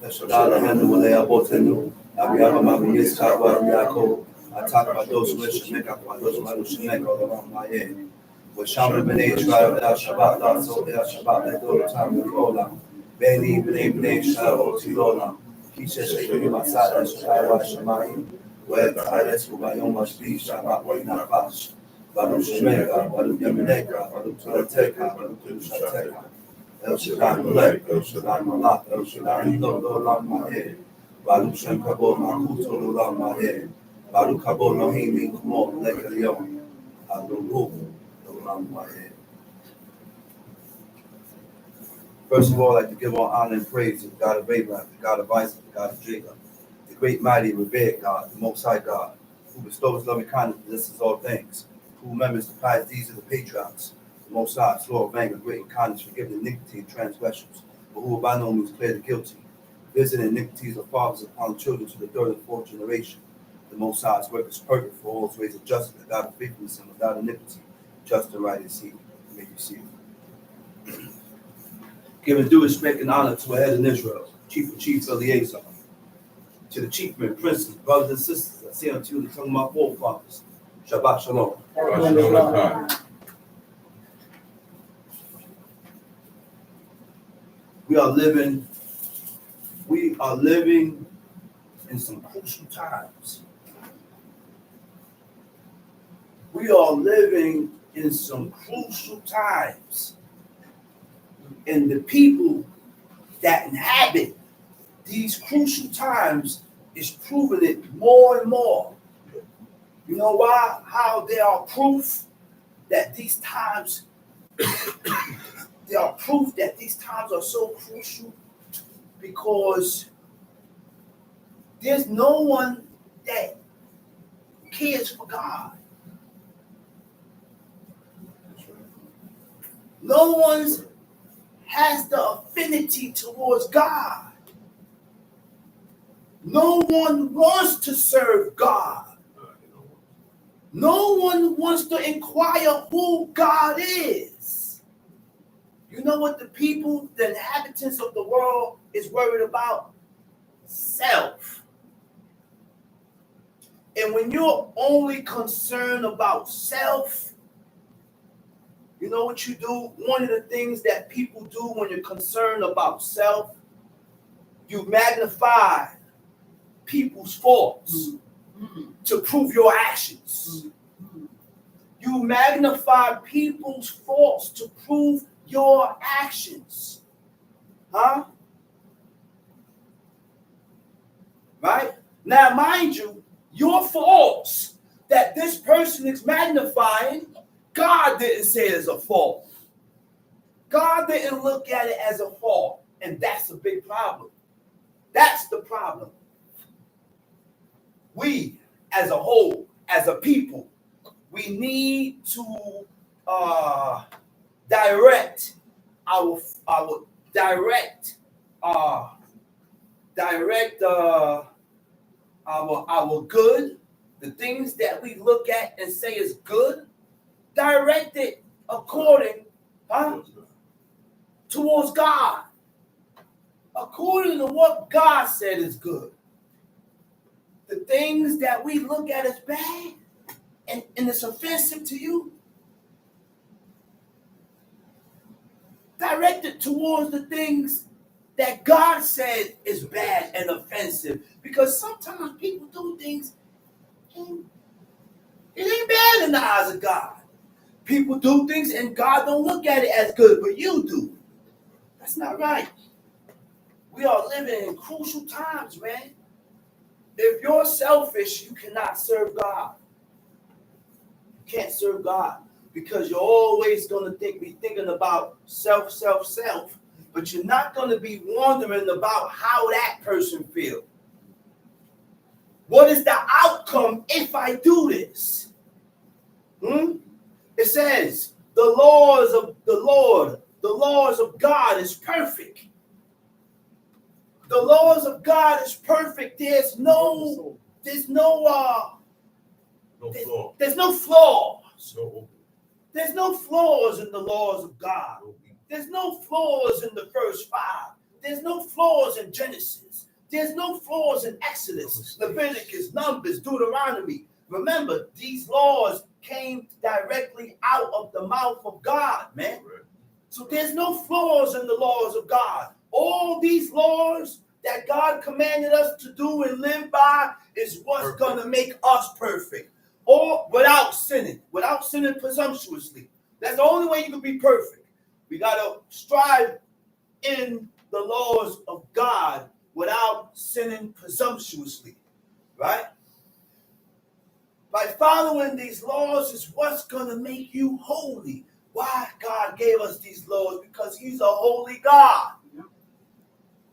Shadala Henu Malaya Botenu, Abiaba Mabiyis Kawa Yako, Attack by those who wish to make up by those who wish to make all around my head. With Shaman Bene Tribe El Shabbat, La So El Shabbat, let go of time with Ola. Beni Bene Shah Otilola, Kisha Shakiri Masada, Shahara Shamai, where the highest will by Yom be Shabbat, Way Nabash, Baru Shemeka, Baru Yamineka, Baru Tulateka, Baru Tushateka. El Shaddai Malek, El Shaddai Malak, El Shaddai Lo Lam Mahe, Baruch Shem Kabo Makuto Lo Lam Mahe, Baruch Kabo Nohimi Kumo Lekalion, Adoru Lo Lam Mahe. First of all, I'd like to give all honor and praise to the God of Abraham, the God of Isaac, the God of Jacob, the great, mighty, revered God, the Most High God, who bestows loving kindness and possesses all things, who remembers the pious deeds of the patriarchs, the Most High, slow of anger, great in kindness, forgiving iniquity and transgressions, but who will by no means clear the guilty, visiting iniquities of fathers upon children to the third and fourth generation. The Most High's work is perfect for all ways of justice, the God of faithfulness and without iniquity, just and right is He. May you see it. Giving due respect and honor to our head in Israel, Chief of Chiefs Eleazar, to the chiefmen, princes, brothers and sisters, I say unto you the tongue of my forefathers, Shabbat Shalom. We are living in some crucial times. We are living in some crucial times. And the people that inhabit these crucial times is proving it more and more. You know why? How they are proof that these times are so crucial, because there's no one that cares for God. No one has the affinity towards God. No one wants to serve God. No one wants to inquire who God is. You know what the people, the inhabitants of the world is worried about? Self. And when you're only concerned about self, you know what you do? One of the things that people do when you're concerned about self, you magnify people's faults to prove your actions. You magnify people's faults to prove your actions. Huh? Right? Now, mind you, your faults that this person is magnifying, God didn't say it's a fault. God didn't look at it as a fault. And that's a big problem. That's the problem. We, as a whole, as a people, we need to direct our good, the things that we look at and say is good, direct it according towards God, according to what God said is good. The things that we look at as bad and it's offensive to you, direct it towards the things that God said is bad and offensive. Because sometimes people do things, and it ain't bad in the eyes of God. People do things and God don't look at it as good, but you do. That's not right. We are living in crucial times, man. If you're selfish, you cannot serve God. You can't serve God because you're always going to be thinking about self, but you're not going to be wondering about how that person feels. What is the outcome if I do this? It says the laws of God is perfect. The laws of God is perfect. There's no flaws. There's no flaws in the laws of God. There's no flaws in the first 5. There's no flaws in Genesis. There's no flaws in Exodus, Leviticus, Numbers, Deuteronomy. Remember, these laws came directly out of the mouth of God, man. So there's no flaws in the laws of God. All these laws that God commanded us to do and live by is what's going to make us perfect. Or without sinning presumptuously. That's the only way you can be perfect. We got to strive in the laws of God without sinning presumptuously, right? By following these laws is what's going to make you holy. Why God gave us these laws? Because he's a holy God.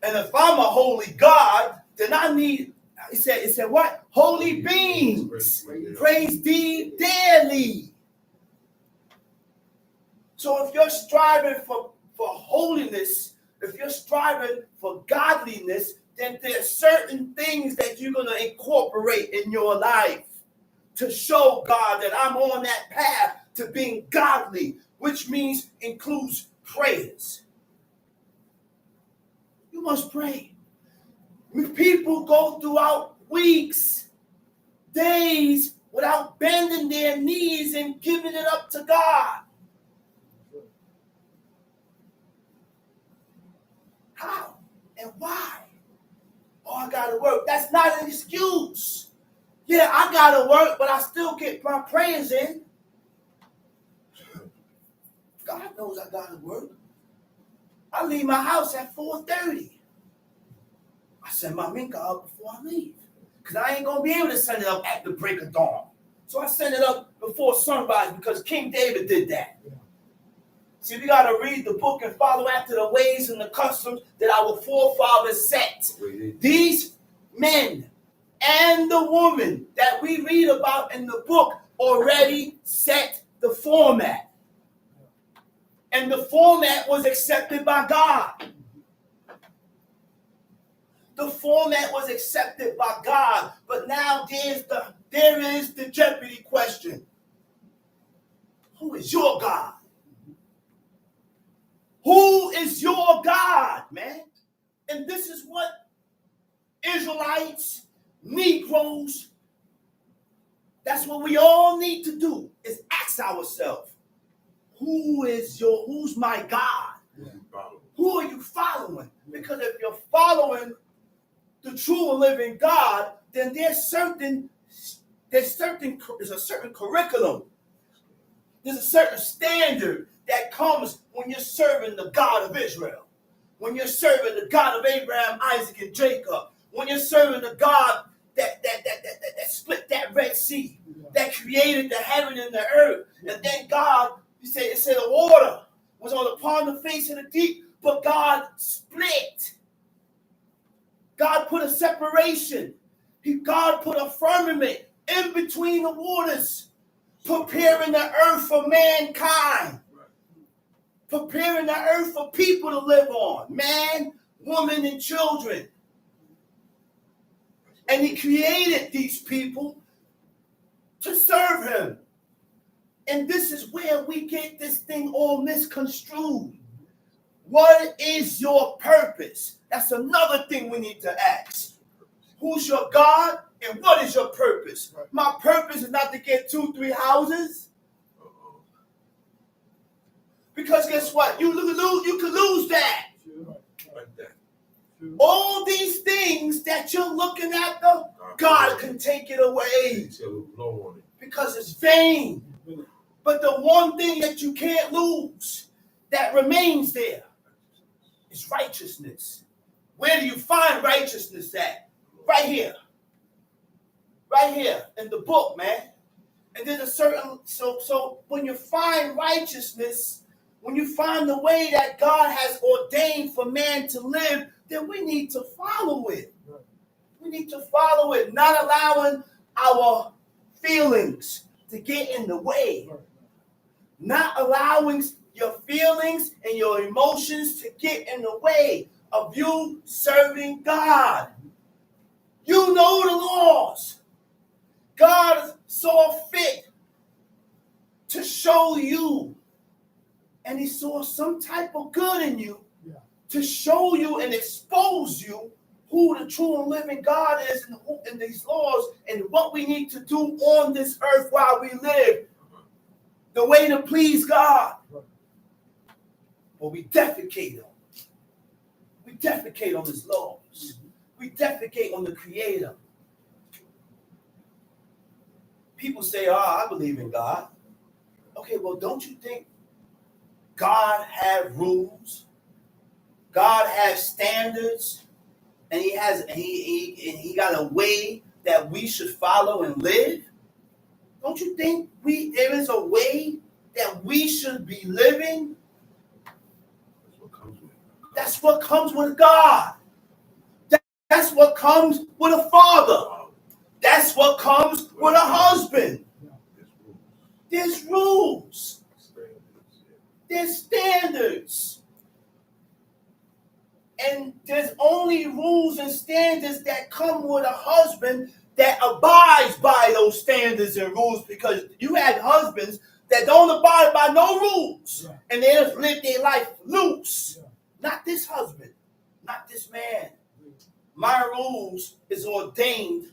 And if I'm a holy God, then I need, it said what? Holy beings. Praise thee daily. So if you're striving for holiness, if you're striving for godliness, then there's certain things that you're going to incorporate in your life to show God that I'm on that path to being godly, which means includes prayers. You must pray. People go throughout weeks, days, without bending their knees and giving it up to God. How and why? Oh, I gotta work. That's not an excuse. Yeah, I gotta work, but I still get my prayers in. God knows I gotta work. I leave my house at 4:30. I send my minka up before I leave. Because I ain't gonna be able to send it up at the break of dawn. So I send it up before sunrise because King David did that. See, we got to read the book and follow after the ways and the customs that our forefathers set. These men and the woman that we read about in the book already set the format. And the format was accepted by God. The format was accepted by God. But now there is the jeopardy question. Who is your God? Who is your God, man? And this is what Israelites, Negroes, that's what we all need to do, is ask ourselves, who's my God? Who are you following? Because if you're following the true and living God, then there's a certain curriculum. There's a certain standard that comes when you're serving the God of Israel, when you're serving the God of Abraham, Isaac, and Jacob, when you're serving the God that split that Red Sea, that created the heaven and the earth. And then God, it said the water was upon the face of the deep, but God split. God put a separation. God put a firmament in between the waters, preparing the earth for mankind. Preparing the earth for people to live on. Man, woman, and children. And he created these people to serve him. And this is where we get this thing all misconstrued. What is your purpose? That's another thing we need to ask. Who's your God and what is your purpose? My purpose is not to get 2-3 houses. Because guess what? You could lose that. All these things that you're looking at, God can take it away. Because it's vain. But the one thing that you can't lose, that remains there, is righteousness. Where do you find righteousness at? Right here. Right here in the book, man. And there's a certain, so when you find righteousness, when you find the way that God has ordained for man to live, then we need to follow it. We need to follow it, not allowing our feelings to get in the way. Not allowing your feelings and your emotions to get in the way of you serving God. You know the laws. God saw fit to show you, and he saw some type of good in you to show you and expose you who the true and living God is and these laws and what we need to do on this earth while we live. The way to please God. Well, we defecate on. We defecate on his laws. We defecate on the Creator. People say, oh, I believe in God. Okay, well, don't you think God had rules? God has standards, and he got a way that we should follow and live? Don't you think there is a way that we should be living? That's what comes with God. That's what comes with a father. That's what comes with a husband. There's rules. There's standards. And there's only rules and standards that come with a husband that abides by those standards and rules, because you had husbands that don't abide by no rules. And they just live their life loose. Not this husband. Not this man. My rules is ordained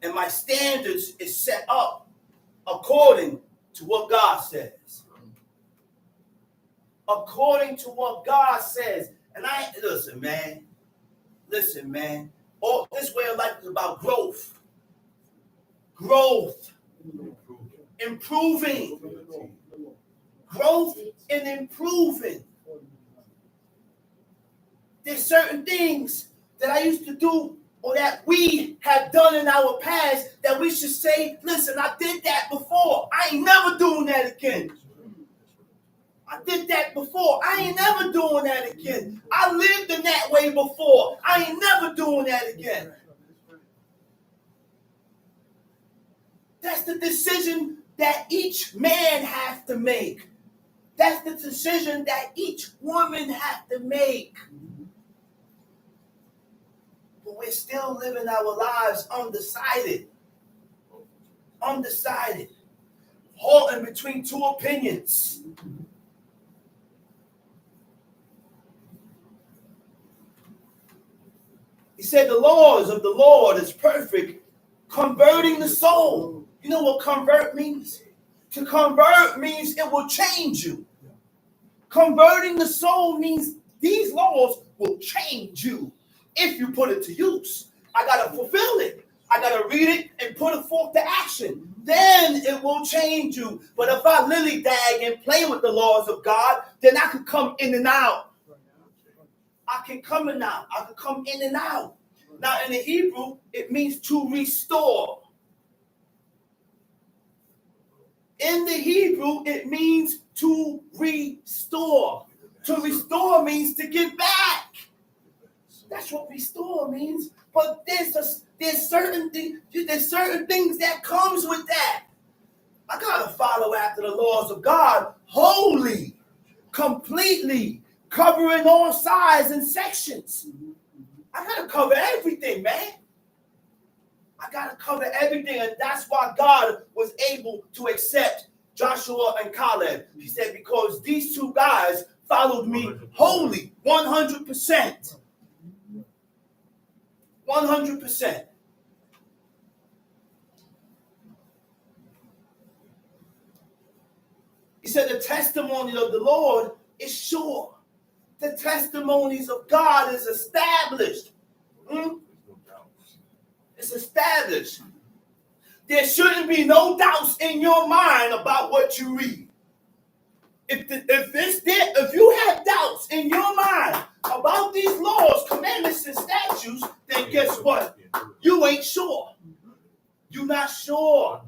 and my standards is set up according to what God says. According to what God says. And listen, man. All this way of life is about growth. Growth. Improving. Growth and improving. There's certain things that I used to do or that we have done in our past that we should say, listen, I did that before. I ain't never doing that again. I did that before. I ain't never doing that again. I lived in that way before. I ain't never doing that again. That's the decision that each man has to make. That's the decision that each woman has to make. But we're still living our lives undecided. Undecided. Halting between two opinions. He said the laws of the Lord is perfect, converting the soul. You know what convert means? To convert means it will change you. Converting the soul means these laws will change you if you put it to use. I got to fulfill it. I got to read it and put it forth to action. Then it will change you. But if I lily-dag and play with the laws of God, then I could come in and out. I can come in and out. I can come in and out. Now, in the Hebrew, it means to restore. In the Hebrew, it means to restore. To restore means to give back. That's what restore means. But there's certain things that comes with that. I gotta follow after the laws of God wholly, completely, covering all sides and sections. I gotta cover everything, man. I gotta cover everything, and that's why God was able to accept Joshua and Caleb. He said, because these two guys followed me wholly, 100%. 100%. He said the testimony of the Lord is sure. The testimonies of God is established. It's established. There shouldn't be no doubts in your mind about what you read. If you have doubts in your mind about these laws, commandments, and statutes, then guess what? You ain't sure. You're not sure.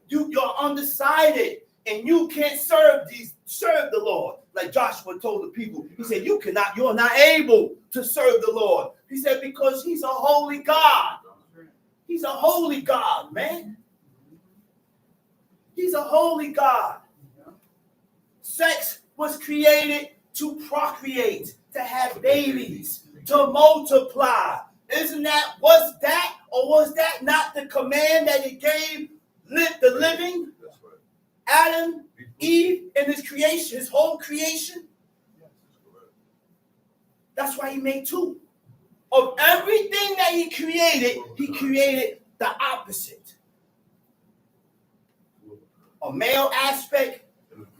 You're undecided, and you can't serve the Lord. Like Joshua told the people, he said, you're not able to serve the Lord. He said, because he's a holy God. He's a holy God, man. He's a holy God. Sex was created to procreate, to have babies, to multiply. Was that not the command that he gave the living? Adam, Eve, and his creation, his whole creation? That's why he made two. Of everything that he created the opposite. A male aspect,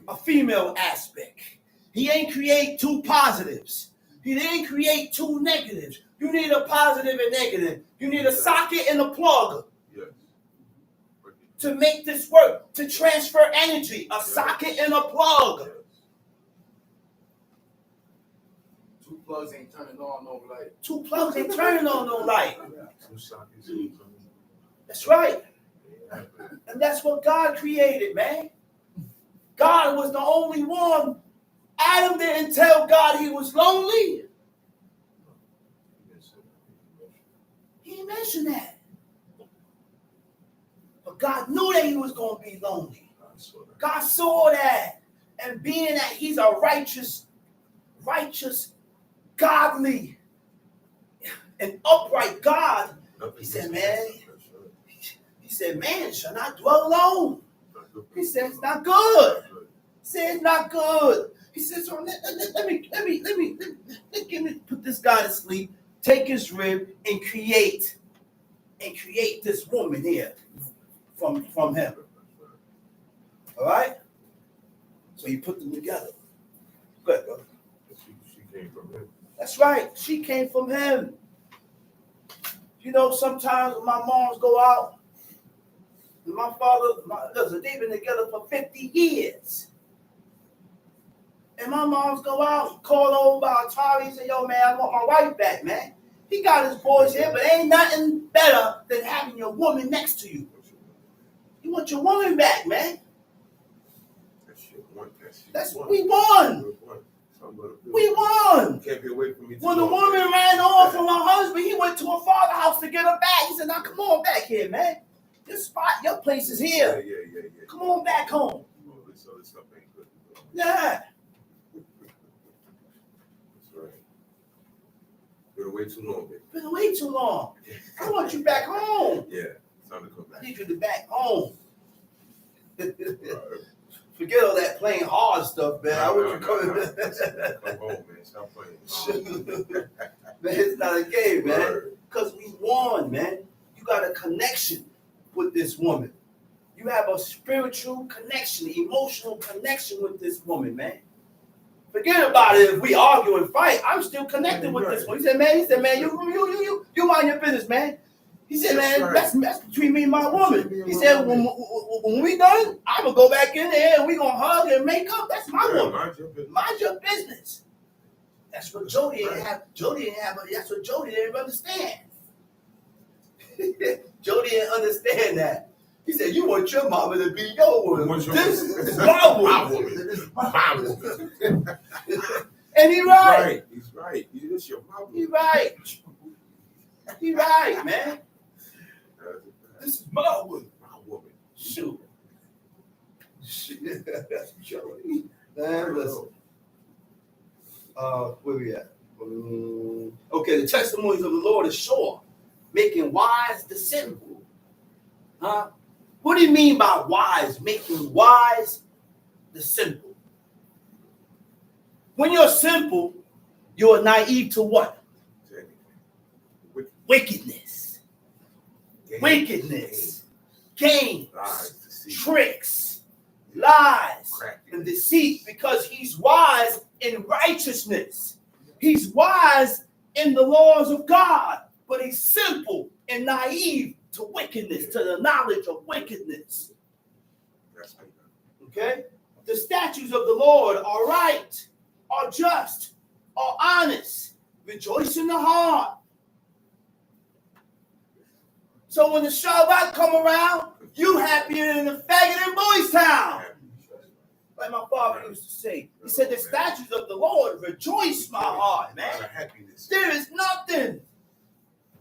a female aspect. He ain't create two positives. He didn't create two negatives. You need a positive and negative. You need a socket and a plug. Yes. To make this work, to transfer energy, a socket and a plug. Two plugs ain't turning on no light. Two plugs ain't turning on no light. Two sockets. That's right. And that's what God created, man. God was the only one. Adam didn't tell God he was lonely. He didn't mention that. But God knew that he was going to be lonely. God saw that. And being that he's a righteous, godly, and upright God, he said, man shall not dwell alone. He said, it's not good. He said, it's not good. He said, so let me put this guy to sleep, take his rib, and create this woman here from him. All right? So you put them together. Good, brother. She came from him. That's right. She came from him. You know, sometimes when my moms go out, and my father, listen, they've been together for 50 years. And my moms go out, call over by Atari, and say, yo, man, I want my wife back, man. He got his boys here, but ain't nothing better than having your woman next to you. You want your woman back, man. We won. We won. Can't be away from me. When the woman ran off from her husband, he went to her father's house to get her back. He said, now come on back here, man. This spot, your place is here. Yeah. Come on back home. So this stuff ain't good. Yeah. That's right. Been away too long, baby. Been away too long. I want you back home. Yeah, time to come back. I need you to back home. Forget all that playing hard stuff, man. I want you coming. Come home, man. Stop playing. Man, it's not a game, man. Because we won, man. You got a connection with this woman. You have a spiritual connection, emotional connection with this woman, man. Forget about it. If we argue and fight, I'm still connected with this one. He said, man, you mind your business, man. He said, man, that's between me and my woman. He said, when we done, I'm going to go back in there and we going to hug and make up. That's my woman. Mind your business. That's what Jody didn't have. That's what Jody didn't understand. Jody didn't understand that. He said, you want your mama to be your woman. This is my woman. My woman. And he right. He's right. This your mama. He right. He right, man. This is my woman. My woman. Shoot. Jody. Man, listen. Where we at? Okay, the testimonies of the Lord is sure, making wise the simple. Huh? What do you mean by wise? Making wise the simple. When you're simple, you're naive to what? Wickedness. Gain. Tricks. Lies. And deceit, because he's wise in righteousness. He's wise in the laws of God, but he's simple and naive to wickedness, to the knowledge of wickedness. Okay? The statutes of the Lord are right, are just, are honest, rejoice in the heart. So when the Shabbat come around, you happier than the faggot in Boys Town. Like my father used to say. He said, the statutes of the Lord rejoice my heart, man. There is nothing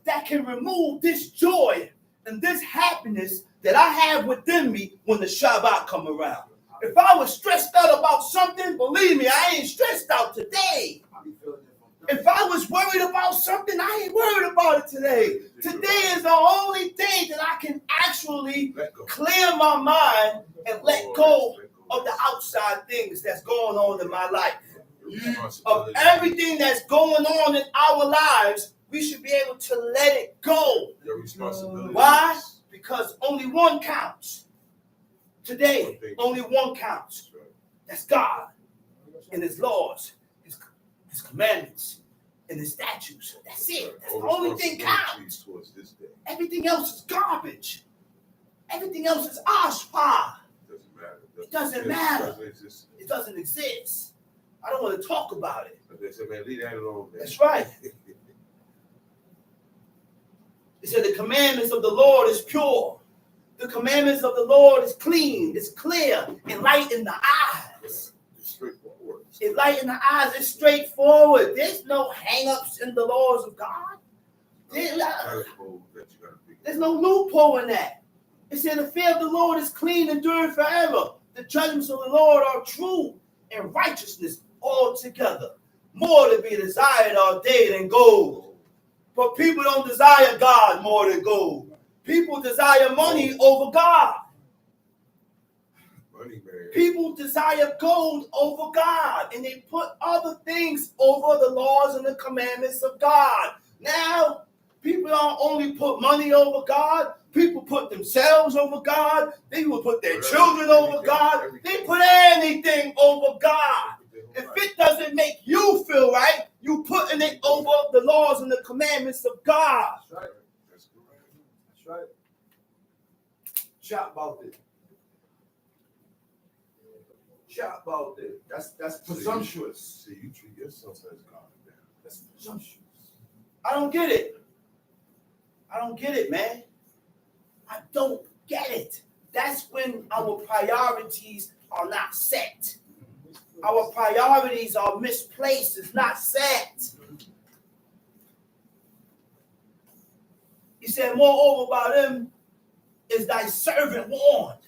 that can remove this joy and this happiness that I have within me when the Shabbat come around. If I was stressed out about something, believe me, I ain't stressed out today. If I was worried about something, I ain't worried about it today. Today is the only thing that I can actually clear my mind and let go of the outside things that's going on in my life. Of everything that's going on in our lives, we should be able to let it go. Your responsibility. Why? Because only one counts. Today, only one counts. That's God and his laws, his commandments, and his statutes. That's it. That's the only thing counts. Everything else is garbage. Everything else is ashpa. It doesn't matter. It doesn't exist. I don't want to talk about it. They said, man, leave that alone. Man. That's right. It said the commandments of the Lord is pure. The commandments of the Lord is clean. It's clear. It lighten the eyes. It's straightforward. It lighten the eyes. It's straightforward. There's no hang-ups in the laws of God. There's no loophole in that. It said the fear of the Lord is clean, enduring forever. The judgments of the Lord are true and righteousness altogether. More to be desired all day than gold. But people don't desire God more than gold. People desire money over God. Money, man. People desire gold over God. And they put other things over the laws and the commandments of God. Now, people don't only put money over God. People put themselves over God. They will put their children over God. They put anything over God. If it doesn't make you feel right, you putting it over the laws and the commandments of God. That's right. That's correct. That's right. Shout about this. Shout about this. That's presumptuous. See, you treat yourself as God. Man. That's presumptuous. I don't get it. I don't get it, man. I don't get it. That's when our priorities are not set. Our priorities are misplaced. It's not set. He said, moreover, about him is thy servant warned.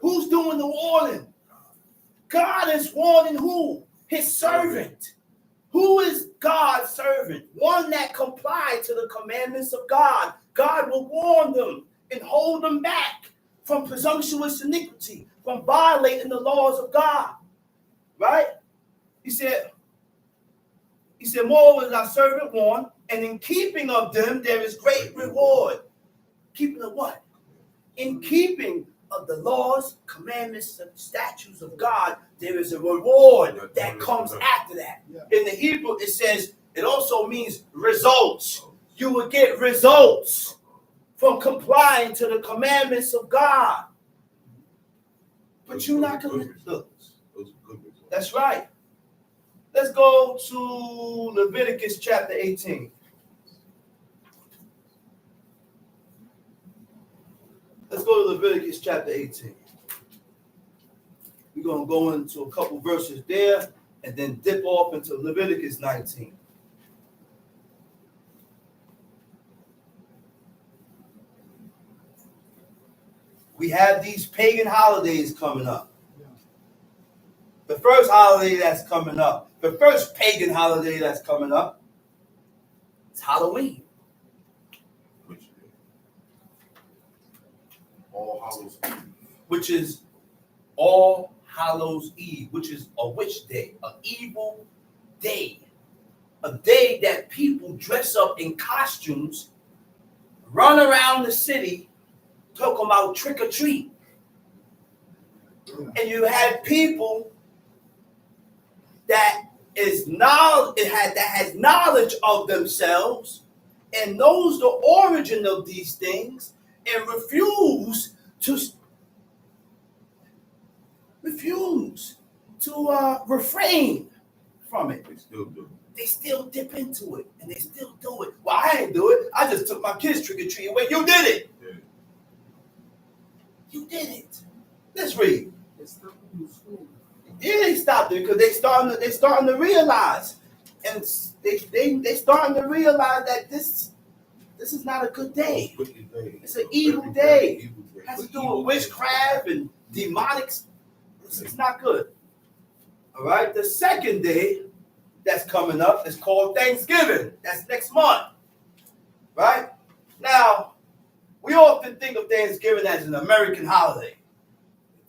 Who's doing the warning? God is warning who? His servant. Who is God's servant? One that complied to the commandments of God. God will warn them and hold them back from presumptuous iniquity, from violating the laws of God. Right? He said, moreover is our servant warned, and in keeping of them there is great reward. Keeping of what? In keeping of the laws, commandments, and statutes of God, there is a reward that comes after that. In the Hebrew, it says, it also means results. You will get results from complying to the commandments of God. But you're not going to look. That's right. Let's go to Leviticus chapter 18. Let's go to Leviticus chapter 18. We're going to go into a couple verses there and then dip off into Leviticus 19. We have these pagan holidays coming up. The first holiday that's coming up, the first pagan holiday that's coming up, it's Halloween. All Hallows Eve. Which is All Hallows Eve, which is a witch day, an evil day. A day that people dress up in costumes, run around the city, talking about trick or treat. And you have people that has knowledge of themselves and knows the origin of these things and refuse to refrain from it. They still dip into it and they still do it. Well, I ain't do it. I just took my kids trick-or-treating. Wait, you did it. Yeah. You did it. Let's read. Yeah, they stopped it because they starting to realize, and they starting to realize that this is not a good day. It's an evil day. It has to do with witchcraft and demonics. It's not good. All right. The second day that's coming up is called Thanksgiving. That's next month. Right? Now, we often think of Thanksgiving as an American holiday.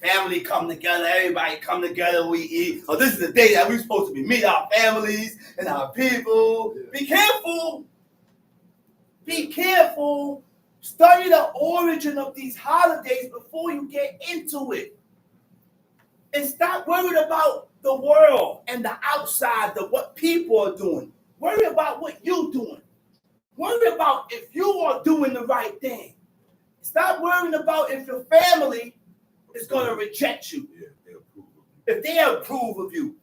family come together, everybody come together, we eat. Oh, this is the day that we're supposed to be meet our families and our people. Be careful. Be careful. Study the origin of these holidays before you get into it. And stop worrying about the world and the outside, what people are doing. Worry about what you're doing. Worry about if you are doing the right thing. Stop worrying about if your family is going to reject you. Yeah, they approve of you. If they approve of you.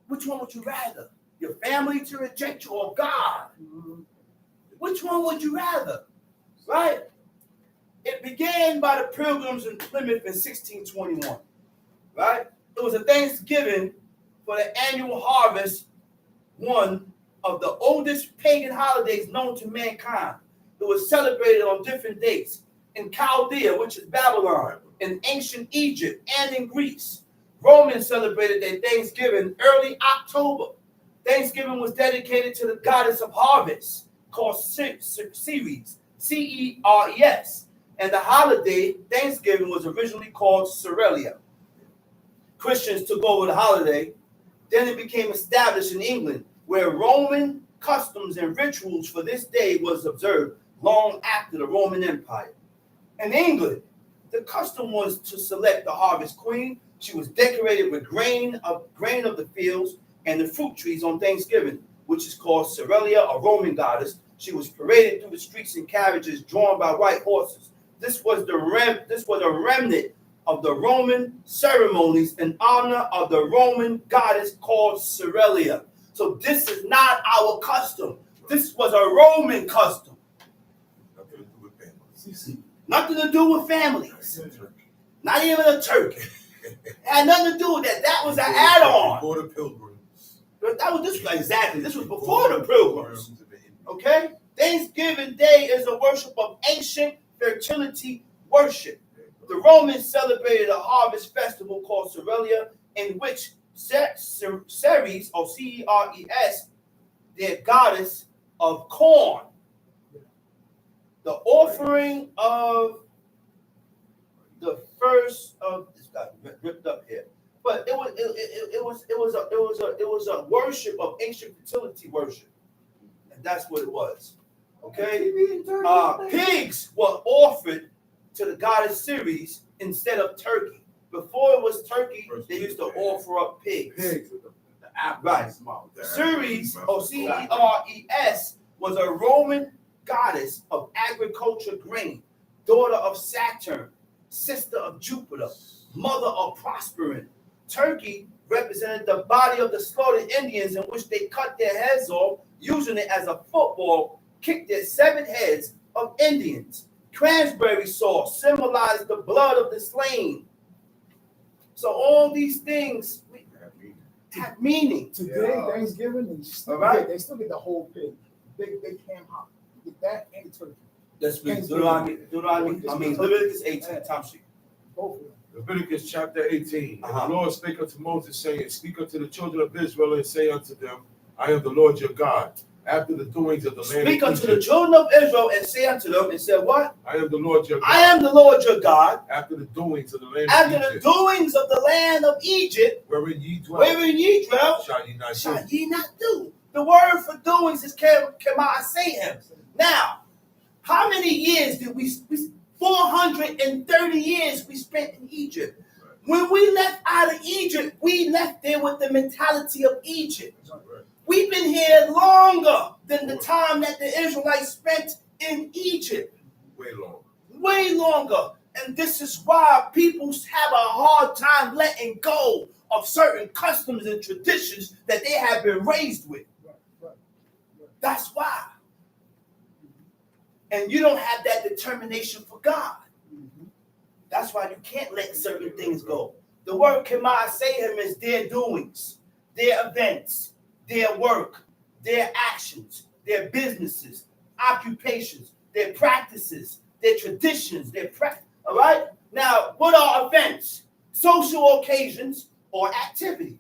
Which one would you rather? Your family to reject you or God? Which one would you rather? Right? It began by the Pilgrims in Plymouth in 1621. Right? It was a Thanksgiving for the annual harvest, one of the oldest pagan holidays known to mankind. It was celebrated on different dates in Chaldea, which is Babylon, in ancient Egypt, and in Greece. Romans celebrated their Thanksgiving early October. Thanksgiving was dedicated to the goddess of harvest, called Ceres, Ceres, and the holiday Thanksgiving was originally called Cerealia. Christians took over the holiday. Then it became established in England, where Roman customs and rituals for this day was observed long after the Roman Empire. In England, the custom was to select the harvest queen. She was decorated with grain of the fields and the fruit trees on Thanksgiving, which is called Cerealia, a Roman goddess. She was paraded through the streets in carriages drawn by white horses. This was a remnant of the Roman ceremonies in honor of the Roman goddess called Cerealia. So this is not our custom. This was a Roman custom. Nothing to do with families. Nothing to do with families. Not even a turkey. It had nothing to do with that. That was an add-on. Before the Pilgrims. This was before the Pilgrims. Okay? Thanksgiving Day is a worship of ancient fertility worship. The Romans celebrated a harvest festival called Cerealia, in which Ceres, or Ceres, their goddess of corn, the offering of the first of this got ripped up here, but it was a worship of ancient fertility worship, and that's what it was. Okay, pigs were offered to the goddess Ceres instead of turkey. Before it was turkey, they used to offer up pigs. Right. Ceres, or Ceres, was a Roman goddess of agriculture grain, daughter of Saturn, sister of Jupiter, mother of Proserpine. Turkey represented the body of the slaughtered Indians, in which they cut their heads off, using it as a football, kicked their severed heads of Indians. Cranberry sauce symbolized the blood of the slain. So all these things have meaning. Today, Thanksgiving, they still get the whole pig. Big ham hock. Get that and the turkey. Let's read Leviticus 18, time sheet. Both of them. Leviticus chapter 18. Uh-huh. And the Lord spake unto Moses, saying, Speak unto the children of Israel, and say unto them, I am the Lord your God. After the doings of the land Speak of unto Egypt, the children of Israel and say unto them, and say what? I am the Lord your God. I am the Lord your God. After the doings of the land After of the Egypt, doings of the land of Egypt, wherein ye dwell, shall ye not do. shall ye not do. The word for doings is Kemaasehim. Now, how many years did we 430 years we spent in Egypt. Right. When we left out of Egypt, we left there with the mentality of Egypt. Right. We've been here longer than the time that the Israelites spent in Egypt. Way long. Way longer. And this is why people have a hard time letting go of certain customs and traditions that they have been raised with. Right. That's why. And you don't have that determination for God. That's why you can't let certain things go. The word Kemaasehim is their doings, their events, their work, their actions, their businesses, occupations, their practices, their traditions, all right? Now, what are events? Social occasions or activity.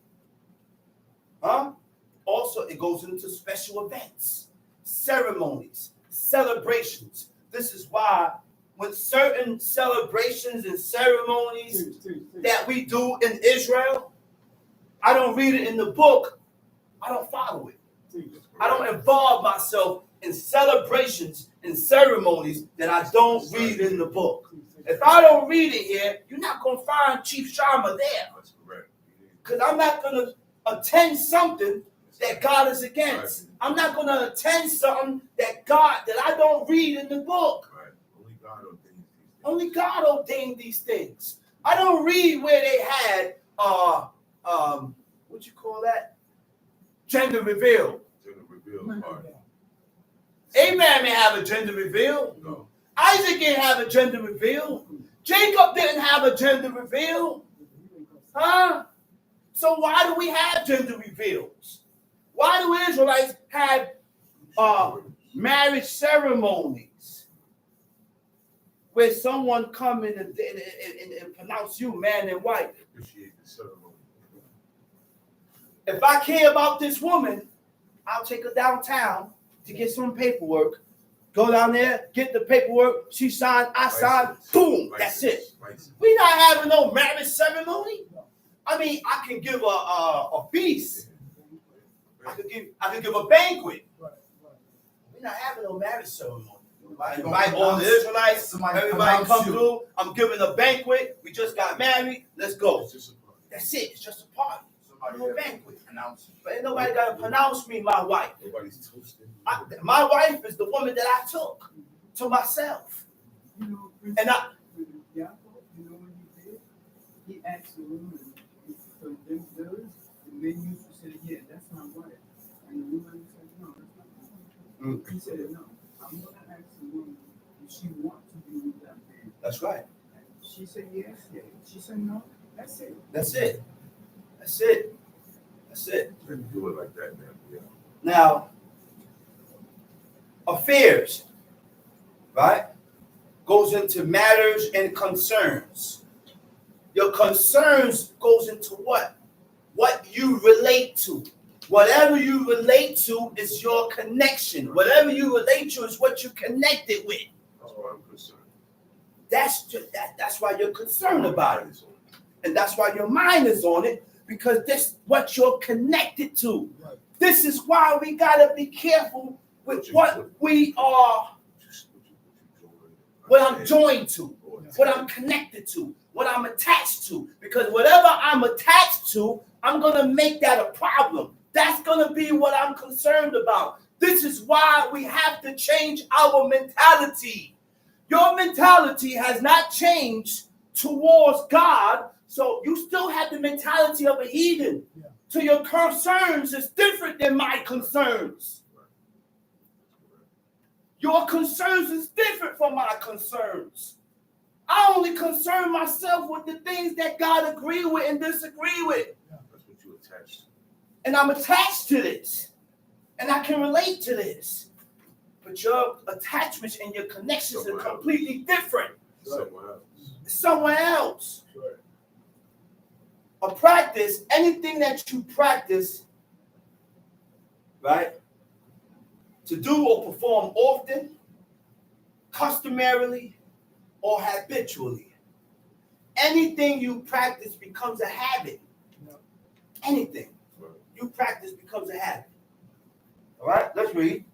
Also, it goes into special events, ceremonies, celebrations. This is why with certain celebrations and ceremonies that we do in Israel, I don't read it in the book. I don't follow it. I don't involve myself in celebrations and ceremonies that I don't read in the book. If I don't read it here, you're not going to find Chief Sharma there. That's correct. Because I'm not going to attend something that God is against. I'm not going to attend something that I don't read in the book. Right. Only God ordains these things. Only God ordained these things. I don't read where they had what you call that? Gender reveal. Gender reveal part. Abraham didn't have a gender reveal. No. Isaac didn't have a gender reveal. Jacob didn't have a gender reveal. Huh? So why do we have gender reveals? Why do Israelites have marriage ceremonies where someone come in and pronounce you man and wife? Appreciate the ceremony. If I care about this woman, I'll take her downtown to get some paperwork. Go down there, get the paperwork. She signed, I signed. Boom, that's it. We're not having no marriage ceremony. I mean, I can give a feast. I could give a banquet. We're not having no marriage ceremony. I invite all the Israelites. Everybody come through. I'm giving a banquet. We just got married. Let's go. That's it. It's just a party. No banquet. But ain't nobody got to pronounce me my wife. Nobody's toasting. My wife is the woman that I took to myself. You know, And I, Yaakov, you know what he did? He asked the woman, so them those, the men used to say, yeah, that's my wife. And the woman said, no, that's not my wife. He said, no, I'm going to ask the woman if she wants to be with that man. that's right. And she said, yes, yeah. She said, no, that's it. That's it. That's it. That's it. And do it like that, man. Yeah. Now, affairs, right, goes into matters and concerns. Your concerns goes into what? What you relate to. Whatever you relate to is your connection. Whatever you relate to is what you connected with. That's why I'm concerned. That's why you're concerned about it. And that's why your mind is on it, because that's what you're connected to. Right. This is why we gotta be careful with what we are, what I'm joined to, what I'm connected to, what I'm attached to. Because whatever I'm attached to, I'm gonna make that a problem. That's gonna be what I'm concerned about. This is why we have to change our mentality. Your mentality has not changed towards God, so you still have the mentality of a heathen. Yeah. So your concerns is different than my concerns. Your concerns is different from my concerns. I only concern myself with the things that God agree with and disagree with. That's what you attached to. And I'm attached to this. And I can relate to this. But your attachments and your connections are completely different. Somewhere else. Somewhere else. Right. A practice, anything that you practice, right, to do or perform often, customarily, or habitually. Anything you practice becomes a habit. Anything you practice becomes a habit. All right, let's read.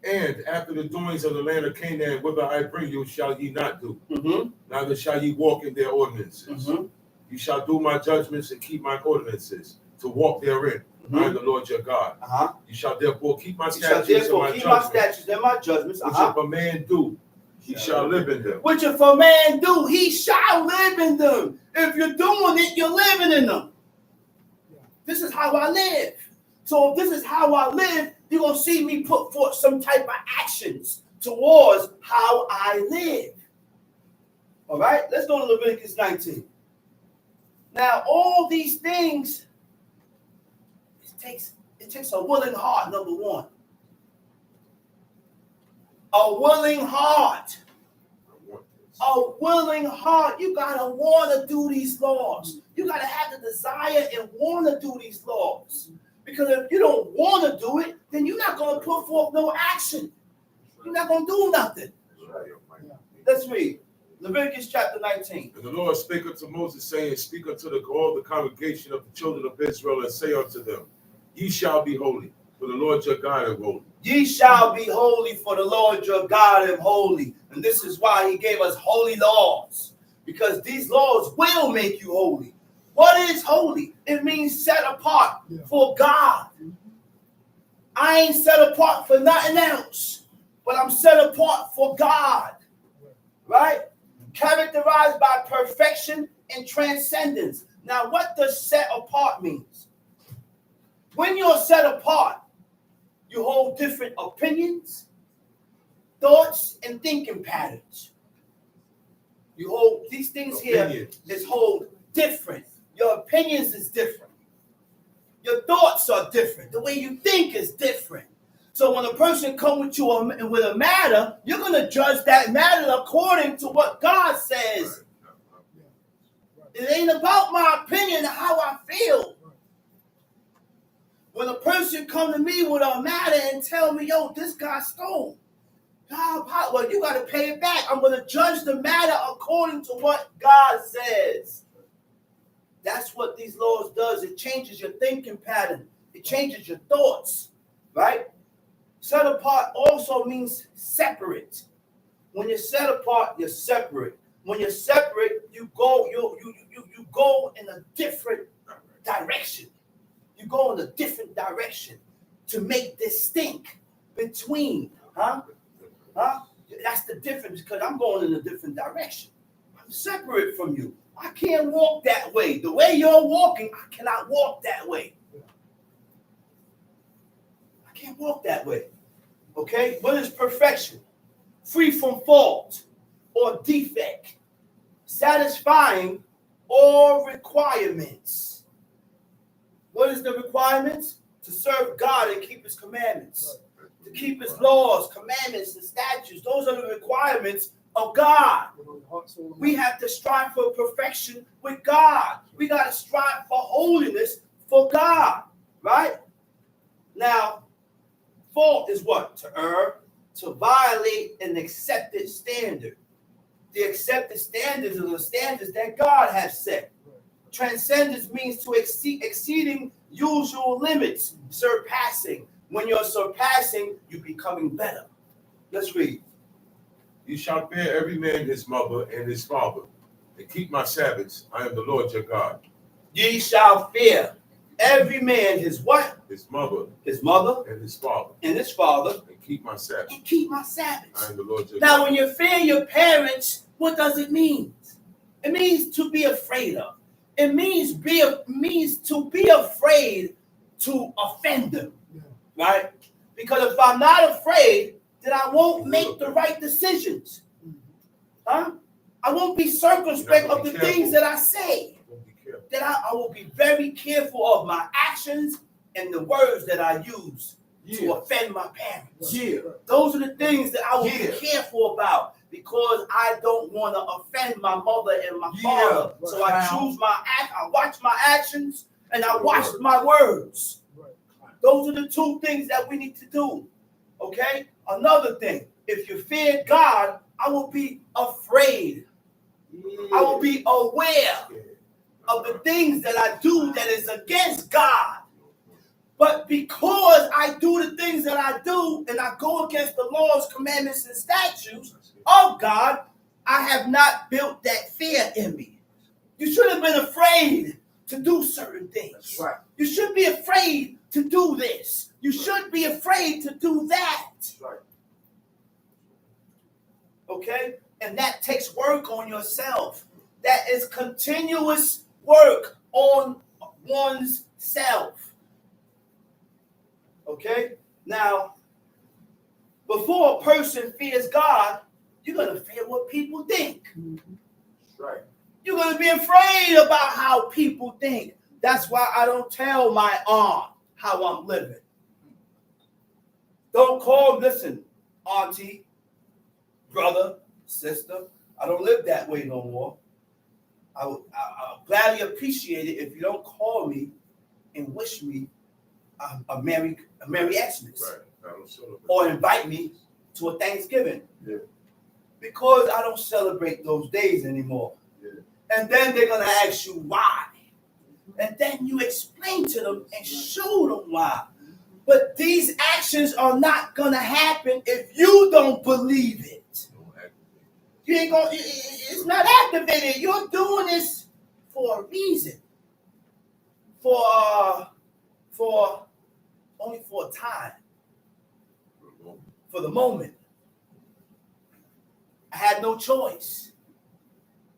And after the doings of the land of Canaan, whither I bring you, shall ye not do. Mm-hmm. Neither shall ye walk in their ordinances. Mm-hmm. You shall do my judgments and keep my ordinances, to walk therein. I am the Lord your God. Uh-huh. You shall therefore keep my You shall statutes and therefore my keep my judgments, statutes and my judgments. which Uh-huh. if a man do, he shall live in them. Which if a man do, he shall live in them. If you're doing it, you're living in them. This is how I live. So if this is how I live, you're going to see me put forth some type of actions towards how I live. All right, let's go to Leviticus 19. Now, all these things, it takes a willing heart, number one. A willing heart. I want this. A willing heart. You gotta want to do these laws. You gotta have the desire and want to do these laws. Because if you don't want to do it, then you're not gonna put forth no action. You're not gonna do nothing. Right. Let's read. Leviticus chapter 19. And the Lord spake unto Moses, saying, Speak unto all the congregation of the children of Israel, and say unto them, Ye shall be holy, for the Lord your God is holy. Ye shall be holy, for the Lord your God is holy. And this is why he gave us holy laws, because these laws will make you holy. What is holy? It means set apart for God. I ain't set apart for nothing else, but I'm set apart for God, right? Characterized by perfection and transcendence. Now, what does set apart means? When you're set apart, you hold different opinions, thoughts, and thinking patterns. You hold these things here is hold different. Your opinions is different. Your thoughts are different. The way you think is different. So when a person comes with you with a matter, you're going to judge that matter according to what God says. It ain't about my opinion, how I feel. When a person come to me with a matter and tell me, yo, this guy stole. Well, you got to pay it back. I'm going to judge the matter according to what God says. That's what these laws does. It changes your thinking pattern. It changes your thoughts, right? Set apart also means separate. When you're set apart, you're separate. When you're separate, you go in a different direction. You go in a different direction to make distinct between, That's the difference, because I'm going in a different direction. I'm separate from you. I can't walk that way. The way you're walking, I cannot walk that way. I can't walk that way. Okay? What is perfection? Free from fault or defect. Satisfying all requirements. What is the requirements? To serve God and keep his commandments. To keep his laws, commandments, and statutes. Those are the requirements of God. We have to strive for perfection with God. We got to strive for holiness for God. Right? Now, fault is what? To err, to violate an accepted standard. The accepted standards are the standards that God has set. Transcendence means to exceeding usual limits, surpassing. When you're surpassing, you're becoming better. Let's read. You shall bear every man his mother and his father, and keep my Sabbaths. I am the Lord your God. Ye shall fear every man his what? His mother. His mother. And his father. And his father. And keep my Sabbaths. And keep my Sabbaths. I am the Lord your God. Now, when you fear your parents, what does it mean? It means to be afraid of. It means to be afraid to offend them. Right? Because if I'm not afraid, then I won't make the right decisions. I won't be circumspect of the things that I say. That I will be very careful of my actions and the words that I use to offend my parents. Those are the things that I will be careful about, because I don't want to offend my mother and my father. So I choose I watch my actions and I watch my words. Those are the two things that we need to do. Okay? Another thing, if you fear God, I will be afraid. I will be aware of the things that I do that is against God. But because I do the things that I do and I go against the laws, commandments, and statutes of God, I have not built that fear in me. You should have been afraid to do certain things. That's right. You should be afraid to do this. You should be afraid to do that. That's right. Okay? And that takes work on yourself. That is continuous work on one's self. Okay? Now, before a person fears God, you're going to fear what people think. That's right. You're going to be afraid about how people think. That's why I don't tell my aunt how I'm living. Don't listen, auntie, brother, sister. I don't live that way no more. I'll gladly appreciate it if you don't call me and wish me a Merry Xmas. Right. Or invite me to a Thanksgiving. Yeah. because I don't celebrate those days anymore. Yeah. And then they're going to ask you why. And then you explain to them and show them why. But these actions are not going to happen if you don't believe it. You ain't gonna, it's not activated. You're doing this for a reason. For only for a time. For the moment. I had no choice.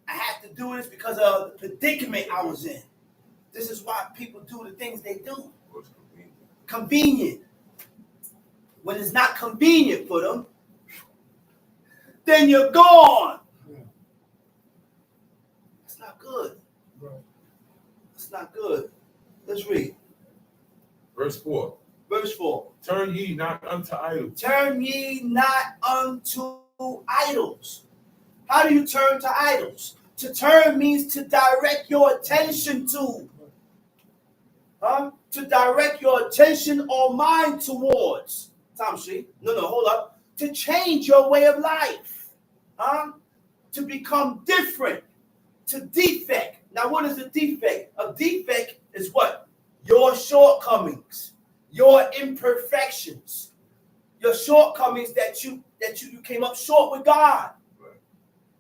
I had to do this because of the predicament I was in. This is why people do the things they do. Convenient. When it's not convenient for them, then you're gone. That's not good. That's not good. Let's read. Verse 4. Verse 4. Turn ye not unto idols. Turn ye not unto idols. How do you turn to idols? To turn means to direct your attention to. To direct your attention or mind towards. Tamshi. No, hold up. To change your way of life. To become different. To defect. Now, what is a defect? A defect is what? Your shortcomings. Your imperfections. Your shortcomings that you came up short with God. Right.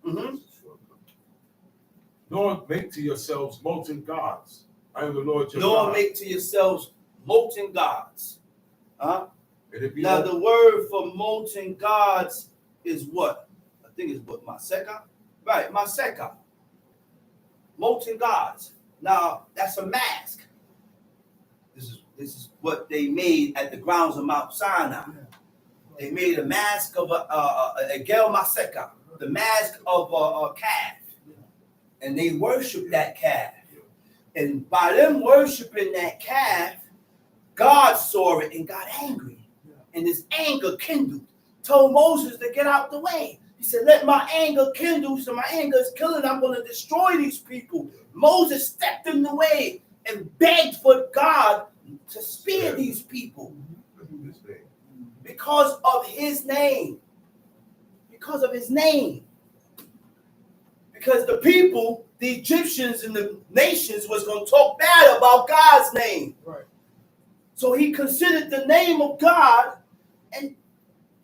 Mm-hmm. Nor make to yourselves molten gods. I am the Lord your Nor God. make to yourselves molten gods. And it be Now the word for molten gods is what? I think it's what, Maseka? Right, Maseka. Molten gods. Now that's a mask. This is what they made at the grounds of Mount Sinai. They made a mask of a Gel Maseka, the mask of a calf. And they worshiped that calf. And by them worshiping that calf, God saw it and got angry. And his anger kindled. Told Moses to get out the way. He said, let my anger kindle. So my anger is killing. I'm going to destroy these people. Moses stepped in the way and begged for God to spare these people. Because of his name. Because of his name. Because the people, the Egyptians and the nations was going to talk bad about God's name. Right. So he considered the name of God and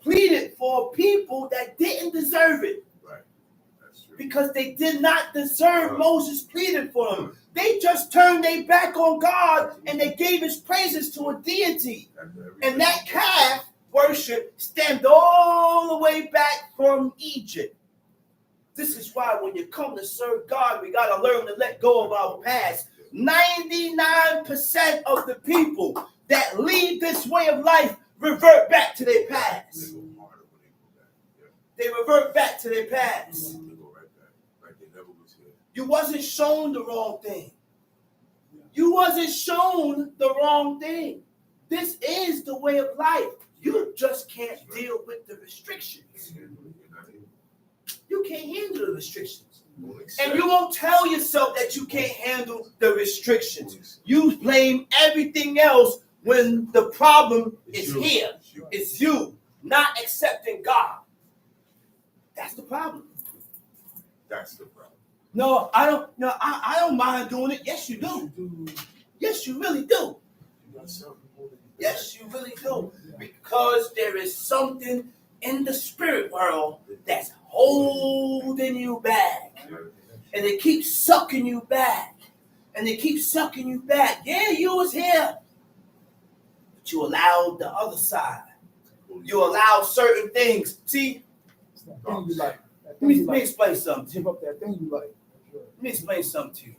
pleaded for people that didn't deserve it. Right. That's true. Because they did not deserve Moses pleaded for them. They just turned their back on God and they gave his praises to a deity. And that calf worship stemmed all the way back from Egypt. This is why when you come to serve God, we got to learn to let go of our past. 99% of the people that lead this way of life revert back to their past. They revert back to their past. You wasn't shown the wrong thing. You wasn't shown the wrong thing. This is the way of life. You just can't deal with the restrictions. You can't handle the restrictions. And you won't tell yourself that you can't handle the restrictions. You blame everything else when the problem is here. It's you not accepting God. That's the problem. That's the problem. No, I don't. No, I don't mind doing it. Yes, you do. Yes, you really do. Yes, you really do. Because there is something in the spirit world that's holding you back. And it keeps sucking you back. And it keeps sucking you back. Yeah, you was here. But you allowed the other side. You allowed certain things. See? That thing you like. Let me explain something to you. Give up that thing you like. Let me explain something to you.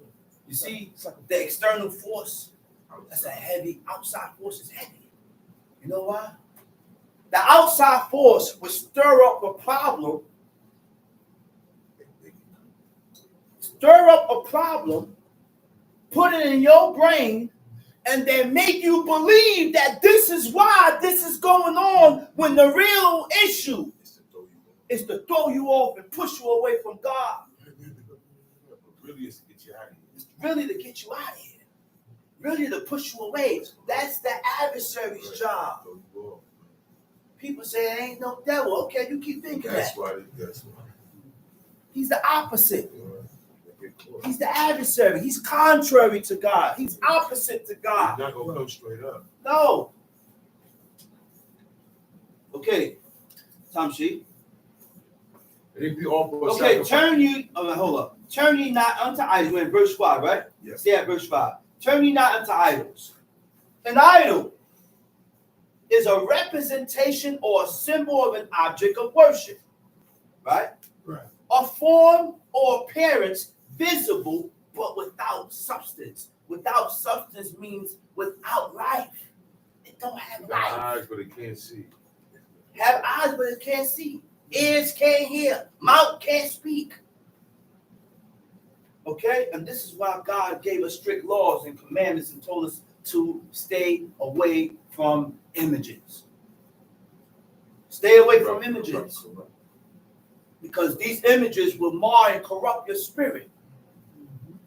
You see, the external force, that's a heavy, outside force is heavy. You know why? The outside force will stir up a problem. Stir up a problem, put it in your brain, and then make you believe that this is why this is going on when the real issue is to throw you off and push you away from God. Really is to get you out of here. It's really to get you out of here. Really to push you away. That's the adversary's job. People say it ain't no devil. Okay, you keep thinking That's that. why. That's why. He's the opposite. He's the adversary. He's contrary to God. He's opposite to He's God. not gonna come straight up. No. Okay. Time sheet. And if you offer a Okay, sacrifice, hold up. Turn ye not unto idols. We're in verse 5, right? Yes. Stay at verse 5. Turn ye not unto idols. An idol is a representation or a symbol of an object of worship, right? Right. A form or appearance visible but without substance. Without substance means without life. It don't have got life. eyes, but it can't see. Have eyes but it can't see. Ears can't hear. Mouth can't speak. Okay? And this is why God gave us strict laws and commandments and told us to stay away from images. Stay away from images. Because these images will mar and corrupt your spirit.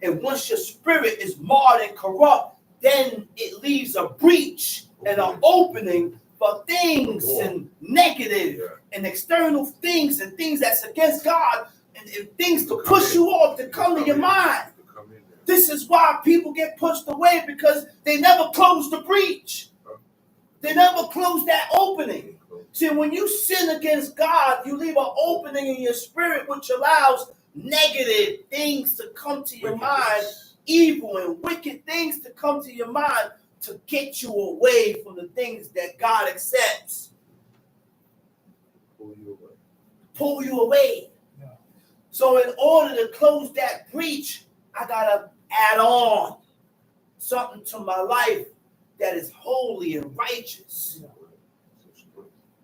And once your spirit is marred and corrupt, then it leaves a breach and an opening for things and negative and external things and things that's against God and things to push you off to come to your mind. This is why people get pushed away, because they never close the breach. They never close that opening. See, when you sin against God, you leave an opening in your spirit which allows negative things to come to your mind, evil and wicked things to come to your mind to get you away from the things that God accepts. Pull you away. Yeah. So in order to close that breach, I got to add on something to my life that is holy and righteous. Yeah.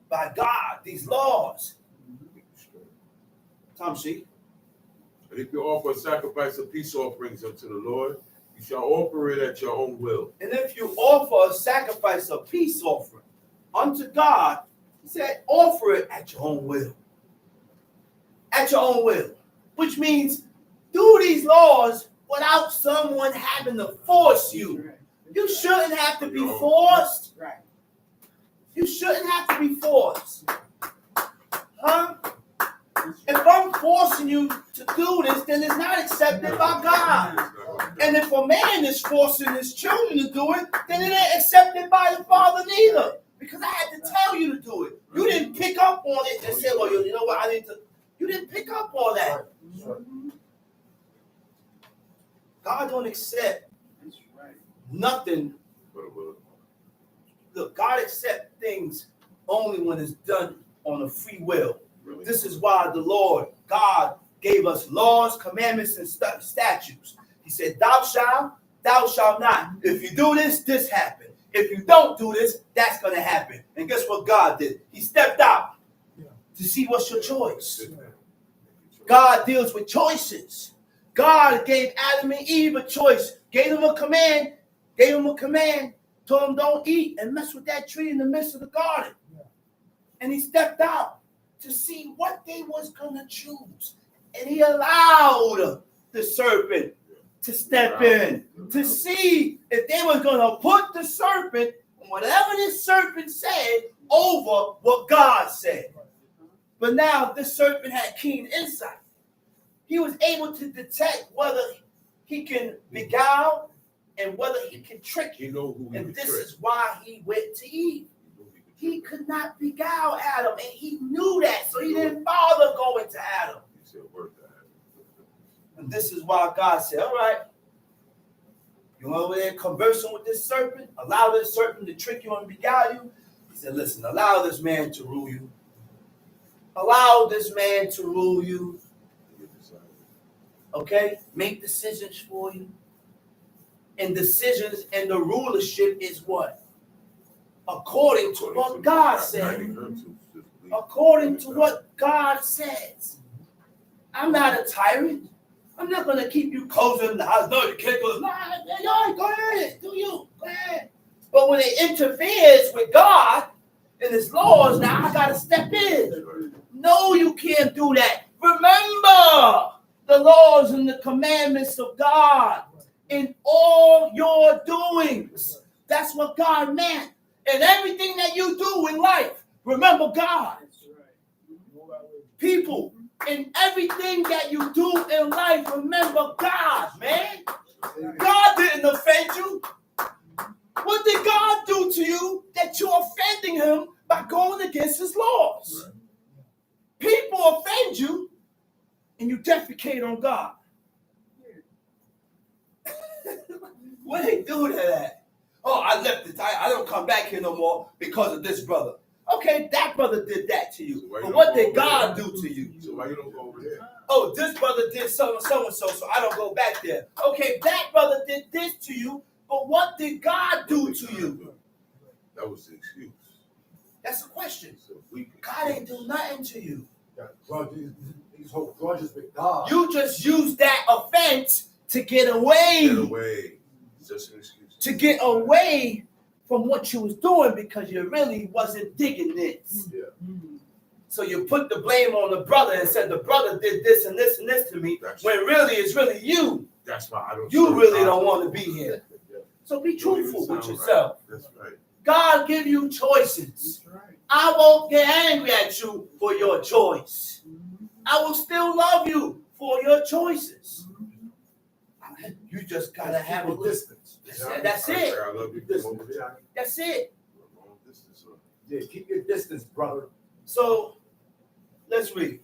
By God, these laws. Tom C. And if you offer a sacrifice of peace offerings unto the Lord, you shall offer it at your own will. And if you offer a sacrifice of peace offering unto God, he said, offer it at your own will. At your own will. Which means do these laws without someone having to force you. You shouldn't have to be forced. Right. You shouldn't have to be forced. Huh? If I'm forcing you to do this, then it's not accepted by God. And if a man is forcing his children to do it, then it ain't accepted by the Father neither. Because I had to tell you to do it. You didn't pick up on it and say, well, you know what, I need to. You didn't pick up on that. God don't accept nothing. Look, God accepts things only when it's done on a free will. This is why the Lord, God, gave us laws, commandments, and statutes. He said, thou shalt not. If you do this, this happened. If you don't do this, that's going to happen. And guess what God did? He stepped out to see what's your choice. God deals with choices. God gave Adam and Eve a choice, gave them a command, told them don't eat and mess with that tree in the midst of the garden. And he stepped out to see what they was going to choose. And he allowed the serpent to step in to see if they were going to put the serpent, whatever this serpent said, over what God said. But now this serpent had keen insight. He was able to detect whether he can beguile and whether he can trick you. And this is why he went to Eve. He could not beguile Adam, and he knew that, so he didn't bother going to Adam. And this is why God said, all right, you over there conversing with this serpent, allow this serpent to trick you and beguile you. He said, listen, allow this man to rule you. Allow this man to rule you. Okay? Make decisions for you. And decisions and the rulership is what? According to what God said. According to what God says. I'm not a tyrant. I'm not going to keep you closing the house. No, you can't go. No, go ahead. Do you. Go ahead. But when it interferes with God and his laws, now I got to step in. No, you can't do that. Remember the laws and the commandments of God in all your doings. That's what God meant. And everything that you do in life, remember God. People, In everything that you do in life, remember God, man. God didn't offend you. What did God do to you that you're offending him by going against his laws? People offend you and you defecate on God. What they do to that? Oh, I left it. I don't come back here no more because of this brother. Okay, that brother did that to you. But what did God do to you? So why you don't go over there? Oh, this brother did so and so, so I don't go back there. Okay, that brother did this to you, but what did God do to you? That was the excuse. That's a question. It's a weak God ain't do nothing to you. These whole grudges with God. You just use that offense to get away. Get away. It's just an excuse. To get away from what you was doing because you really wasn't digging this. Yeah. So you put the blame on the brother and said the brother did this and this and this to me, when really it's really you. That's why I don't. You really don't want to be here. So be truthful with yourself. Right. That's right. God give you choices. That's right. I won't get angry at you for your choice. I will still love you for your choices. You just gotta have a distance. That's it. I love you. Distance, Johnny. That's it. Long distance, huh? Yeah, keep your distance, brother. So let's read.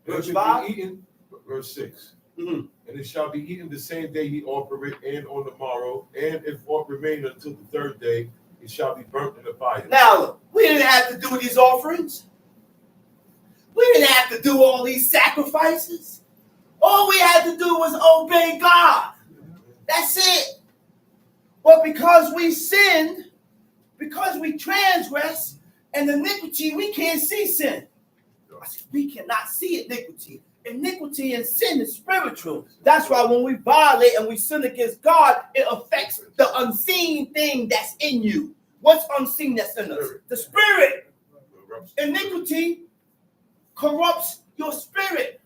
Verse It 5. be eaten, verse 6. Mhm. And it shall be eaten the same day he offer it, and on the morrow, and if aught remain until the third day, it shall be burnt in the fire. Now, we didn't have to do these offerings. We didn't have to do all these sacrifices. All we had to do was obey God. That's it. But because we sinned, because we transgress and iniquity, we can't see sin. We cannot see iniquity. Iniquity and sin is spiritual. That's why when we violate and we sin against God, it affects the unseen thing that's in you. What's unseen that's in us? The spirit. Iniquity corrupts your spirit.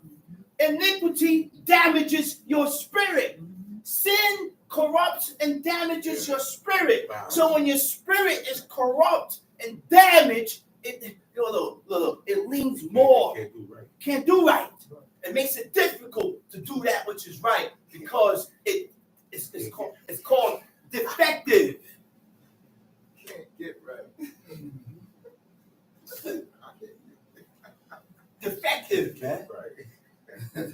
Iniquity damages your spirit. Sin corrupts and damages your spirit. So when your spirit is corrupt and damaged, it leans more. Can't do right. It makes it difficult to do that which is right because it's called defective. Can't get right. Defective, man. Right.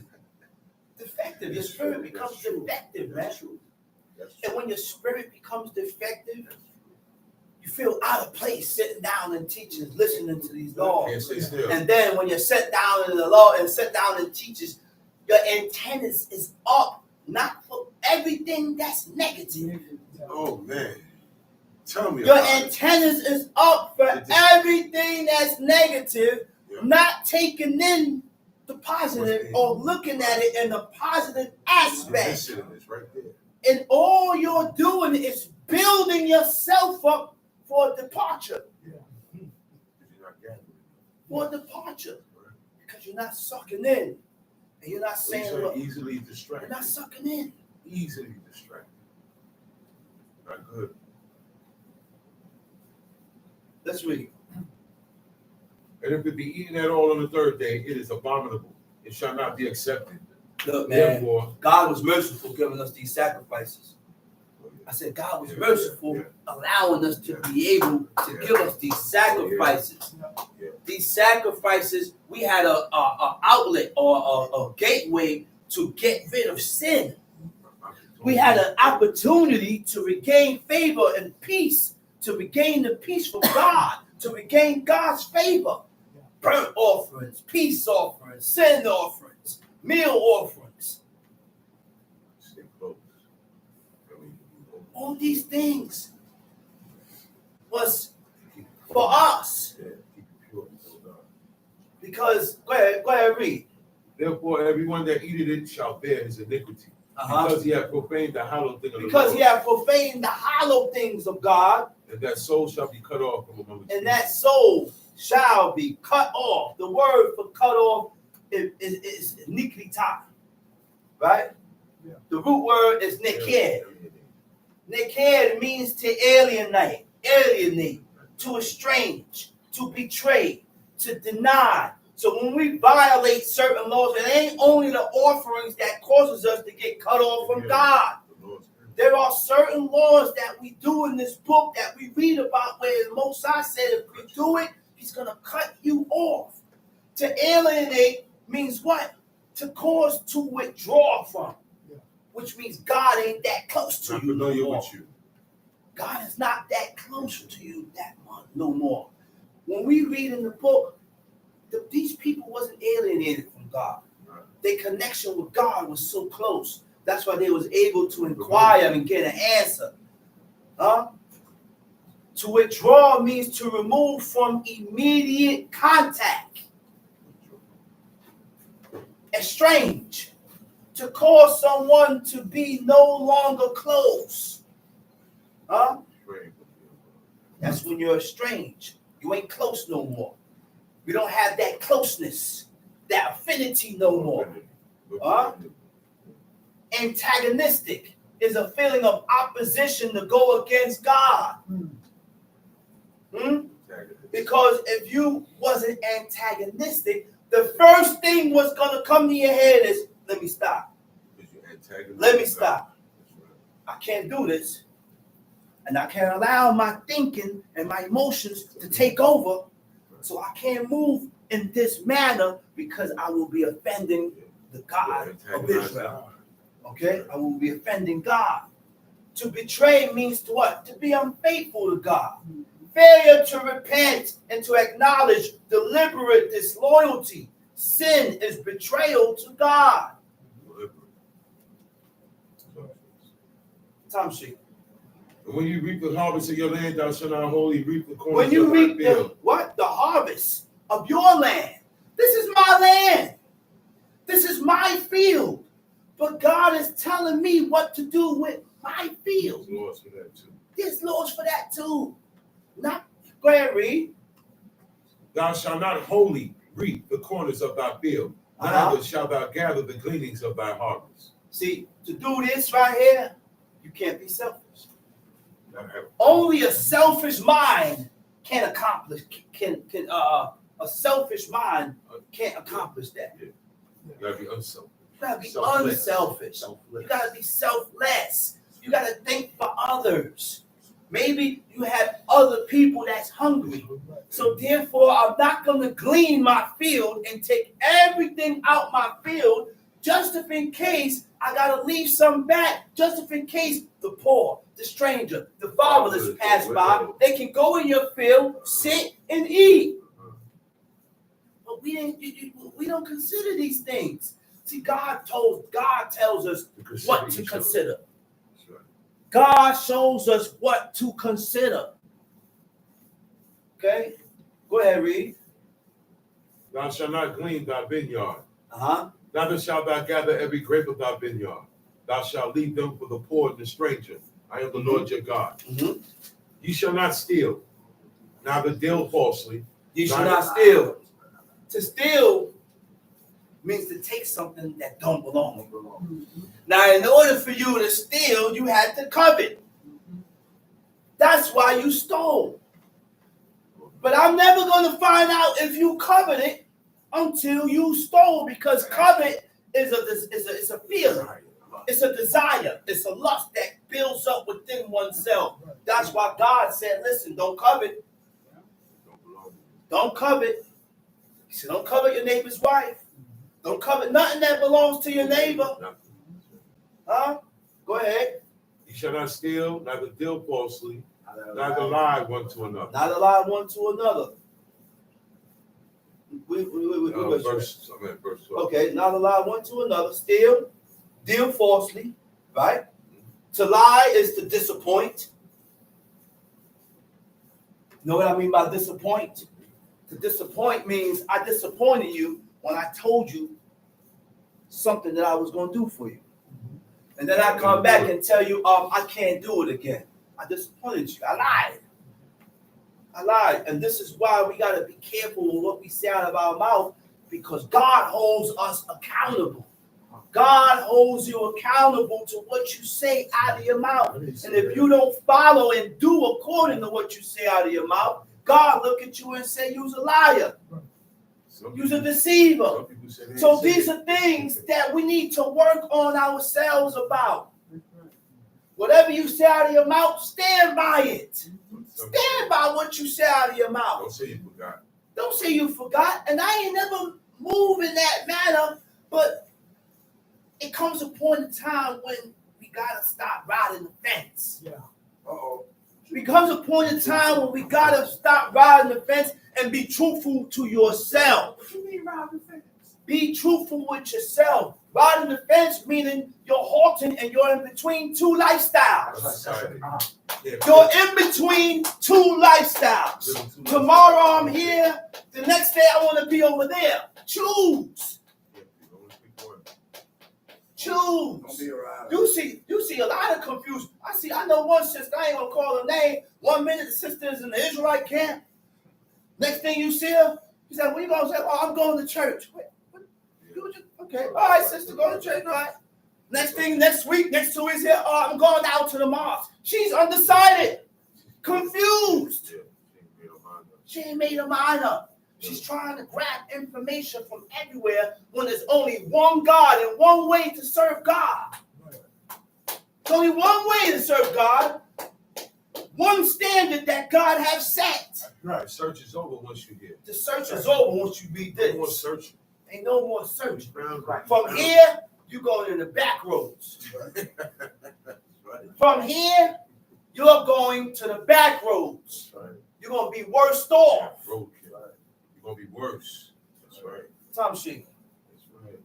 Defective. Your spirit becomes defective, man. And when your spirit becomes defective, you feel out of place sitting down and teaching, listening to these laws. Can't stay still. And then when you're set down in the law and set down and teaches, your antennas is up, not for everything that's negative. Oh man. Tell me Your about it. antennas is up for everything that's negative, Yeah. not taking in the positive or looking at it in a positive aspect. Listen, it's right there. And all you're doing is building yourself up for departure. If you're not gathering. For departure. Because you're not sucking in. And you're not saying, So look, easily you're distracted. not sucking in. Easily distracted. Not good. Let's read. And if it be eaten at all on the third day, it is abominable. It shall not be accepted. Look, man, Therefore, God was merciful giving us these sacrifices. I said God was merciful allowing us to be able to give us these sacrifices. Yeah. These sacrifices, we had a outlet or a gateway to get rid of sin. We had an opportunity to regain favor and peace, to regain the peace from God, to regain God's favor. Burnt offerings, peace offerings, sin offerings, meal offerings. Stay close. All these things was for us. Yeah, keep it pure before God. Because, go ahead, read. Therefore, everyone that eateth it shall bear his iniquity. Because he hath profaned the hallowed thing of the Because Lord. he hath profaned the hollow things of God, And that soul shall be cut off from among the and that soul shall be cut off. The word for cut off is nikita, right? Yeah. The root word is neked. Neked means to alienate, to estrange, to betray, to deny, So when we violate certain laws, it ain't only the offerings that causes us to get cut off from God. The Lord's Prayer. There are certain laws that we do in this book that we read about where the Most High said if we do it, he's going to cut you off. To alienate means what? To cause to withdraw from. Which means God ain't that close to Not you no familiar more. with you. God is not that close to you that much no more. When we read in the book, these people wasn't alienated from God. Their connection with God was so close. That's why they was able to inquire and get an answer. Huh? To withdraw means to remove from immediate contact. Estrange. To cause someone to be no longer close. Huh? Pray. That's when you're estranged. You ain't close no more. We don't have that closeness, that affinity no more. Huh? Antagonistic is a feeling of opposition to go against God. Because if you wasn't antagonistic, the first thing was going to come to your head is, let me stop. Let me stop. I can't do this. And I can't allow my thinking and my emotions to take over. So I can't move in this manner because I will be offending the God of Israel. Okay? I will be offending God. To betray means to what? To be unfaithful to God. Failure to repent and to acknowledge deliberate disloyalty. Sin is betrayal to God. Time sheet. When you reap the harvest of your land, thou shalt not wholly reap the corn. When you reap the what? The harvest of your land. This is my land. This is my field. But God is telling me what to do with my field. There's laws for that too. There's laws for that too. Not go ahead, read. Thou shalt not wholly reap the corners of thy field, neither shalt thou gather the gleanings of thy harvest. See, to do this right here, you can't be selfish. Only a selfish mind can accomplish. A selfish mind can't accomplish that. You gotta be unselfish. You gotta be Selfless. unselfish. You gotta be selfless. You gotta think for others. Maybe you have other people that's hungry. So therefore, I'm not gonna glean my field and take everything out my field just if in case I gotta leave some back, just if in case the poor, the stranger, the fatherless pass by, they can go in your field, sit and eat. But we don't consider these things. See, God tells us what to consider. God shows us what to consider. Okay? Go ahead, read. Thou shalt not glean thy vineyard. Uh-huh. Neither shalt thou gather every grape of thy vineyard. Thou shalt leave them for the poor and the stranger. I am the Lord your God. Mm-hmm. Ye shall not steal, neither deal falsely. You should not steal. To steal means to take something that don't belong. Now, in order for you to steal, you had to covet. That's why you stole. But I'm never going to find out if you coveted until you stole, because covet is a feeling. It's a desire. It's a lust that builds up within oneself. That's why God said, listen, don't covet. Don't covet. He said, don't covet your neighbor's wife. Don't covet nothing that belongs to your neighbor. Huh? Go ahead. Ye shall not steal, neither deal falsely, neither lie one to another. Not lie one to another. Verse 12. Okay, not lie one to another. Steal, deal falsely, right? To lie is to disappoint. Know what I mean by disappoint? To disappoint means I disappointed you when I told you something that I was going to do for you. And then I come back and tell you, I can't do it again. I disappointed you. I lied. And this is why we got to be careful with what we say out of our mouth, because God holds us accountable. God holds you accountable to what you say out of your mouth. And if you don't follow and do according to what you say out of your mouth, God look at you and say you's a liar. You're a deceiver. Some people say they So ain't these saved. are things that we need to work on ourselves about. That's right. Whatever you say out of your mouth, stand by it. Some- Stand by what you say out of your mouth. Don't say you forgot. Don't say you forgot. And I ain't never moved in that manner, but it comes a point in time when we gotta stop riding the fence. Uh-oh. Becomes a point in time when we gotta stop riding the fence and be truthful to yourself. What you mean round the fence? Be truthful with yourself. Riding the fence meaning you're halting and you're in between two lifestyles. Society. Yeah. You're in between two lifestyles. Living too much. Tomorrow I'm here. The next day I want to be over there. Choose. Yeah, you don't speak one. Don't Choose. be around. You see a lot of confusion. I know one sister, I ain't gonna call her name. 1 minute the sister is in the Israelite camp. Next thing you see her, she said, "What you gonna say?" "Oh, I'm going to church." Wait, what? Okay, all right, sister, go to church, all right. Next week, next 2 weeks here, "Oh, I'm going out to the mosque." She's undecided, confused. Yeah, she ain't made her mind up. She ain't made her mind up. She's trying to grab information from everywhere when there's only one God and one way to serve God. There's only one way to serve God, one standard that God has set. Right. Search is over once you get. The search is over once you read No more this. searching. Ain't no more search. Right. From here, you go to the back roads. Right. From here, you're going to the back roads. That's right. You're going to be worse off. Roadkill. You're gonna be worse. That's right. Tom Sheik. That's right.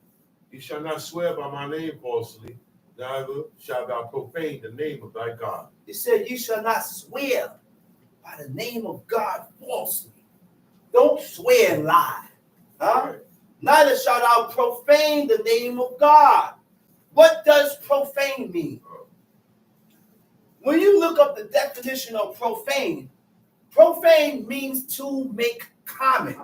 You shall not swear by my name falsely, neither shalt thou profane the name of thy God. It said, "You shall not swear by the name of God falsely." Don't swear and lie. Huh? Right. Neither shalt thou profane the name of God. What does profane mean? When you look up the definition of profane means to make common.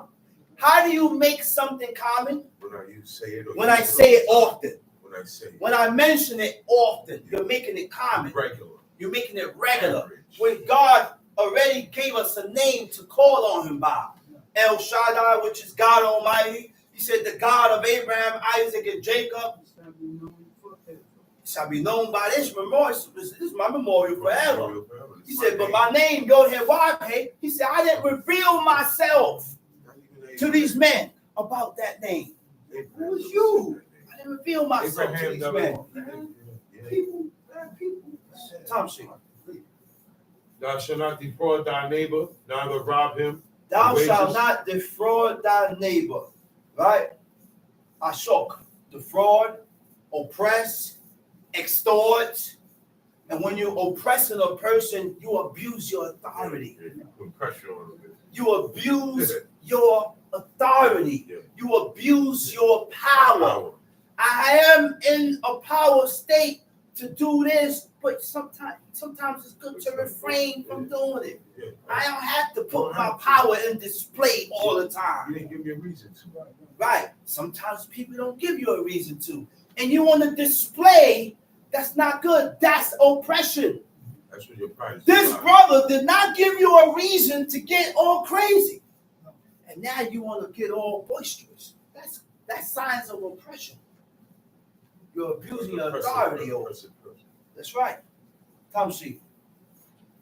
How do you make something common? When you say it, or When I say it often. When I say it. When I mention it often, you're making it common. Regular. You're making it regular. Average. When God already gave us a name to call on him by. El Shaddai, which is God Almighty. He said the God of Abraham, Isaac, and Jacob It shall be known forever. shall be known by this memorial. This is my memorial forever. Forever. He said, but my name, Yod He Wav He. He said, I didn't reveal myself to these men about that name. Who is you? I didn't reveal myself to these men. People, bad people. Tom Sheik. Thou shalt not defraud thy neighbor, neither rob him. Thou Wages. shalt not defraud thy neighbor. Right? Ashok. Defraud, oppress, extort. And when you're oppressing a person, you abuse your authority. Yeah, you put pressure on him. You abuse your authority. Yeah. You abuse your power. I am in a power state to do this, but sometimes it's good to refrain from doing it. Yeah. I don't have to put my power in display all the You time. didn't give me a reason to. Right. Sometimes people don't give you a reason to. And you want to display, that's not good. That's oppression. That's what your pride is. This brother did not give you a reason to get all crazy. And now you want to get all boisterous. That's signs of oppression. You're abusing your authority over. That's right. Tom Sheik.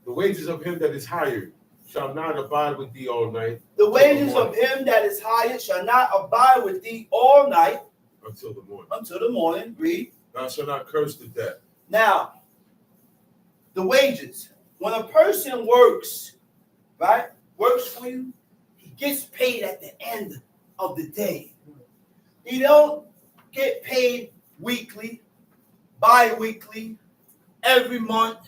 The wages of him that is hired shall not abide with thee all night The wages of him that is hired shall not abide with thee all night until the morning. until the morning. Read. Thou shalt not curse the death. Now, the wages. When a person works, right, works for you, he gets paid at the end of the day. He don't get paid weekly, bi-weekly, every month,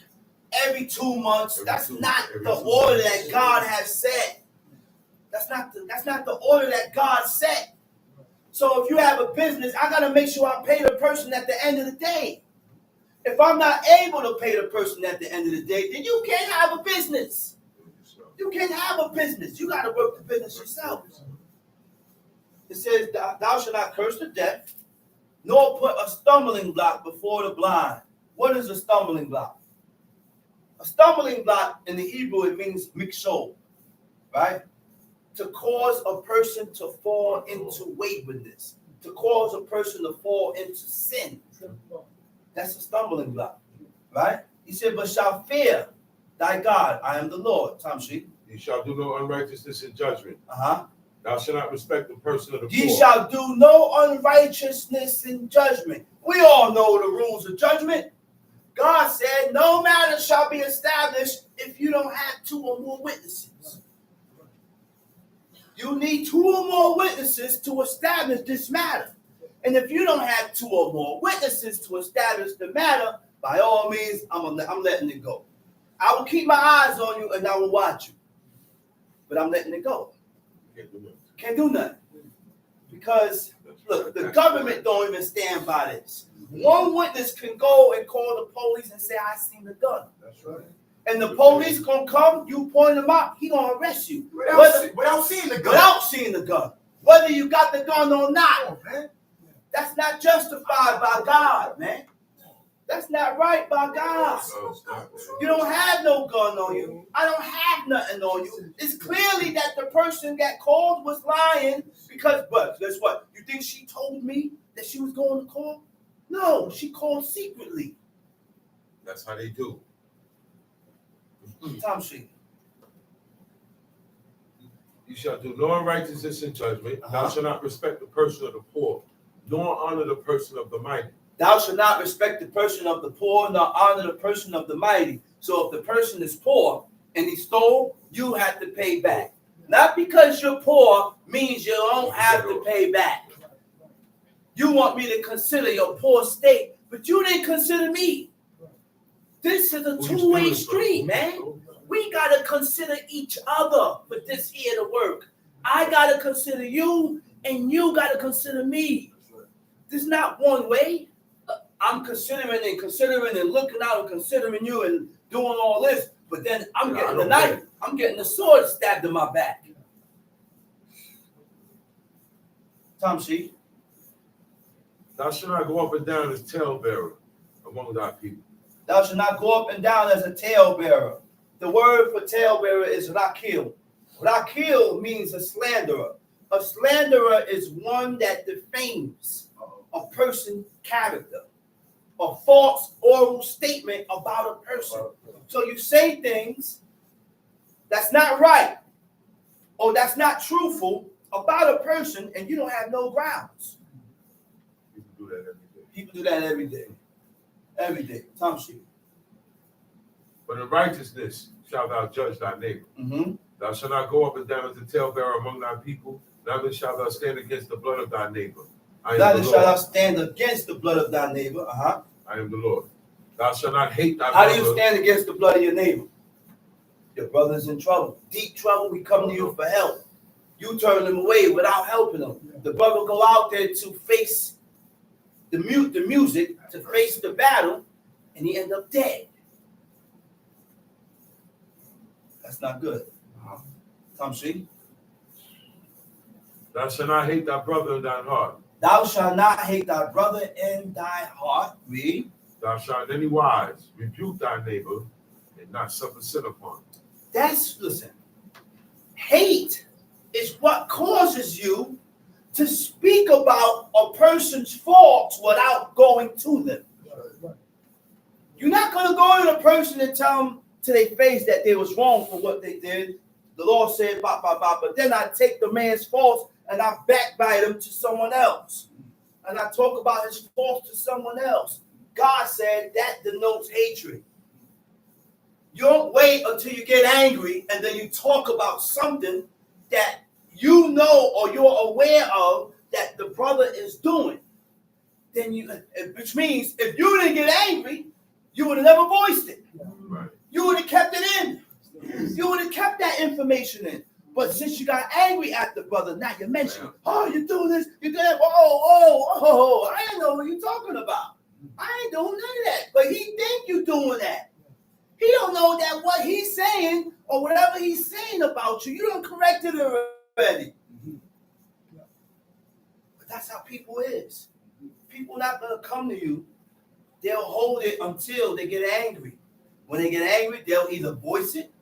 every 2 months. That's not the order that God has set. That's not the order that God set. So if you have a business, I gotta make sure I pay the person at the end of the day. If I'm not able to pay the person at the end of the day, then you can't have a business. You can't have a business. You gotta work the business yourself. It says, thou shalt not curse the deaf, nor put a stumbling block before the blind. What is a stumbling block? A stumbling block in the Hebrew, it means mikshol, right? to cause a person to fall into waywardness, to cause a person to fall into sin. That's a stumbling block, right? He said, but shall fear thy God. I am the Lord. Tamshi. Ye shall do no unrighteousness in judgment. Uh-huh. Thou shalt not respect the person of the Ye poor. shall do no unrighteousness in judgment. We all know the rules of judgment. God said, no matter shall be established if you don't have 2 or more witnesses. You need 2 or more witnesses to establish this matter. And if you don't have 2 or more witnesses to establish the matter, by all means, I'm letting it go. I will keep my eyes on you and I will watch you. But I'm letting it go. Can't do nothing. Because, look, the government don't even stand by this. One witness can go and call the police and say, I seen the gun. That's right. And the police gonna come, you point him out, he gonna arrest you. Without seeing the gun. Without seeing the gun. Whether you got the gun or not. Oh, man. That's not justified by God, man. That's not right by God. You don't have no gun on you. I don't have nothing on you. It's clearly that the person that called was lying because, but guess what? You think she told me that she was going to call? No, she called secretly. That's how they do. Tom Sheet. You shall do no unrighteousness in judgment. Thou Uh-huh. shalt not respect the person of the poor, nor honor the person of the mighty. Thou shalt not respect the person of the poor, nor honor the person of the mighty. So if the person is poor and he stole, you have to pay back. Not because you're poor means you don't have to pay back. You want me to consider your poor state, but you didn't consider me. This is a two-way street, man. We got to consider each other for this here to work. I got to consider you, and you got to consider me. This is not one way. I'm considering and looking out and considering you and doing all this, but then I'm getting the knife. I'm getting the sword stabbed in my back. Tom Sheet. Thou shalt not go up and down as talebearer among thy people. Thou shalt not go up and down as a talebearer. The word for talebearer is rakil. Rakil means a slanderer. A slanderer is one that defames a person's character. A false oral statement about a person. So you say things that's not right or that's not truthful about a person and you don't have no grounds. People do that every day. People do that every day. Every day. Tom Sheet. But in righteousness shalt thou judge thy neighbor. Mm-hmm. Thou shalt not go up and down as a talebearer among thy people, neither shalt thou stand against the blood of thy neighbor. I am Neither the shall thou Lord. stand against the blood of thy neighbor. Uh-huh. I am the Lord. Thou shalt not hate thy How brother. do you stand against the blood of your neighbor? Your brother's in trouble. Deep trouble, we come to you for help. You turn them away without helping them. The brother go out there to face the music, to face the battle, and he end up dead. That's not good. Tom Sheet. Thou shalt not hate thy brother in thine heart. Thou shalt not hate thy brother in thy heart. Read. Thou shalt in any wise rebuke thy neighbor and not suffer sin upon him. Listen, hate is what causes you to speak about a person's faults without going to them. You're not going to go to the person and tell them to their face that they was wrong for what they did. The Lord said, bah, bah, bah, but then I take the man's faults and I backbite him to someone else. And I talk about his faults to someone else. God said that denotes hatred. You don't wait until you get angry and then you talk about something that you know or you're aware of that the brother is doing. Then which means if you didn't get angry, you would have never voiced it. Right. You would have kept it in. You would have kept that information in. But since you got angry at the brother, now you mention, oh, you're doing this, you're doing that. Oh, I didn't know what you're talking about. I ain't doing none of that. But he think you doing that. He don't know that what he's saying or whatever he's saying about you, you don't correct it already. But that's how people is. People not going to come to you. They'll hold it until they get angry. When they get angry, they'll either voice it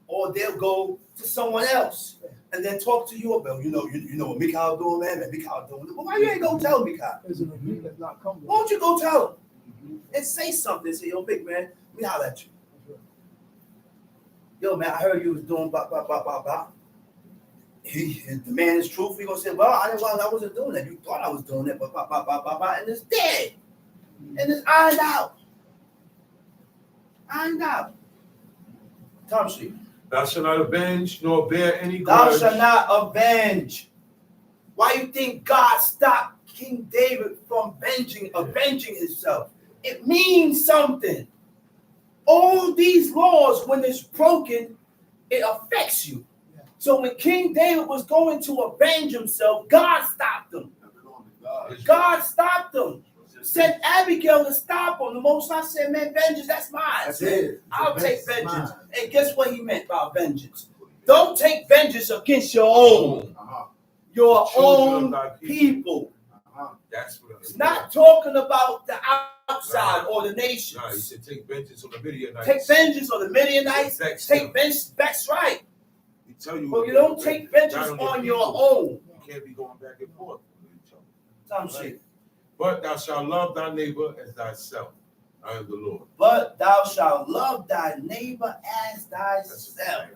or they'll go to someone else. and then talk to you about, you know what Mikhail doing, man, Mikhail doing. Well, why you ain't gonna tell Mikhail? There's an agreement not come. Why don't you go tell him and say something? Say, yo, big man, we holler at you. Yo, man, I heard you was doing blah, blah, blah, blah, blah. The man is truthful. He gonna say, well, I wasn't doing that. You thought I was doing that, but blah, blah, blah, blah, blah, and it's dead. And it's ironed out. Ironed out. Tom Street. Thou shalt not avenge nor bear any Thou grudge. shalt not avenge. Why you think God stopped King David from avenging himself? It means something. All these laws, when it's broken, it affects you. So when King David was going to avenge himself, God stopped him. God stopped him. Sent Abigail to stop him. The Most High said, man, vengeance, that's mine. That's it. I'll take vengeance. And guess what he meant by vengeance? Don't take vengeance against your own. Your Children of own thy people. That's what It's not talking about the outside or the nations. Nah, he said take vengeance on the Midianites. Take vengeance on the Midianites. Take vengeance. That's right. He tell you, But you don't take vengeance on your own. You can't be going back and forth with each other. Some shit. But thou shalt love thy neighbor as thyself. I am the Lord. But thou shalt love thy neighbor as thyself.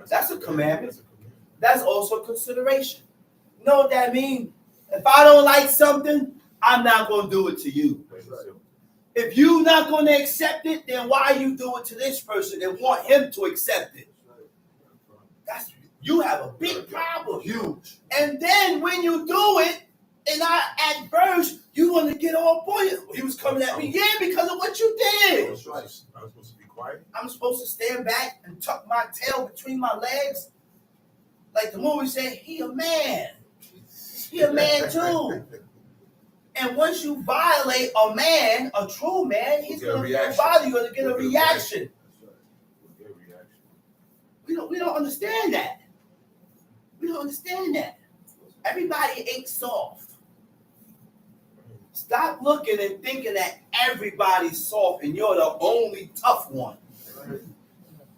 That's a commandment. That's also consideration. You know what that means? If I don't like something, I'm not going to do it to you. If you're not going to accept it, then why you do it to this person and want him to accept it? That's, you have a big problem. Huge. And then when you do it, and I at first, you want to get all boy. He was coming at me, yeah, because of what you did. That's right. I was supposed to be quiet. I'm supposed to stand back and tuck my tail between my legs. Like the movie said, he a man. He a man too. And once you violate a man, a true man, he's You'll gonna get a feel bothered. You're gonna get a reaction. Get a reaction. We don't understand that. We don't understand that. Everybody ain't soft. Stop looking and thinking that everybody's soft and you're the only tough one.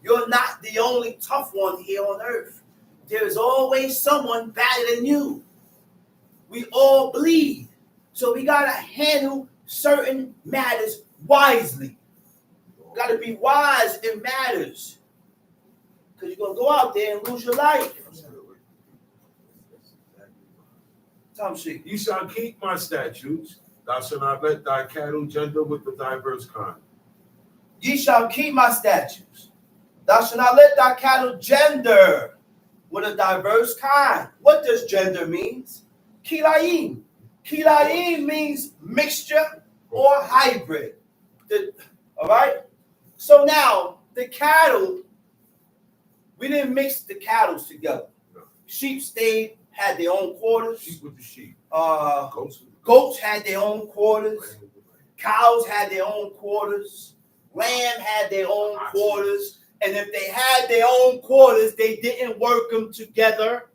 You're not the only tough one here on earth. There's always someone better than you. We all bleed. So we got to handle certain matters wisely. Got to be wise in matters. Because you're going to go out there and lose your life. Tom Sheik. You shall keep my statutes. Thou shalt not let thy cattle gender with the diverse kind. Ye shall keep my statutes. Thou shalt not let thy cattle gender with a diverse kind. What does gender means? Kilayim. Kilayim means mixture or hybrid. All right? So now, the cattle, we didn't mix the cattle together. No. Sheep had their own quarters. Sheep with the sheep. Goats Goats with the had their own quarters. goats. Lamb with the lamb. Cows had their own quarters. Lamb had their own quarters. And if they had their own quarters, they didn't work them together.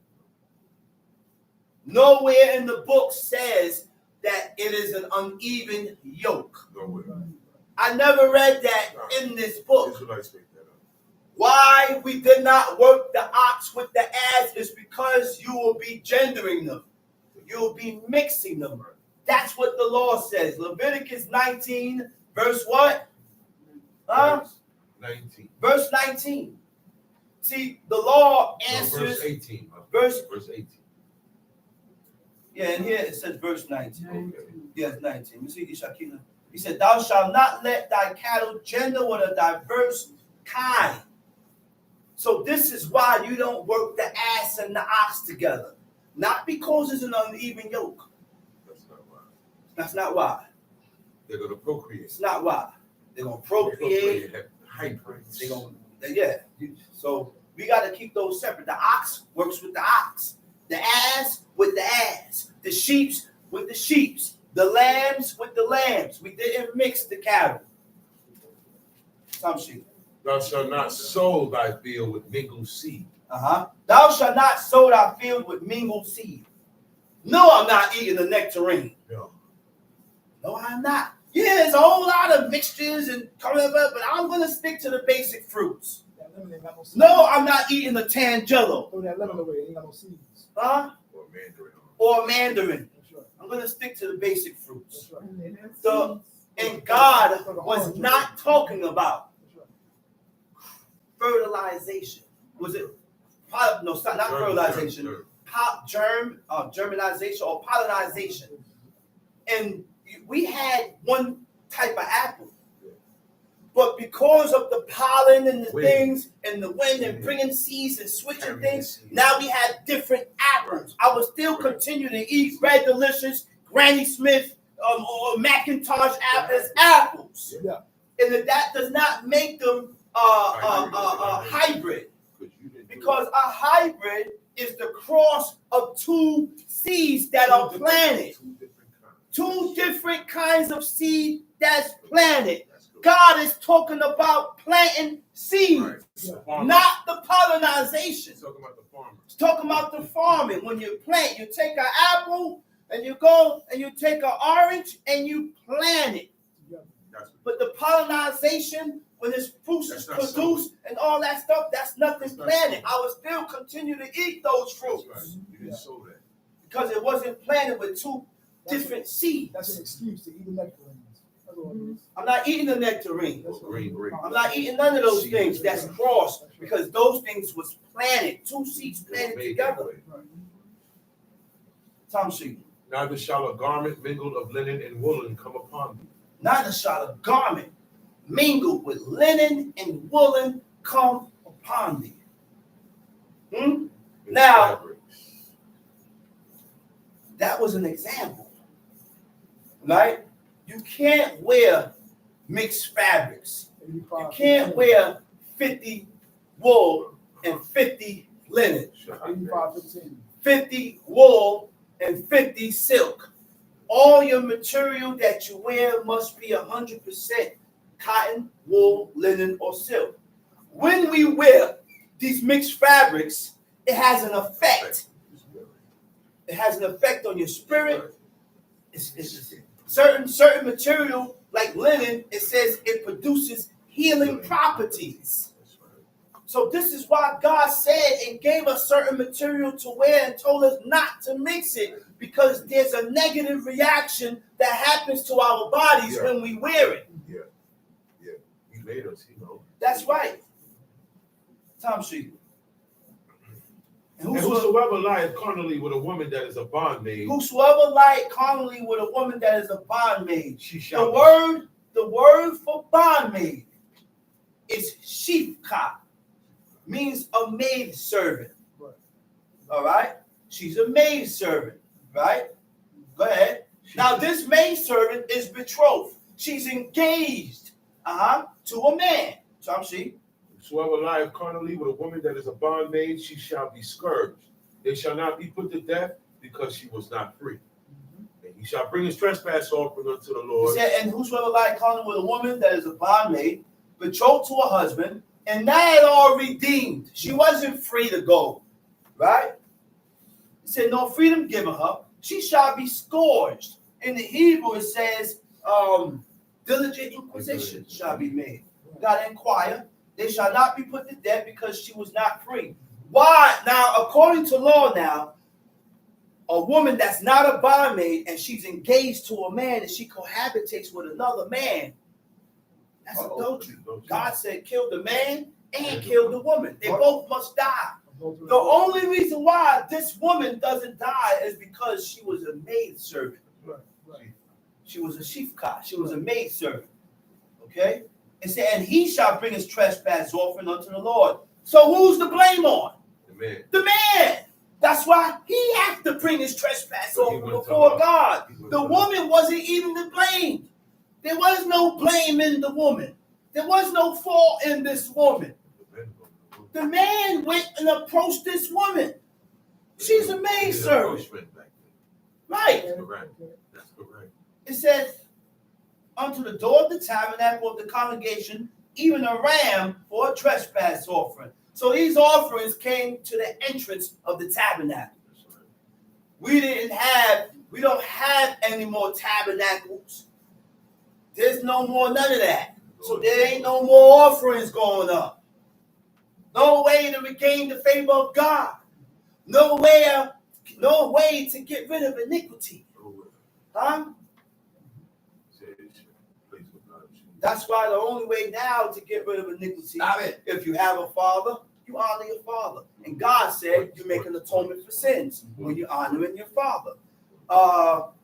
Nowhere in the book says that it is an uneven yoke. No way. I never read that in this book. Israelites make that up. Why we did not work the ox with the ass is because you will be gendering them. You will be mixing them. That's what the law says. Leviticus 19, verse what? Verse 19. Verse 19. See, the law No, answers. verse 18. Verse- Verse 18. Yeah, and here it says verse 19. Okay. Yes, 19. You see, Shakina. He said, thou shalt not let thy cattle gender with a diverse kind. So this is why you don't work the ass and the ox together. Not because it's an uneven yoke. That's not why. That's not why. They're going to procreate. It's not why. They're going to They're gonna procreate. have hybrids. They're going to, yeah. So we got to keep those separate. The ox works with the ox. The ass with the ass. The sheeps with the sheeps. The lambs with the lambs. We didn't mix the cattle. Some sheep. Thou shalt not sow thy field with mingled seed. Thou shalt not sow thy field with mingled seed. No, I'm not eating the nectarine. No. No, I'm not. Yeah, there's a whole lot of mixtures and coming up, but I'm going to stick to the basic fruits. lemon ain't got no seeds. No, I'm not eating the Tangelo. Throw that lemon away. It ain't got no seeds. Huh? Or Mandarin. Or mandarin. That's right. I'm going to stick to the basic fruits. That's right. And they have The- seeds. And God was not talking about That's right. fertilization. Was it? No, it's not fertilization. Germinization or pollinization. And we had one type of apple. But because of the pollen and the Wind. things and the wind and bringing seeds and switching things, now we have different apples. I will still continue to eat Red Delicious, Granny Smith, or Macintosh apples. Yeah. And that does not make them hybrid. Because a hybrid is the cross of two seeds that are planted. Two different kinds of seed that's planted. God is talking about planting seeds, not the pollinization. He's talking about the farmer. He's talking about the farming. When you plant, you take an apple and you go and you take an orange and you plant it. That's But the pollinization, when this fruit is That's not produced and all that stuff, that's nothing That's not planted. sowing. I would still continue to eat those fruits right. You didn't sow that. because it wasn't planted with two That's different seeds. That's an excuse to eat the nectarines. That's all it is. I'm not eating the nectarine. That's what Green grape. I'm not eating none of those things that's crossed because those things was planted, two seeds planted Made that together. way. Right. Tom sheep. Neither shall a garment mingled of linen and woolen come upon thee. Neither shall a garment mingled with linen and woolen come upon thee. Its Now- fabrics. That was an example, right? You can't wear mixed fabrics. You 85, can't wear 50 wool and 50 linen, Shall I 85, 15. 50 wool and 50 silk. All your material that you wear must be 100% cotton, wool, linen, or silk. When we wear these mixed fabrics, it has an effect. It has an effect on your spirit. It's certain material like linen. It says it produces healing properties. That's right. So this is why God said and gave us certain material to wear and told us not to mix it because there's a negative reaction that happens to our bodies Yeah. when we wear it. Yeah. Yeah. He made us, you know. That's right. Tom Sheep. And And whosoever lieth carnally with a woman that is a bondmaid, whosoever lieth carnally with a woman that is a bondmaid. she shall The word for bondmaid is shifka, means a maid servant. Right. All right? She's a maid servant, right? Go ahead. Now, this maid servant is betrothed. She's engaged to a man. So she. Whosoever lieth carnally with a woman that is a bondmaid, she shall be scourged. They shall not be put to death because she was not free. And he shall bring his trespass offering unto the He Lord. said, and whosoever lieth carnally with a woman that is a bondmaid, betrothed to a husband, and not at all redeemed. She wasn't free to go, right? He said, no freedom given her. She shall be scourged. In the Hebrew, it says, diligent inquisition shall be made. Got to inquire. They shall not be put to death because she was not free. Why? Now, according to law now, a woman that's not a bondmaid and she's engaged to a man and she cohabitates with another man, that's adultery. God said kill the man and kill the woman. They both must die. The only reason why this woman doesn't die is because she was a maid servant. Right, right. She was a shifka. She was a maid servant. Okay? It said, and he shall bring his trespass offering unto the Lord. So who's the blame on? The man. The man. That's why he has to bring his trespass So he offering went to before her. God. He went The to her. woman wasn't even to blame. There was no blame in the woman. There was no fault in this woman. The man went and approached this woman. She's a maid servant. Right. That's correct. That's correct. It says, unto the door of the tabernacle of the congregation, even a ram for a trespass offering. So these offerings came to the entrance of the tabernacle. That's right. We don't have any more tabernacles. There's no more none of that. So there ain't no more offerings going up. No way to regain the favor of God. No way to get rid of iniquity. Huh? That's why the only way now to get rid of iniquity, if you have a father, you honor your father. And God said you make an atonement for sins when you're honoring your father.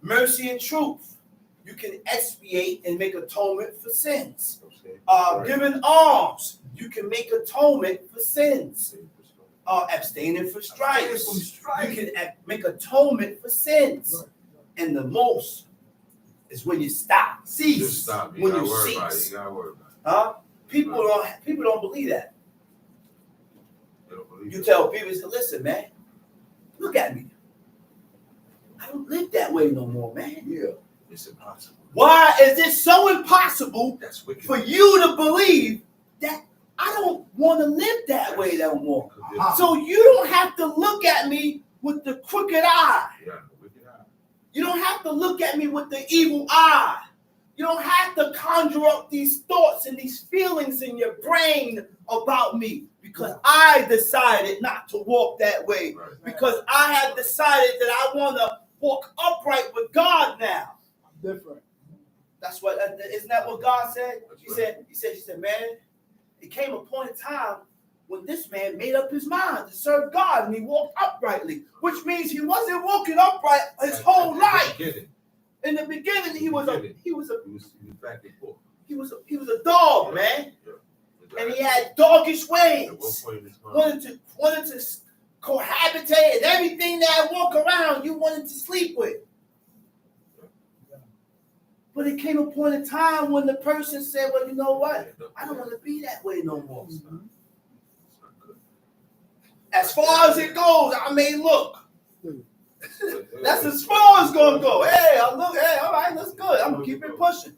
Mercy and truth, you can expiate and make atonement for sins. Giving alms, you can make atonement for sins. Abstaining from strife, you can make atonement for sins. And the most is when you cease. Just stop. When you cease. You gotta worry about it. Huh? People don't believe that. They don't believe You it. tell people, say, listen, man, look at me. I don't live that way no more, man. Yeah. It's impossible. Why is it so impossible That's wicked. for you to believe that I don't want to live that way no more? So you don't have to look at me with the crooked eye. Yeah, wicked eye. You don't have to look at me with the evil eye. You don't have to conjure up these thoughts and these feelings in your brain about me, because I decided not to walk that way. Right. Because I have decided that I want to walk upright with God now. Different. That's what, isn't that what God said? He said, man, it came a point in time when this man made up his mind to serve God and he walked uprightly, which means he wasn't walking upright his whole life. In the beginning, he was back and forth. he was a dog, man, Yeah. and he had doggish At one ways. point in his mind, Wanted to cohabitate, and everything that walk around you wanted to sleep with. But it came a point in time when the person said, well, you know what? I don't want to be that way no more. It's not good. As far as it goes, I may look. That's That's as far as it's going to go. Hey, I look, hey, all right, that's good. I'm going to keep it pushing.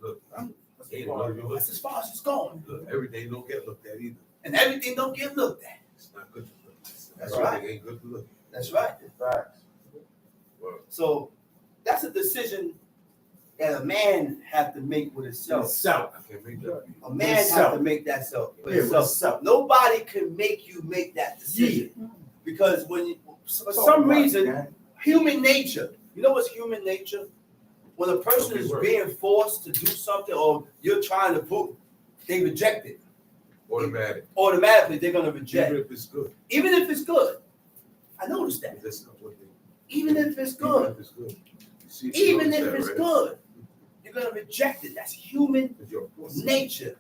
Look, That's as far as it's going. look, everything don't get looked at either. And everything don't get looked at. It's not good to look. That's Everything right. ain't good to look at. That's right. Facts. Well, So that's a decision that a man have to make with himself. I can't make that. A man have to make that self. For himself. Nobody can make you make that decision. Because for some reason, human nature, you know what's human nature? When a person is being forced to do something or you're trying to prove, they reject it. Automatic. Automatically, they're going to reject Even it. if it's good. Even if it's good. I noticed that. That's not what they. Even if it's Even good. if it's good. You see, Even you if notice it's that, right? good. You're going to reject it. That's human 'Cause you're forced. nature.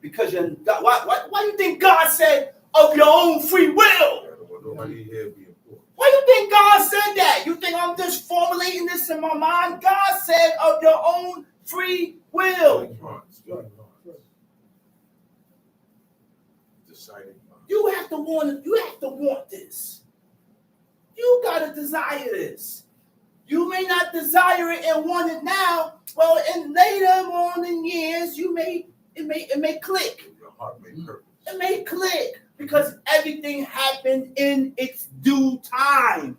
Because you're, why do you think God said of your own free will? I don't want nobody here being poor. Why do you think God said that? You think I'm just formulating this in my mind? God said of your own free will. Willing hearts, willing hearts. Deciding minds. You have to want this. You gotta desire this. You may not desire it and want it now. Well, in later on in years, it may click. Your heart may purpose. It may click because everything happened in its due time.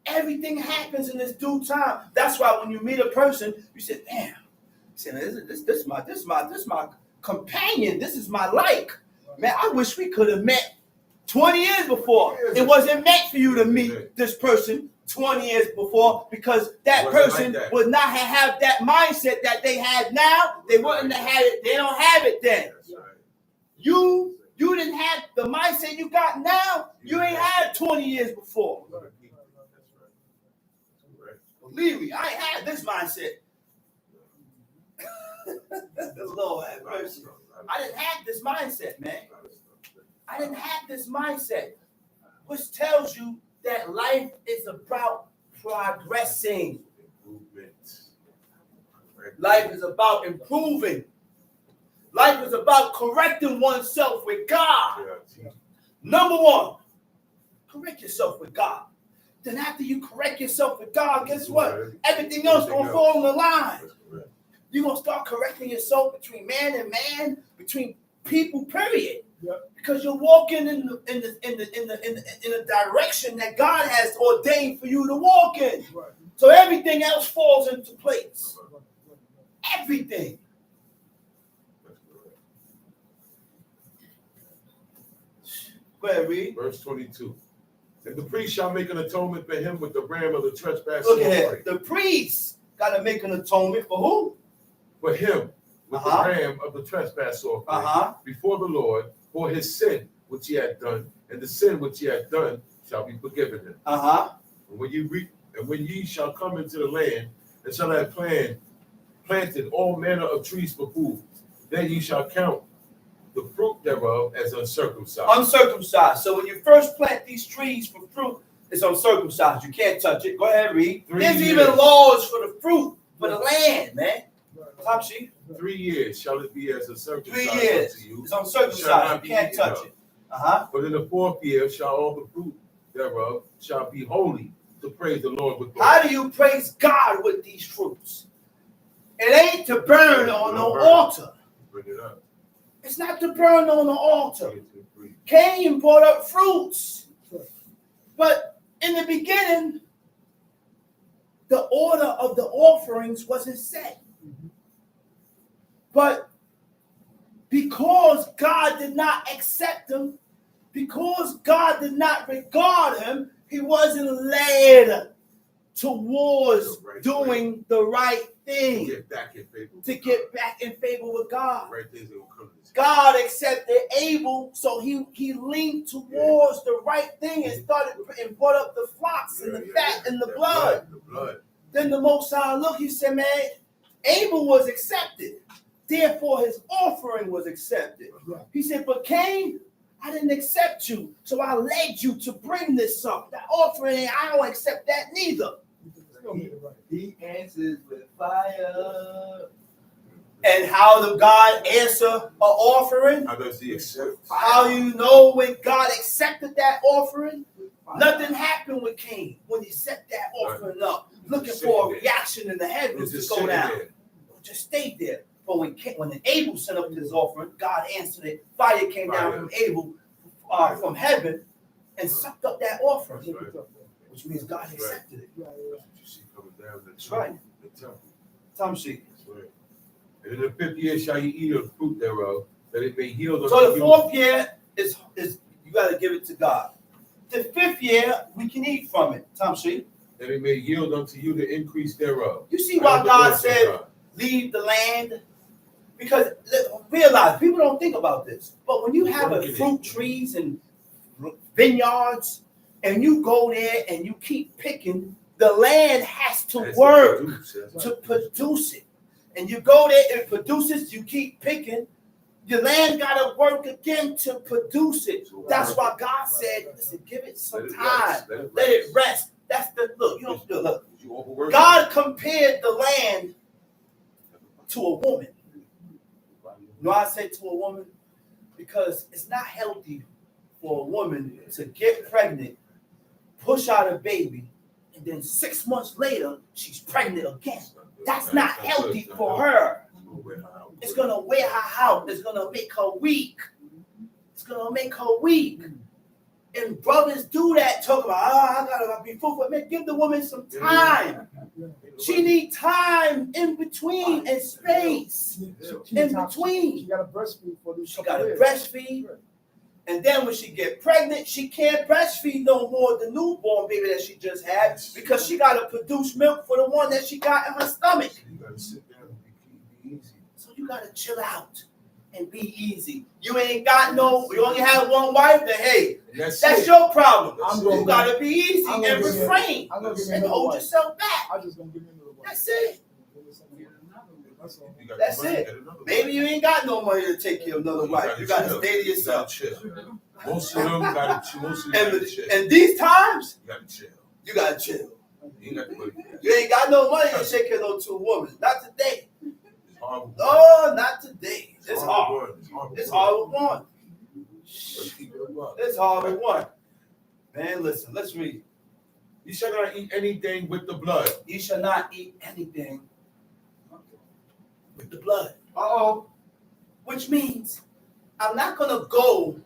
Everything happens in its due time. That's why when you meet a person, you say, "Damn, this my companion. This is my like. Man, I wish we could have met 20 years before. It wasn't meant for you to meet this person 20 years before because that person would not have that mindset that they have now. They wouldn't have had it. They don't have it then. That's right. You didn't have the mindset you got now. You ain't had 20 years before. That's right. Correct. Believe me, I ain't had this mindset. Lord have mercy. I didn't have this mindset, man. I didn't have this mindset, which tells you that life is about progressing. Improvements. Life is about improving. Life is about correcting oneself with God. Number one, correct yourself with God. Then after you correct yourself with God, guess what? Everything else gonna fall in the line. That's correct. You're gonna start correcting yourself between man and man, between people, period. Yep. Because you're walking in the direction that God has ordained for you to walk in. Right. So everything else falls into place. Everything. That's correct. Go ahead, read. Verse 22. And the priest shall make an atonement for him with the ram of the trespass Look at offering. it. The priest got to make an atonement for who? For him with Uh-huh. the ram of the trespass offering Uh-huh. before the Lord for his sin which he had done, and the sin which he had done shall be forgiven him. Uh-huh. And when ye shall come into the land and shall have planted all manner of trees for food, then ye shall count the fruit thereof as uncircumcised. Uncircumcised. So when you first plant these trees for fruit, it's uncircumcised. You can't touch it. Go ahead, read. 3 There's years. even laws for the fruit, for the land, man. Top sheet. 3 years shall it be as a 3 circumcised years. unto you. It's Shall uncircumcised. not You be can't eaten touch of. it. Uh-huh. But in the 4th year shall all the fruit thereof shall be holy to praise the Lord with How do you praise God with these fruits? It ain't to burn on no altar. Bring it up. It's not to burn on the altar. Bring it to the priest. Cain brought up fruits. But in the beginning, the order of the offerings wasn't set. But because God did not accept them, because God did not regard him, he wasn't led towards doing the right To thing, get back in favor. to get back in favor with God. Right things that will come to this. God accepted Abel, so he leaned towards the right thing and started and brought up the flocks and the fat and the blood. The blood. Then the Most High looked, he said, man, Abel was accepted. Therefore, his offering was accepted. He said, but Cain, I didn't accept you, so I led you to bring this up. That offering, I don't accept that neither. He answers with fire. And how does God answer an offering? How does he accept? How you know when God accepted that offering? Nothing happened with Cain when he set that offering up, looking for a reaction in the It heavens was to just go sitting down. there. Just stayed there. But when Abel sent up his offering, God answered it. Fire came down from Abel, from heaven, and sucked up that offering, That's right. which means God accepted it. That's what you see coming down the That's right. The temple. Tom sheet. That's right. And in the 5th year shall ye eat of the fruit thereof, that it may heal the. So the 4th year is you got to give it to God. The 5th year we can eat from it. Tom sheet. That it may yield unto you the increase thereof. You see why God said leave the land? Because realize people don't think about this, but when you have fruit trees and vineyards, and you go there and you keep picking, the land has to work to produce it. And you go there, it produces, you keep picking, your land got to work again to produce it. That's why God said, listen, give it some time. Let it rest. That's the look. You don't look. God compared the land to a woman. You know why I say to a woman? Because it's not healthy for a woman to get pregnant, push out a baby, and then 6 months later, she's pregnant again. That's not healthy for her. It's going to wear her out. It's going to make her weak. It's going to make her weak. And brothers do that, talk about, I got to be fruitful. Man, give the woman some time. She needs time in between and space. In between. She got to breastfeed for this. She got to breastfeed. And then when she get pregnant, she can't breastfeed no more the newborn baby that she just had because she got to produce milk for the one that she got in her stomach. You gotta sit down and be easy. So you got to chill out and be easy. You ain't got you only have one wife, then hey, that's your problem. You got to be easy and refrain and hold yourself back. I'm just going to give you another one. That's it. That's all. That's it. Maybe you ain't got no money to take care of another wife. You got to stay to yourself. Most of them got to chill. Most of them got to chill. And these times, You got to chill. you got to chill. You ain't got to money. You ain't got no money to take care of those two women. Not today. It's hard. No, not today. It's hard. It's It's hard with one. Let's keep it up. It's hard with one. Man, listen, let's read. You shall not eat anything with the blood. You shall not eat anything with the blood. Uh-oh. Which means I'm not going to go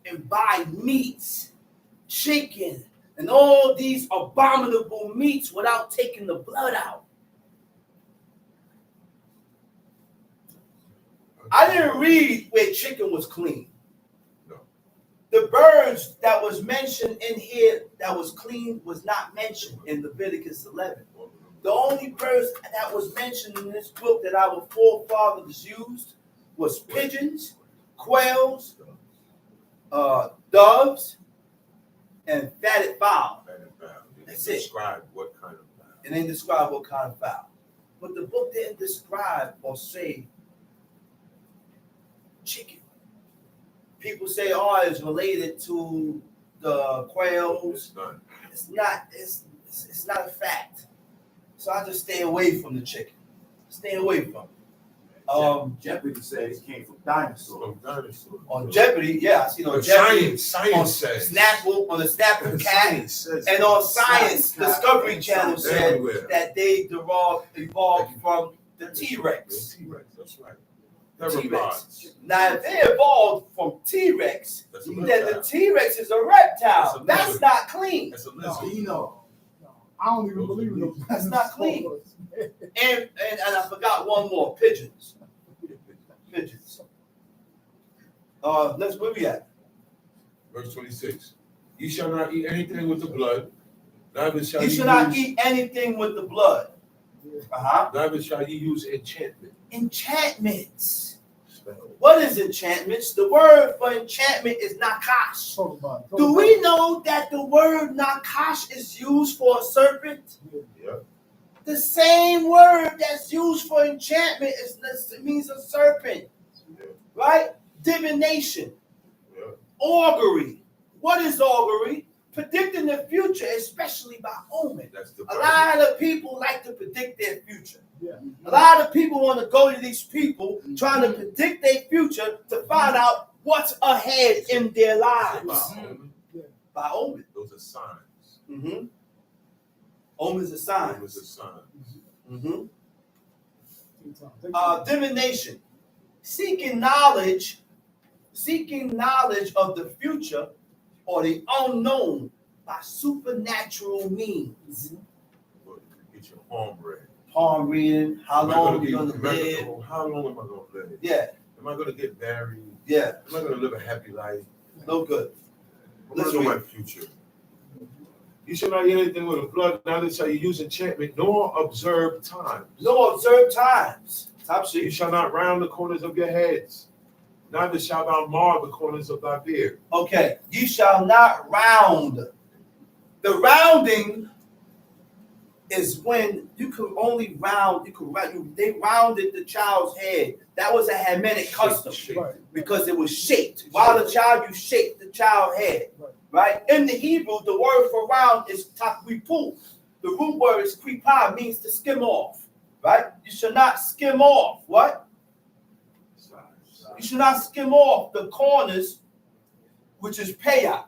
and buy meats, chicken, and all these abominable meats without taking the blood out. I didn't read where chicken was clean. No. The birds that was mentioned in here that was clean was not mentioned in Leviticus 11. The only birds that was mentioned in this book that our forefathers used was pigeons, quails, doves, and fatted fowl. That's it. Describe what kind of fowl. And they describe what kind of fowl. But the book didn't describe or say chicken. People say, oh, it's related to the quails. It's not. It's not a fact. So I just stay away from the chicken. Stay away from it. Jeopardy said it came from dinosaurs. From dinosaurs. On Jeopardy, yeah, I seen on But Jeopardy, science on says. Snapple, on the Snapple cat, Science says. and on Science Science, Discovery Science, Channel said everywhere. that they evolved from the T-Rex. T-Rex, that's right. T-Rex. Now, if they evolved from T-Rex, That's a then the reptile. T-Rex is a reptile. That's a That's not clean. That's a No. lizard. Dino. I don't even believe in those. That's not clean. And I forgot one more, pigeons. Pigeons. Let's where we at? Verse 26. You shall not eat anything with the blood, neither shall You you should not use, eat anything with the blood. Uh-huh. neither shall you use enchantment. Enchantments. Spell. What is enchantments? The word for enchantment is nakash. Talk about it. Talk Do about we it. know that the word nakash is used for a serpent? Yeah. The same word that's used for enchantment it means a serpent, Yeah. right? Divination, Yeah. augury. What is augury? Predicting the future, especially by omen. That's the A lot of people like to predict their future. Yeah. A lot of people want to go to these people trying to predict their future to find out what's ahead in their lives. By omen. By omen. Those are signs. Mm-hmm. Omens are Those are signs. signs. Mm-hmm. Take time. Take time. Divination, seeking knowledge of the future or the unknown by supernatural means. Well, you get your arm ready. Palm reading, how Am I long gonna you're going to am I live. gonna- How long am I going to live? Yeah, Am I going to get married? yeah, Am I going to live a happy life? no good. I want to know my future. You shall not eat anything with the blood, neither shall you use enchantment, nor observe time. No observed times. Top You sheet. shall not round the corners of your heads, neither shalt thou mar the corners of thy beard. Okay, you shall not round. The rounding is when you could only round, they rounded the child's head. That was a Hamitic custom Shape. Right. because it was shaped. While the child, you shaped the child's head, right? In the Hebrew, the word for round is takwipu. The root word is kripa, means to skim off, right? You should not skim off. What? You should not skim off the corners, which is payat.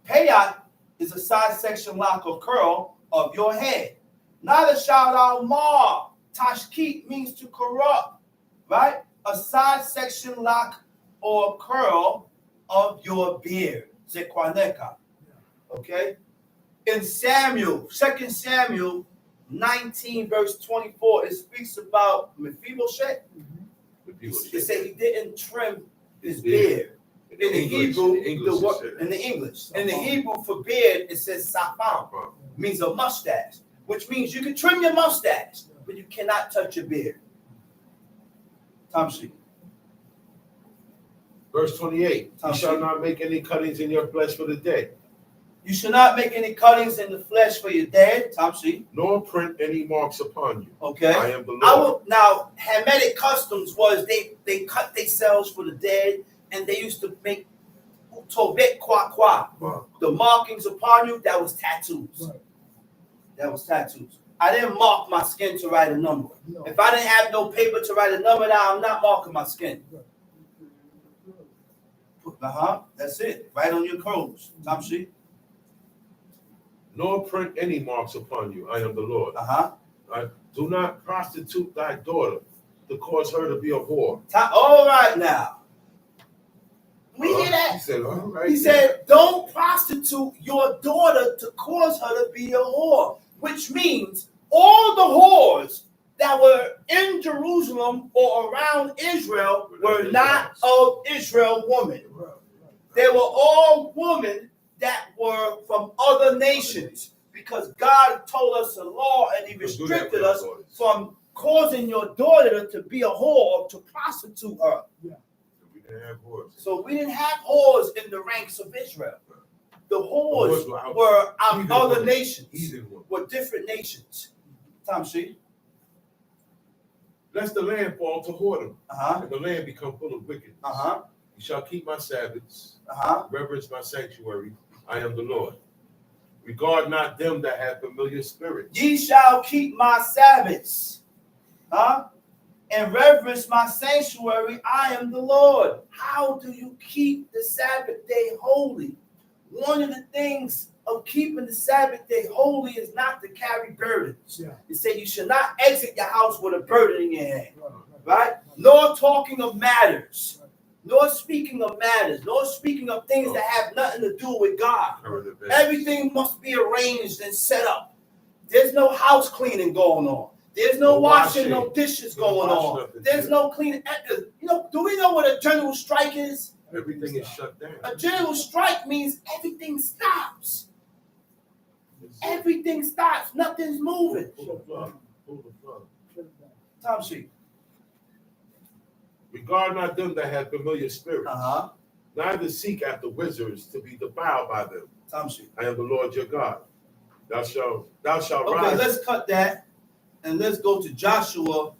Payat is a side section lock or curl of your head. Neither shalt thou mar. Tashkit means to corrupt, right? A side section lock or curl of your beard. Zekwaneka. Okay? In Samuel, 2 Samuel 19, verse 24, it speaks about Mephibosheth. It said he didn't trim his beard. In the Hebrew, in the English, in the Hebrew for beard, it says safam, means a mustache, which means you can trim your mustache, but you cannot touch your beard. Tom sheet. Verse 28. You shall not make any cuttings in your flesh for the dead, You should not make any cuttings in the flesh for your dead. Tom sheet. nor print any marks upon you. Okay. I am the I Lord. will, now, Hamitic customs was they cut themselves for the dead, and they used to make tobit kwa kwa. Wow. The markings upon you, that was tattoos. Right. That was tattoos. I didn't mark my skin to write a number. No. If I didn't have no paper to write a number down, I'm not marking my skin. That's it. Right on your clothes. Tom sheet. Nor print any marks upon you. I am the Lord. Do not prostitute thy daughter to cause her to be a whore. All right now. We hear He that? said, all right. He said, don't prostitute your daughter to cause her to be a whore, which means all the whores that were in Jerusalem or around Israel were not of Israel woman. They were all women that were from other nations, because God told us a law and He restricted us from causing your daughter to be a whore or to prostitute her. We didn't have whores. So we didn't have whores in the ranks of Israel. The whores were out other nations, Heathen women. were different nations. Tom Sheet. Lest the land fall to whoredom, Uh-huh. and the land become full of wickedness. Uh-huh. You shall keep my Sabbaths, Uh-huh. reverence my sanctuary. I am the Lord. Regard not them that have familiar spirits. Ye shall keep my Sabbaths. Huh? And reverence my sanctuary. I am the Lord. How do you keep the Sabbath day holy? One of the things of keeping the Sabbath day holy is not to carry burdens. Yeah. It said you should not exit your house with a burden in your hand. Right. Right? Nor talking of matters. Nor speaking of matters. Nor speaking of things that have nothing to do with God. Everything must be arranged and set up. There's no house cleaning going on. There's no washing, no dishes going on. There's no cleaning. You know, do we know what a general strike is? Everything is shut down. A general strike means everything stops. Everything stops. Nothing's moving. Pull the plug. Pull the plug. Tom Sheet. Regard not them that have familiar spirits. Uh-huh. Neither seek after wizards to be defiled by them. Tom Sheet. I am the Lord your God. Thou shalt Okay, rise. let's cut that and let's go to Joshua.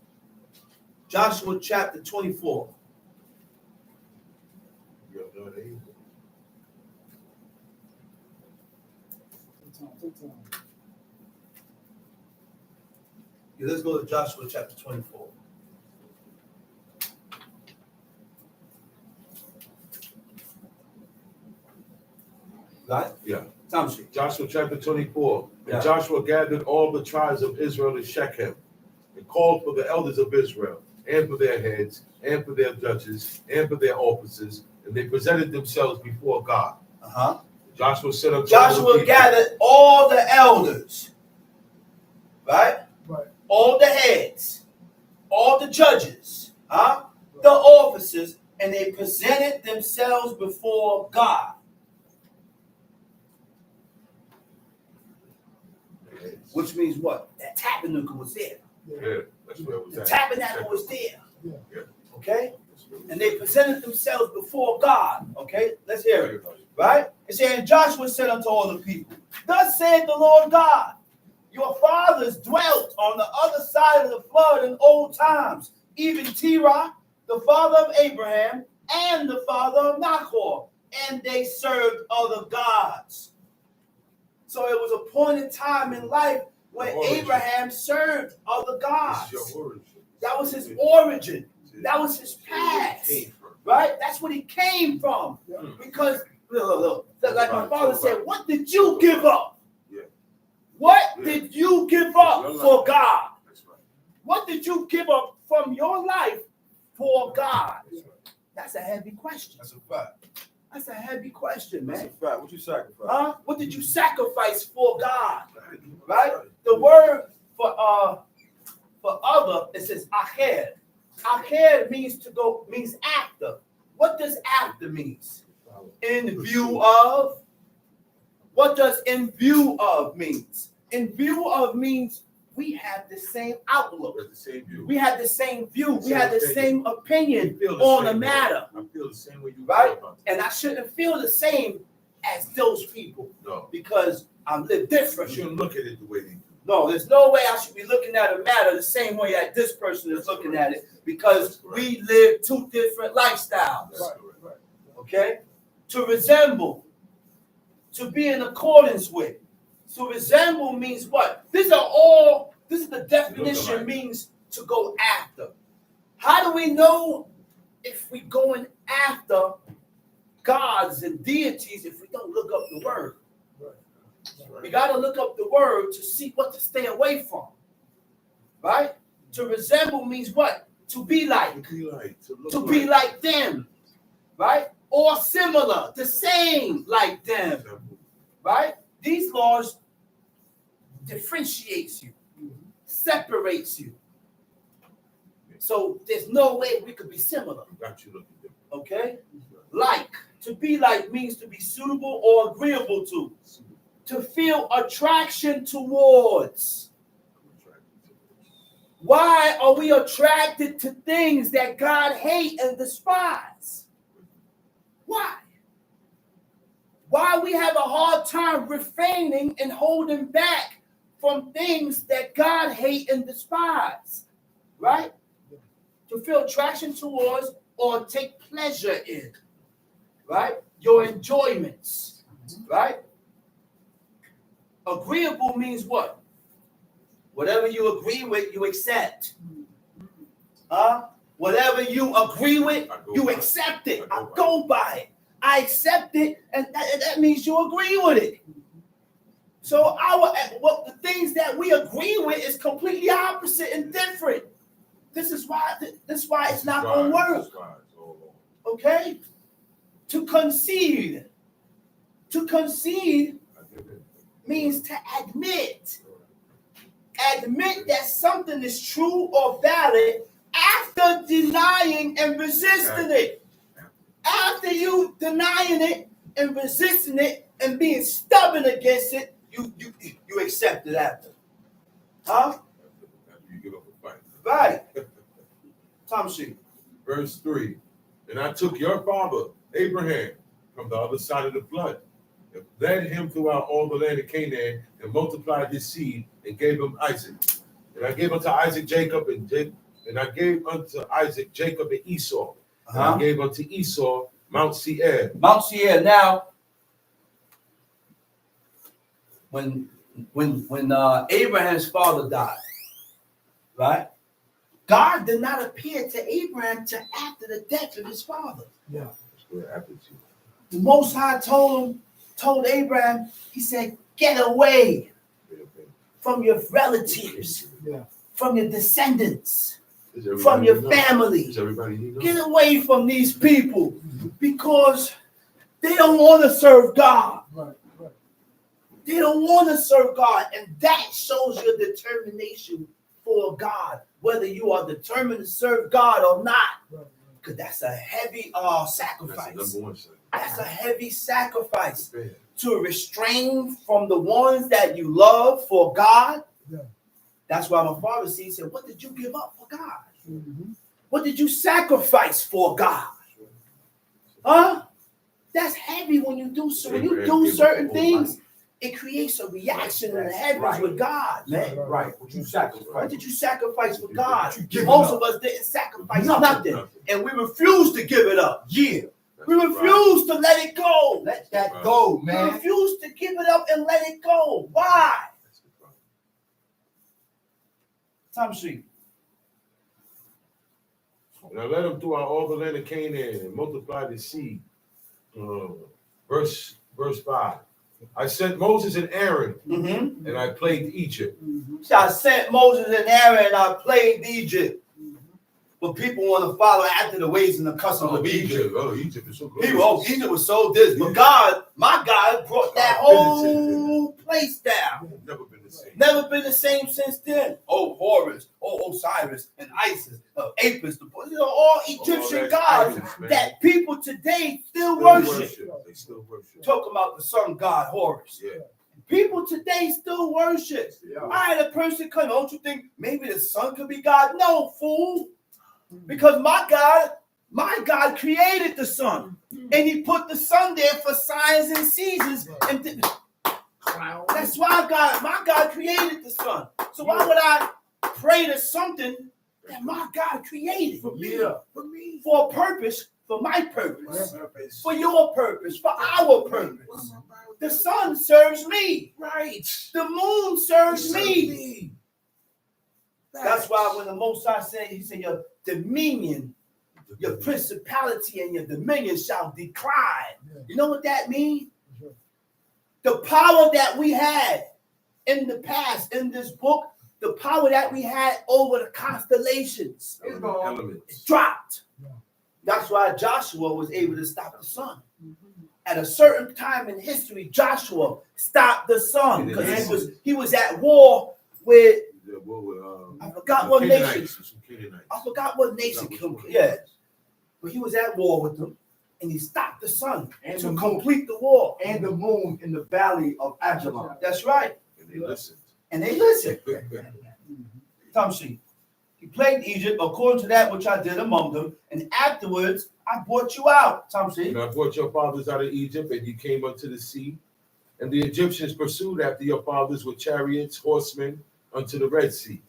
Joshua chapter 24. You have done evil. Take time. Yeah, let's go to Joshua chapter 24. Right? Yeah. Tom Sheet. Joshua chapter 24. Yeah. And Joshua gathered all the tribes of Israel in Shechem and called for the elders of Israel and for their heads and for their judges and for their officers, and they presented themselves before God. Uh-huh. Joshua said unto all the Joshua people, gathered all the elders, right? Right. All the heads, all the judges, huh? The officers, and they presented themselves before God. Which means what? That tabernacle was there. Yeah, that's where it was The at. tabernacle was there. Yeah. Okay? And they presented themselves before God. Okay? Let's hear it. Right? It said, and Joshua said unto all the people, thus saith the Lord God, your fathers dwelt on the other side of the flood in old times, even Terah, the father of Abraham, and the father of Nahor, and they served other gods. So it was a point in time in life when Abraham served other gods. This is your origin. That was his origin. That was his past. Right? That's what he came from. Because, look, like my father said, what did you give up? Yeah. What did you give up for God? That's right. What did you give up from your life for God? That's right. That's a heavy question. That's a fact. That's a heavy question, That's man. a fact. What you sacrifice? Huh? What did you sacrifice for God? Right? The word for other, it says acher. Acher means after. What does after means? In view of. What does in view of means? In view of means we have the same outlook. We're the same view. We have the same view. We have the same I opinion feel the on same a way. matter. I feel the same way you Right? feel about it. And I shouldn't feel the same as those people No. because I live You different. shouldn't look at it the way they do. No, there's no way I should be looking at a matter the same way that this person is looking at it because we live two different lifestyles. That's Right. correct. Right. Okay? To resemble, to be in accordance with. To resemble means what? This is the definition means to go after. How do we know if we're going after gods and deities if we don't look up the word? That's right. We got to look up the word to see what to stay away from. Right? To resemble means what? To be like. To be like, to look To be like them. Right? Or similar. The same like them. Right? These laws differentiates you. Separates you. So there's no way we could be similar. Got you looking different. Okay? Like. To be like means to be suitable or agreeable to. To feel attraction towards. Why are we attracted to things that God hates and despises? Why? Why we have a hard time refraining and holding back from things that God hates and despises, right? To feel attraction towards or take pleasure in, right? Your enjoyments, right? Agreeable means what? Whatever you agree with, you accept. Whatever you agree with, you accept it. I go by it. I accept it, and that means you agree with it. So the things that we agree with is completely opposite and different. This is why it's not going to work. Okay? To concede. To concede means to admit. Admit that something is true or valid after denying and resisting it. After you denying it and resisting it and being stubborn against it, you accept it after. Huh? You give up a fight. Right. Tom sheet. Verse 3. And I took your father, Abraham, from the other side of the flood, and led him throughout all the land of Canaan, and multiplied his seed, and gave him Isaac. And I gave unto Isaac Jacob, and I gave unto Isaac Jacob and Esau. And I gave unto Esau Mount Seir. Mount Seir. Now, when Abraham's father died, right? God did not appear to Abraham till after the death of his father. Yeah. The Most High told Abraham, he said, get away from your relatives, from your descendants, from your family. Get away from these people because they don't want to serve God. Right. They don't want to serve God. And that shows your determination for God, whether you are determined to serve God or not. Because that's a heavy sacrifice. That's a heavy sacrifice to restrain from the ones that you love for God. Yeah. That's why my father said, what did you give up for God? Mm-hmm. What did you sacrifice for God? Huh? That's heavy when you do so. When you do certain things, it creates a reaction in the heavens with God, man. Right. What you sacrifice. What did you sacrifice for God? give Most up. of us didn't sacrifice nothing. And we refuse to give it up. Yeah. We refuse to let it go. Let that go, We man. refuse to give it up and let it go. Why? Tom Street. And I led him throughout all the land of Canaan and multiplied his seed. Verse 5. I sent Moses and Aaron, Mm-hmm. and I plagued Egypt. So I sent Moses and Aaron and I plagued Egypt. But people want to follow after the ways and the customs of Egypt. Egypt is so good. Egypt was so this. But God, my God, brought that whole place down. Never been the same. Never been the same since then. Oh, Horus, Osiris, and Isis, Apis, all Egyptian gods that people today still worship. They still worship. Talking about the sun god Horus. Yeah. People today still worship. Yeah. I had a person come, don't you think maybe the sun could be God? No, fool. Because my God created the sun. And he put the sun there for signs and seasons. And that's why my God created the sun. So why would I pray to something that my God created? For me. For a purpose, for my purpose, for your purpose, for our purpose. The sun serves me. Right. The moon serves me. That's why when the Most High said, he said, your dominion, your principality and your dominion shall decline. You know what that means? The power that we had in the past, in this book, the power that we had over the constellations, it's dropped. That's why Joshua was able to stop the sun. At a certain time in history, Joshua stopped the sun because he was at war with, I forgot what nation. I forgot what nation. Yeah, but he was at war with them, and he stopped the sun And to the moon. complete the war. And the moon in the valley of Ajalon. That's right. And they listened. And they listened. Tamshi, he plagued Egypt according to that which I did among them, and afterwards I brought you out. Tamshi. And I brought your fathers out of Egypt, and you came unto the sea. And the Egyptians pursued after your fathers with chariots, horsemen, unto the Red Sea.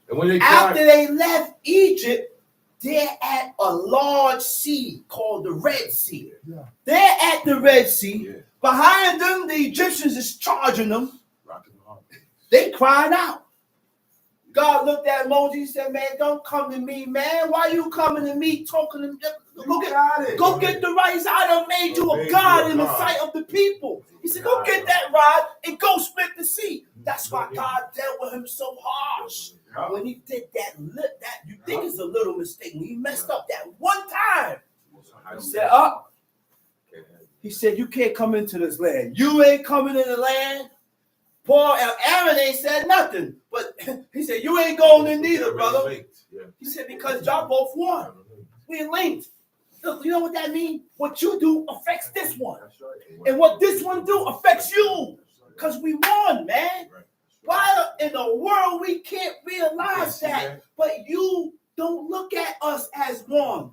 And when they After cried, they left Egypt, they're at a large sea called the Red Sea. Yeah. They're at the Red Sea. yeah, Behind them, the Egyptians is charging them. rocking the heart. They cried out. God looked at Moses and said, man, don't come to me, man. Why you coming to me talking to me? Go get the right side. I done made you a God in the sight of the people. He said, go get that rod and go split the sea. That's why God dealt with him so harsh. When he did that you think it's a little mistake. When he messed up that one time, he said, he said, you can't come into this land. You ain't coming in the land. Paul and Aaron ain't said nothing. But he said, you ain't going in neither, brother. Yeah. He said, because y'all both won. We're linked. Look, you know what that means? What you do affects this one. And what this one do affects you. Because we won, man. Why in the world we can't realize that? But you don't look at us as one.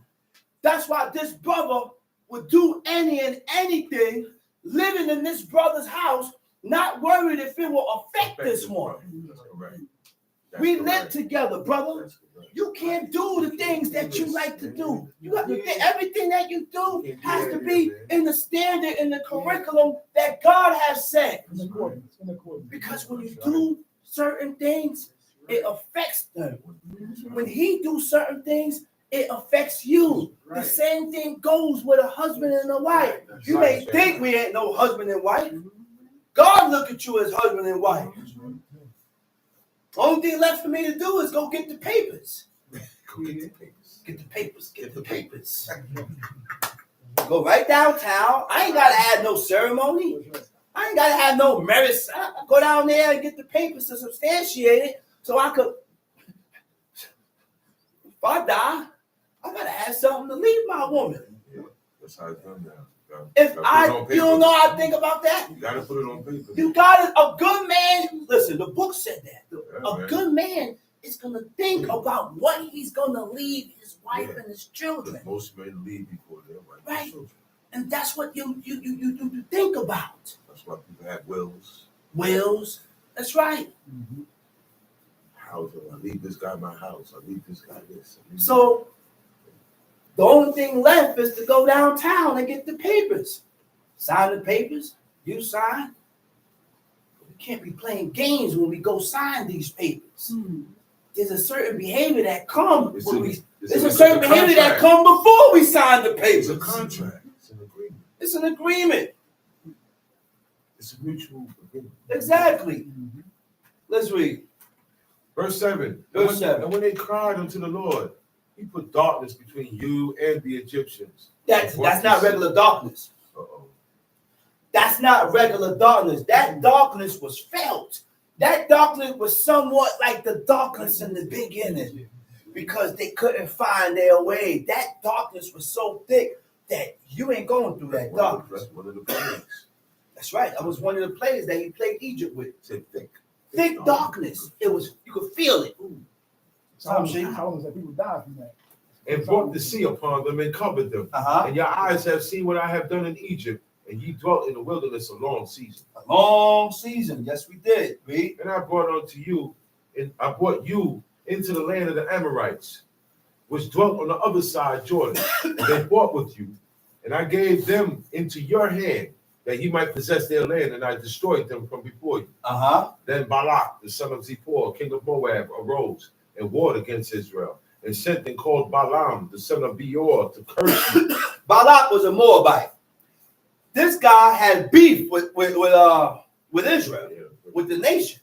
That's why this brother would do any and anything living in this brother's house, not worried if it will affect this one. We live together, brother. You can't do the things that you like to do. You got to think everything that you do has to be in the standard, in the curriculum that God has set. In accordance. Because when you do certain things, it affects them. When he do certain things, it affects you. The same thing goes with a husband and a wife. You may think we ain't no husband and wife. God look at you as husband and wife. Only thing left for me to do is go get the papers. Get the papers. Get the papers. Go right downtown. I ain't got to have no ceremony. I ain't got to have no marriage. Go down there and get the papers to substantiate it so I could, if I die, I got to have something to leave my woman. Yeah, that's how it's done now. If you don't know how to think about that, You gotta put it on paper. you got it. A good man, listen, the book said that. A man. good man is going to think about what he's going to leave his wife and his children. Most men leave before their wife and Right. children. And that's what you think about. That's why people have wills. Wills. That's right. House. I leave this guy my house. I leave this guy this. So the only thing left is to go downtown and get the papers. Sign the papers. You sign. We can't be playing games when we go sign these papers. There's a certain behavior that comes when we. There's a certain behavior that comes before we sign the It's papers. a contract. It's an agreement. It's an agreement. It's a mutual agreement. Exactly. Let's read. Verse 7. Verse 7. And when they cried unto the Lord, he put darkness between you and the Egyptians. That's not regular darkness. Uh-oh. That's not regular darkness. That darkness was felt. That darkness was somewhat like the darkness in the beginning because they couldn't find their way. That darkness was so thick that you ain't going through that darkness. That's one of the plagues. That's right. That was one of the plagues that he plagued Egypt with. Said thick. Thick darkness. It was, you could feel it. How long that people die from that? And brought the sea upon them and covered them. And your eyes have seen what I have done in Egypt, and ye dwelt in the wilderness a long season. A long season. Yes, we did. Read. And I brought unto you, and I brought you into the land of the Amorites, which dwelt on the other side Jordan. And they fought with you, and I gave them into your hand, that ye might possess their land, and I destroyed them from before you. Then Balak, the son of Zippor, king of Moab, arose and warred against Israel, and sent and called Balaam, the son of Beor, to curse you. Balak was a Moabite. This guy had beef with Israel, with the nation.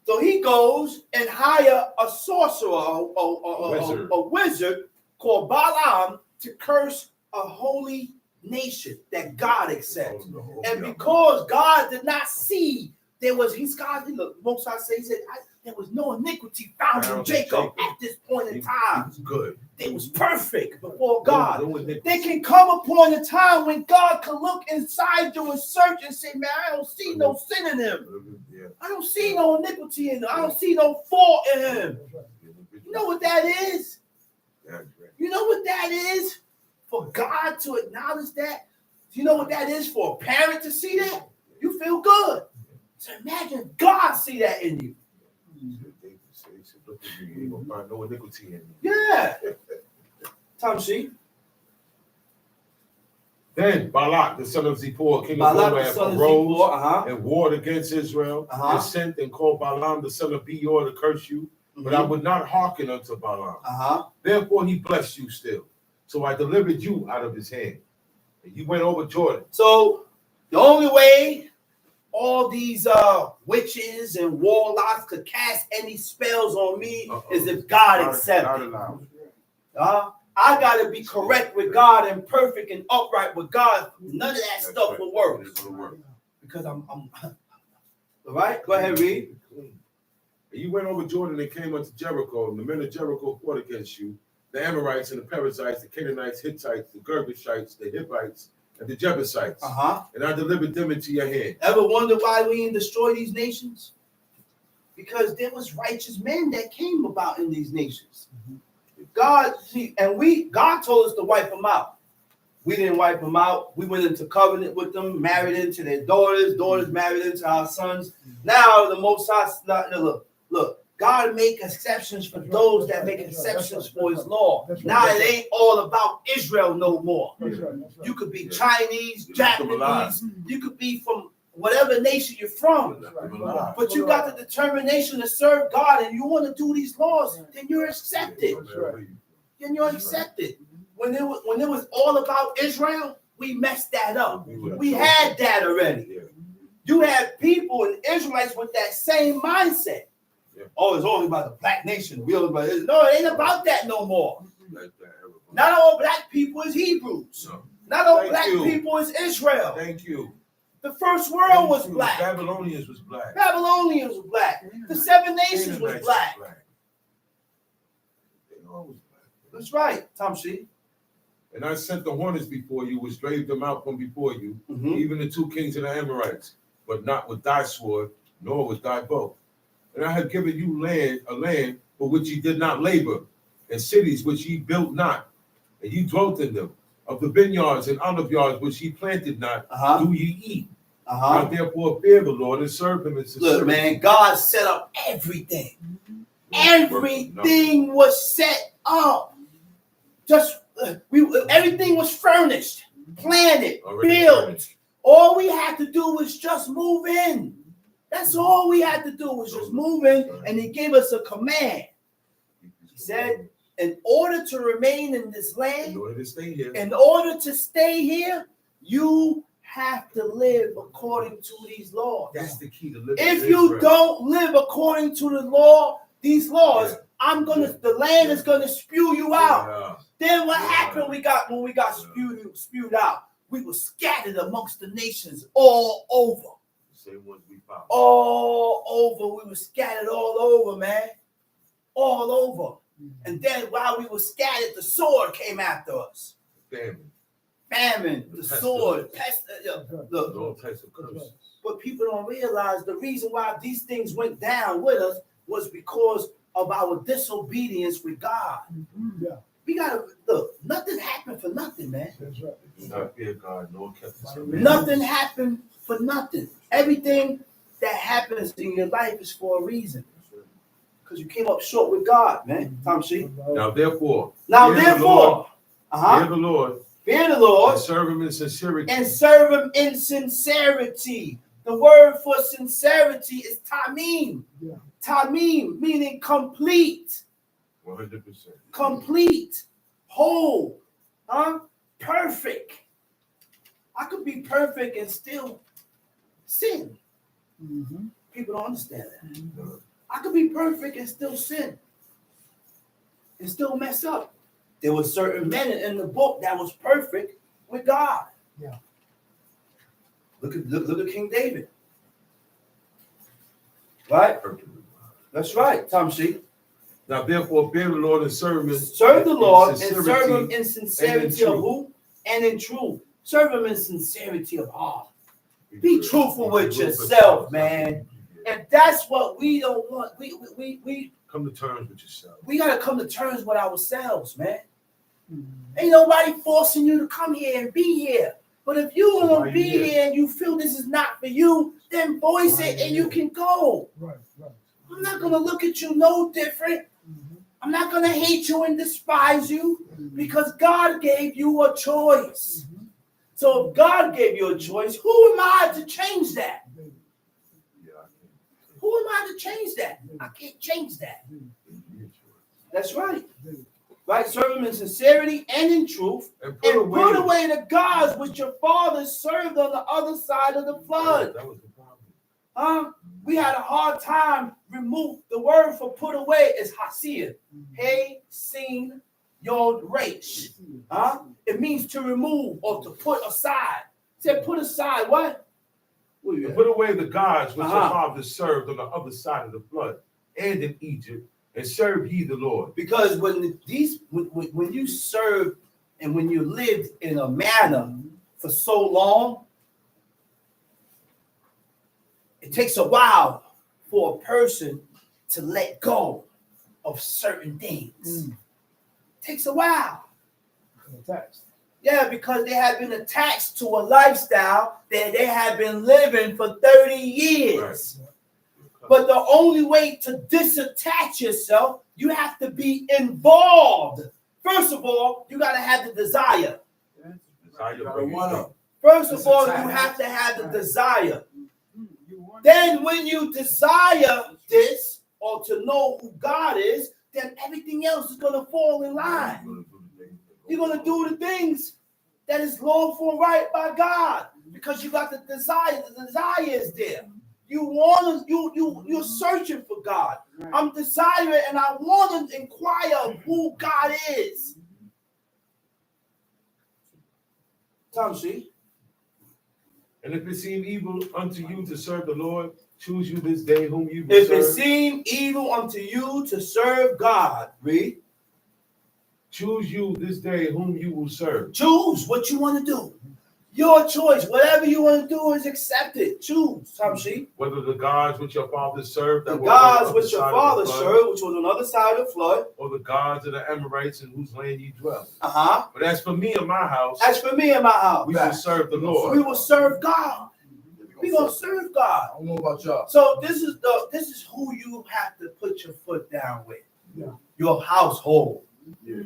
So he goes and hire a sorcerer, a wizard called Balaam to curse a holy nation that God accepts. And because God did not see, he's God, look, Most High said, there was no iniquity found in Jacob at this point in He time. was good. They was perfect before God. No iniquity. There can come upon a time when God can look inside you and search and say, man, I don't see no sin in him. Yeah. I don't see no iniquity in him. I don't see no fault in him. That's right. You know what that is? That's right. You know what that is? For God to acknowledge that? Do you know what that is for a parent to see that? You feel good. So imagine God see that in you. They said, look at you, you ain't gonna find no iniquity in you. Yeah. Tom C. Then Balak, the son of Zippor, king of Balak, the Moab, son of arose Zippor, and warred against Israel, Uh-huh. and sent and called Balaam, the son of Beor, to curse you. But I would not hearken unto Balaam. Therefore he blessed you still. So I delivered you out of his hand. And you went over Jordan. So the only way all these witches and warlocks could cast any spells on me is if God accepts God it. allowed. I gotta be correct with God and perfect and upright with God. None of that That's stuff right. will work It is gonna work. because I'm all right. Go ahead, read. And you went over Jordan and came unto Jericho, and the men of Jericho fought against you, the Amorites and the Perizzites, the Canaanites, Hittites, the Girgashites, the Hivites, and the Jebusites. And I delivered them into your hand. Ever wonder why we didn't destroy these nations? Because there was righteous men that came about in these nations. God told us to wipe them out. We didn't wipe them out. We went into covenant with them, married into their daughters. Daughters married into our sons. Now the Most High, look. God make exceptions for those that make exceptions for His law. Now it ain't all about Israel no more. That's right. You could be Yeah. Chinese, You left them Japanese. You could be from whatever nation you're from. Left them alive. But you got the determination to serve God and you want to do these laws, then you're accepted. Then you're accepted. When it was all about Israel, we messed that up. We had that already. Yeah. You had people and Israelites with that same mindset. Yeah. Oh, it's only about the black nation. We only about this. No, it ain't about that no more. Like that. Not all black people is Hebrews. No. Not all Thank black you. people is Israel. Thank you. The first world was Thank you. black. Babylonians was black. Babylonians was black. The seven nations was Canaanites black. They always black. That's right, Tom C. And I sent the hornets before you, which drave them out from before you, even the two kings of the Amorites, but not with thy sword, nor with thy bow. And I have given you a land for which ye did not labor, and cities which ye built not, and ye dwelt in them. Of the vineyards and olive yards which ye planted not, do ye eat. Now therefore fear the Lord and serve him in sincerity. Look, man, God set up everything. Everything was set up. Everything was furnished, planted, built. All we had to do was just move in. That's all we had to do was just move in, and He gave us a command. He said, in order to remain in this land, in order to stay here, you have to live according to these laws. that's the key to living. If you don't live according to the law, these laws, the land is gonna spew you out. Then what happened? When we got spewed out, we were scattered amongst the nations all over. Same ones we found. All over. We were scattered all over, man. All over. And then while we were scattered, the sword came after us. Famine, the sword, pest. Look, All types of curses. but people don't realize the reason why these things went down with us was because of our disobedience with God. Yeah. We gotta look. Nothing happened for nothing, man. That's right. Do not fear God, nor kept his commandments. Nothing happened for nothing. Everything that happens in your life is for a reason. Because you came up short with God, man. Tom C. Now therefore, Now fear the Lord, fear the Lord, and serve him in sincerity. And serve Him in sincerity. The word for sincerity is tamim. Yeah. Tamim, meaning complete. 100%. Complete. Whole. Perfect. I could be perfect and still sin. Mm-hmm. People don't understand that. I could be perfect and still sin. And still mess up. There were certain men in the book that was perfect with God. Yeah. Look at King David. Right? That's right, Tamshi. Now therefore fear the Lord and serve him. Serve the Lord and sincerity serve him in sincerity of truth. who? And in truth. Serve him in sincerity of heart. Be truthful with yourself, man. And that's what we don't want. We Come to terms with yourself. we gotta come to terms with ourselves, man. Ain't nobody forcing you to come here and be here. But if you So want why to be you here? here and you feel this is not for you, then voice Why it you and you here? can go. Right, right. I'm not gonna look at you no different. I'm not gonna hate you and despise you because God gave you a choice. So if God gave you a choice, who am I to change that? Yeah, Who am I to change that? I can't change that. That's right. Right? Serve him in sincerity and in truth. And And put away the gods which your fathers served on the other side of the flood. That was the problem. We had a hard time remove the word for put away is hasir. Hey, seen, yod, resh. It means to remove or to put aside. It said put aside what? And put away the gods which your Uh-huh. fathers served on the other side of the flood and in Egypt, and serve ye the Lord. Because when you serve and when you lived in a manner for so long, it takes a while for a person to let go of certain things. It takes a while. Attached. Yeah, because they have been attached to a lifestyle that they have been living for 30 years. But the only way to disattach yourself, you have to be involved. First of all, you got to have the desire. Desire You gotta bring you want down. it. First of all, you Disattach. have to have the desire. You want Then when you desire this or to know who God is, then everything else is going to fall in line. You're going to do the things that is lawful and right by God because you got the desire. The desire is there. You want to, you're searching for God. I'm desiring and I want to inquire of who God is. Tamshi. And if it seem evil unto you to serve the Lord, choose you this day whom you will If it serve. seem evil unto you to serve God, read. Choose you this day whom you will serve. Choose what you want to do. Your choice. Whatever you want to do is accepted. Choose, Tamshi. Whether the gods which your fathers served, The that were on the gods other which your side of father the flood, served, which was on the other side of the flood. or the gods of the Amorites in whose land ye dwell. Uh-huh. But as for me and my house, As for me and my house, we will serve the Lord. we will serve God. We're gonna serve God. I don't know about y'all. So this is who you have to put your foot down with. Yeah. Your household. Yeah.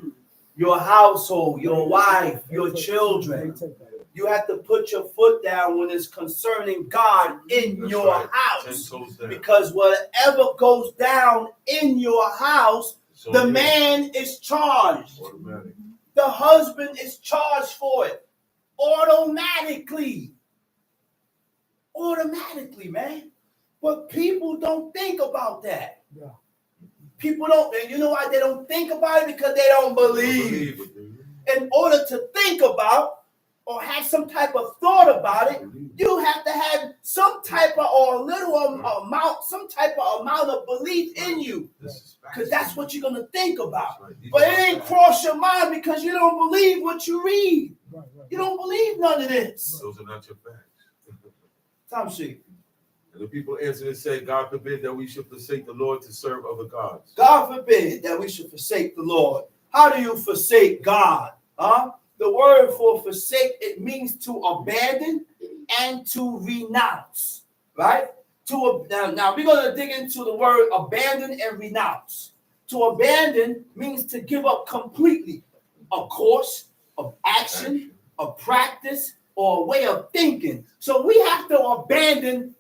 Your household, your wife, your They children. take that. You have to put your foot down when it's concerning God in That's your right. 10 house. toes down. Because whatever goes down in your house, So, the yeah, man is charged. automatic. The husband is charged for it. Automatically. Automatically, man. But people don't think about that. Yeah. People don't, and you know why they don't think about it? Because they don't believe. In order to think about or have some type of thought about it, you have to have some type of or a little amount, some type of amount of belief in you. Because that's what you're gonna think about. But it ain't cross your mind because you don't believe what you read. Right, right. You don't believe none of this. Those are not your facts. Tamshi, And the people answered and said, God forbid that we should forsake the Lord to serve other gods. God forbid that we should forsake the Lord. How do you forsake God? The word for forsake, it means to abandon and to renounce, right? Now we're going to dig into the word abandon and renounce. To abandon means to give up completely a course of action, a practice, or a way of thinking. So we have to abandon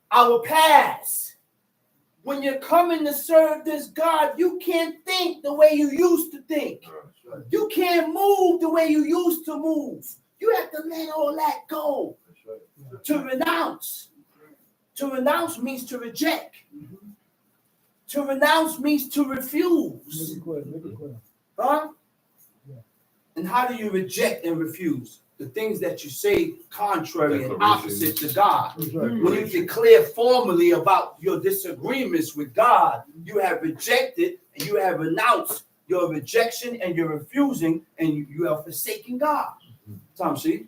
our past. When you're coming to serve this God, you can't think the way you used to think. You can't move the way you used to move. You have to let all that go. To renounce. To renounce means to reject. To renounce means to refuse. Make it clear, make it clear. Huh? Yeah. And how do you reject and refuse? the things that you say contrary and Declaration. opposite to God. That's right. When you declare formally about your disagreements with God, you have rejected and you have renounced your rejection and your refusing, and you are forsaking God. Tom, see?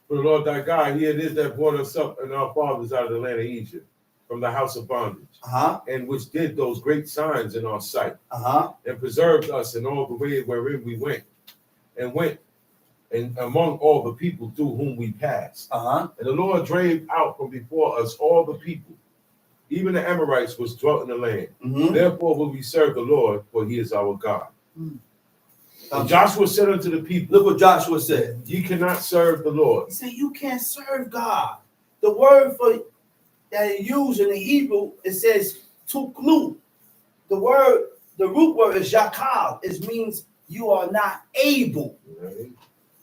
For the Lord thy God, he it is that brought us up and our fathers out of the land of Egypt, from the house of bondage, and which did those great signs in our sight, and preserved us in all the way wherein we went and among all the people through whom we passed. And the Lord drave out from before us all the people, even the Amorites which dwelt in the land. Therefore will we serve the Lord, for he is our God. And Joshua said unto the people, Look what Joshua said. ye cannot serve the Lord. He said, you can't serve God. The word for that is used in the Hebrew, it says tuklu. The root word is yakal. It means you are not able. Right?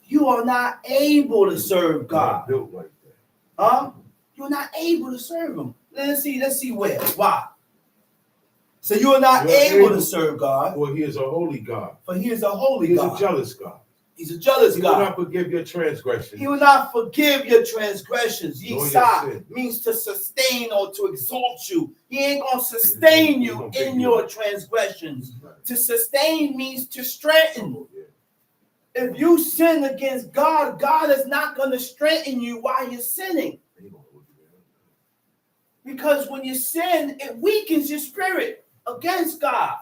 You are not able to serve God. Not built like that. You're not able to serve him. Let's see where. Why? So you are not You're able able. to serve God, For he is a holy God. for he is a holy He is God. a jealous God. He's a jealous He will God. not forgive your transgressions. He will not forgive your transgressions. Nor your Yisah sin. means to sustain or to exalt you. He ain't going to sustain He you gonna pick in you your up. transgressions. To sustain means to strengthen. Oh, yeah. If you sin against God, God is not going to strengthen you while you're sinning. He gonna hold you down. Because when you sin, it weakens your spirit against God.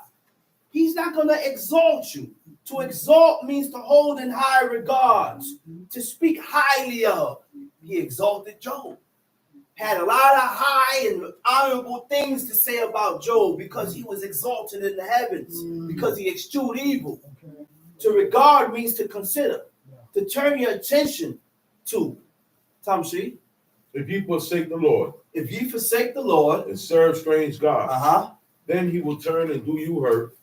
He's not going to exalt you. To exalt means to hold in high regards, to speak highly of. He exalted Job. Had a lot of high and honorable things to say about Job because he was exalted in the heavens, because he eschewed evil. Okay. To regard means to consider, to turn your attention to. Tamshi, If ye forsake the Lord if ye forsake the Lord, and serve strange gods, then then he will turn and do you hurt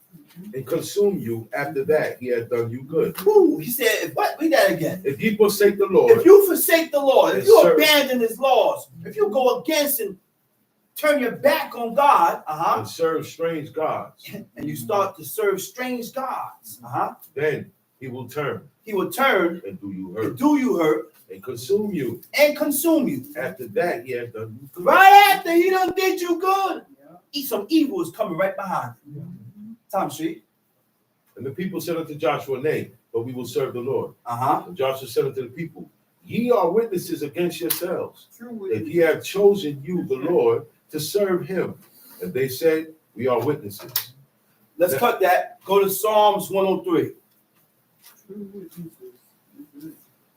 and consume you. After that, he has done you good. he said, what? Read that again. If ye forsake the Lord, If you forsake the Lord, if Yes, you sir. abandon his laws, if you go against and turn your back on God, and serve strange gods, and you start to serve strange gods, then he will turn he will turn and do you and hurt do you hurt and consume you. and consume you. After that, he has done you good. Right after he done did you good, Yeah. some evil is coming right behind you. Tom Street. And the people said unto Joshua, nay, but we will serve the Lord. And Joshua said unto the people, ye are witnesses against yourselves, True that witness. ye have chosen you, the Lord, to serve him. And they said, we are witnesses. Let's cut that. Go to Psalms 103. True witnesses.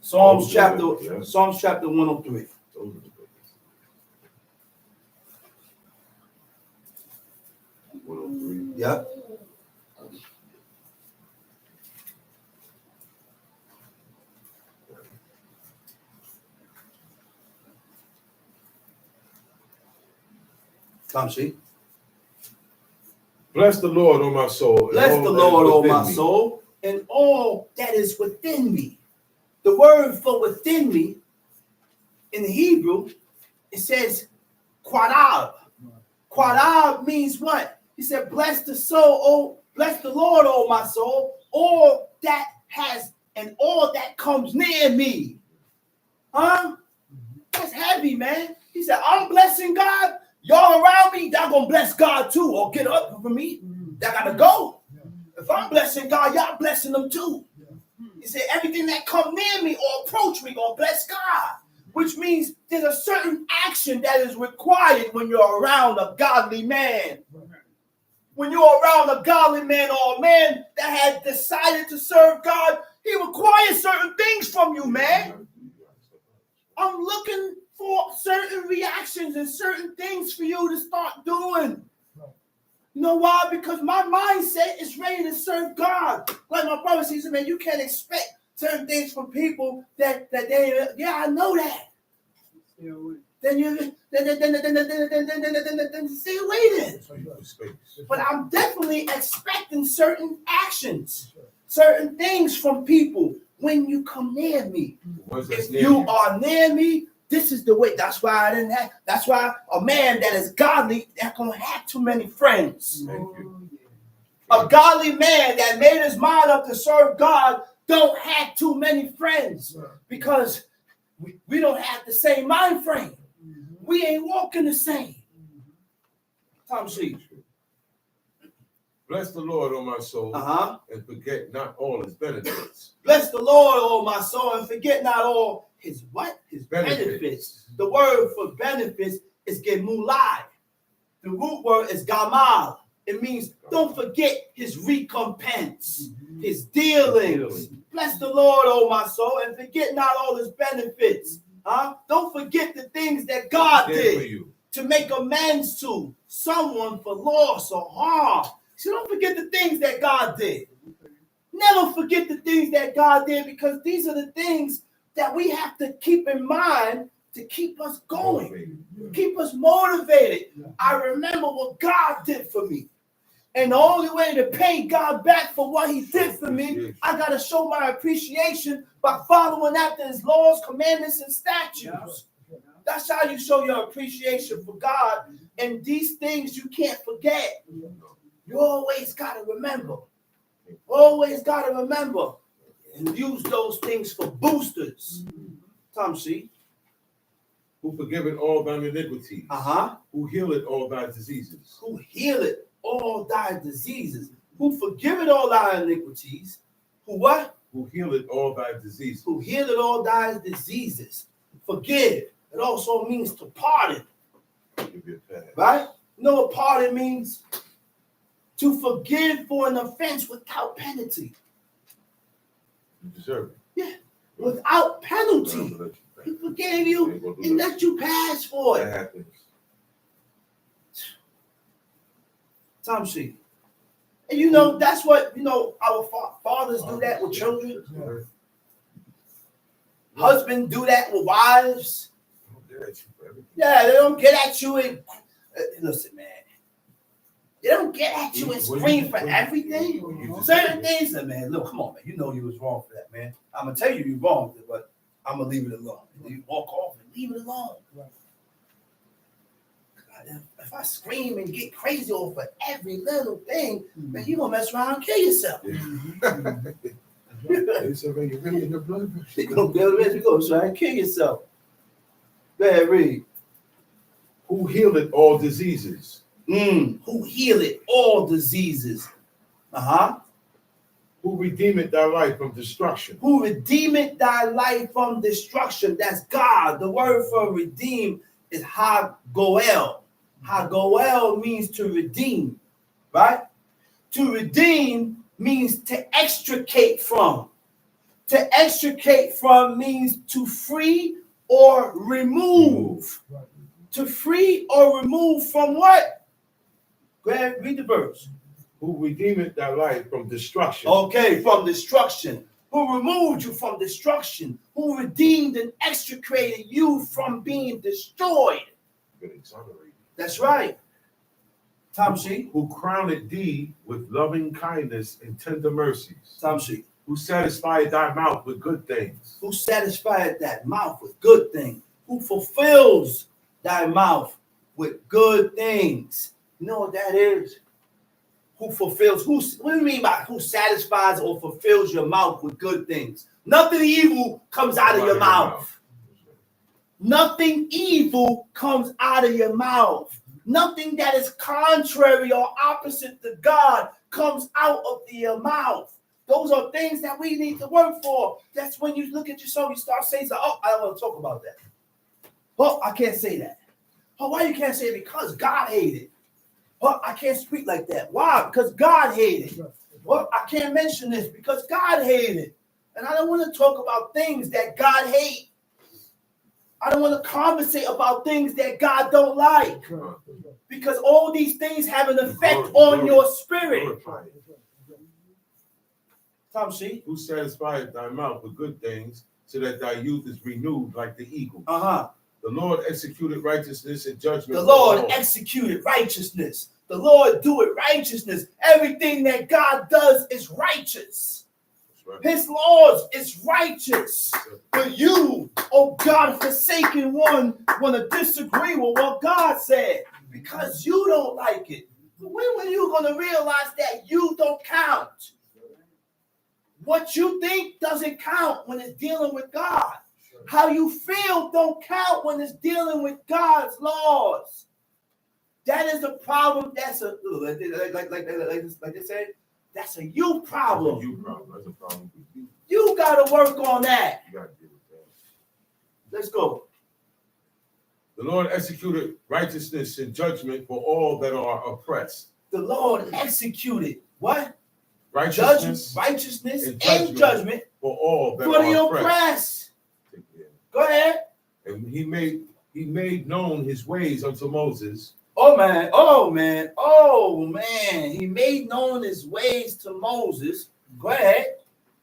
Psalms Okay, chapter yeah. Psalms chapter 103. Those are the witnesses. 103. Yep. Tom Street. Bless the Lord, O my soul. and Bless all the that is Lord, O within my me. soul, and all that is within me. The word for within me in Hebrew, it says quadab. Quadab means what? He said, bless the soul, bless the Lord, O my soul, all that has and all that comes near me. That's heavy, man. He said, I'm blessing God. Y'all around me, y'all gonna bless God too, or get up from me. Y'all gotta go. If I'm blessing God, y'all blessing them too. He said, everything that come near me or approach me gonna bless God. Which means there's a certain action that is required when you're around a godly man. When you're around a godly man or a man that has decided to serve God, he requires certain things from you, man. I'm looking for certain reactions and certain things for you to start doing. You know why? Because my mindset is ready to serve God. Like my brother says, man, you can't expect certain things from people that they, yeah, I know that. Stay away. Then stay away then. But I'm definitely expecting certain actions, certain things from people when you come near me. If you are near me, this is the way. That's why that's why a man that is godly not gonna have too many friends. Thank you. A godly man that made his mind up to serve God don't have too many friends because we don't have the same mind frame. We ain't walking the same. Tom C. Bless the Lord, O my soul, Uh-huh. and forget not all his benefits. Bless the Lord, oh my soul, and forget not all his what? His benefits. The word for benefits is gemulai. The root word is gamal. It means don't forget his recompense, his dealings. Bless the Lord, oh my soul, and forget not all his benefits. Don't forget the things that God There for did you. to make amends to someone for loss or harm. So don't forget the things that God did. Never forget the things that God did, because these are the things that we have to keep in mind to keep us going, keep us motivated. I remember what God did for me. And the only way to pay God back for what he did for me, I got to show my appreciation by following after his laws, commandments, and statutes. That's how you show your appreciation for God. And these things you can't forget. You always got to remember. Always got to remember. And use those things for boosters. Tom C. Who forgiveth all thine iniquities. Who healeth all thy diseases. Who healeth all thy diseases. Who forgiveth all thy iniquities. Who what? Who healeth all thy diseases. Who healeth all thy diseases. Forgive. It also means to pardon. Give you a pass. Right? You know what pardon means? To forgive for an offense without penalty. You deserve it. Yeah. Without penalty. I'm gonna let He you forgave you and let you pass for That it. happens. Tom C. And you know, that's what, you know, our fathers do that with children. Husbands do that with wives. Don't get at you for everything. Yeah, they don't get at you and listen, man. They don't get at you and scream for everything. Certain things, man. Look, come on, man. You know you was wrong for that, man. I'm gonna tell you you're wrong, but I'm gonna leave it alone. You walk off and leave it alone. If I scream and get crazy over every little thing, man, you gonna mess around and kill yourself. It's already really in the blood. You gonna try and kill yourself. Go ahead, read. Who healeth all diseases. Who healeth all diseases. Who redeemeth thy life from destruction. Who redeemeth thy life from destruction. That's God. The word for redeem is ha-goel. Ha-goel means to redeem, right? To redeem means to extricate from. To extricate from means to free or remove. To free or remove from what? Go ahead, read the verse. Who redeemeth thy life from destruction. Okay, from destruction. Who removed you from destruction. Who redeemed and extricated you from being destroyed. Been exonerated. That's right. Tom C. Who crowned thee with loving kindness and tender mercies. Tom C. Who satisfied thy mouth with good things. Who satisfied that mouth with good things. Who fulfills thy mouth with good things. You know what that is? Who fulfills, what do you mean by who satisfies or fulfills your mouth with good things? Nothing evil comes out of your mouth. Nothing evil comes out of your mouth. Nothing that is contrary or opposite to God comes out of your mouth. Those are things that we need to work for. That's when you look at yourself, you start saying, oh, I don't want to talk about that. Oh, I can't say that. Oh, why you can't say it? Because God hated it. Well, I can't speak like that. Why? Because God hated it. Well, I can't mention this because God hated it. And I don't want to talk about things that God hates. I don't want to conversate about things that God don't like. Because all these things have an effect on your spirit. Tom C. Who satisfied thy mouth with good things, so that thy youth is renewed like the eagle. The Lord executed righteousness and judgment. The Lord executed righteousness. The Lord do it righteousness. Everything that God does is righteous. Right. His laws is righteous. But you, oh God, forsaken one, want to disagree with what God said because you don't like it. When are you going to realize that you don't count? What you think doesn't count when it's dealing with God. How you feel don't count when it's dealing with God's laws. That is a problem. That's a like they say, that's a you problem. That's a you problem. That's a problem. You gotta work on that. You gotta deal with that. Let's go. The Lord executed righteousness and judgment for all that are oppressed. The Lord executed what? Righteousness Righteousness and and judgment for all that for the are oppressed. oppressed. Yeah. Go ahead. And he made known his ways unto Moses. Oh man, oh man, oh man. He made known his ways to Moses. Go ahead.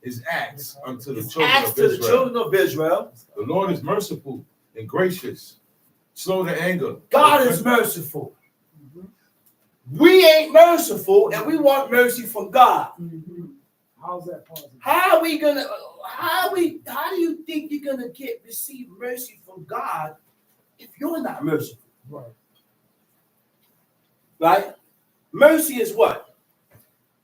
His acts unto the His children acts of to the Israel. children of Israel. The Lord is merciful and gracious, slow to anger. God is merciful. We ain't merciful, and we want mercy from God. How's that possible? How do you think you're gonna receive mercy from God if you're not merciful? Right. Right? Mercy is what?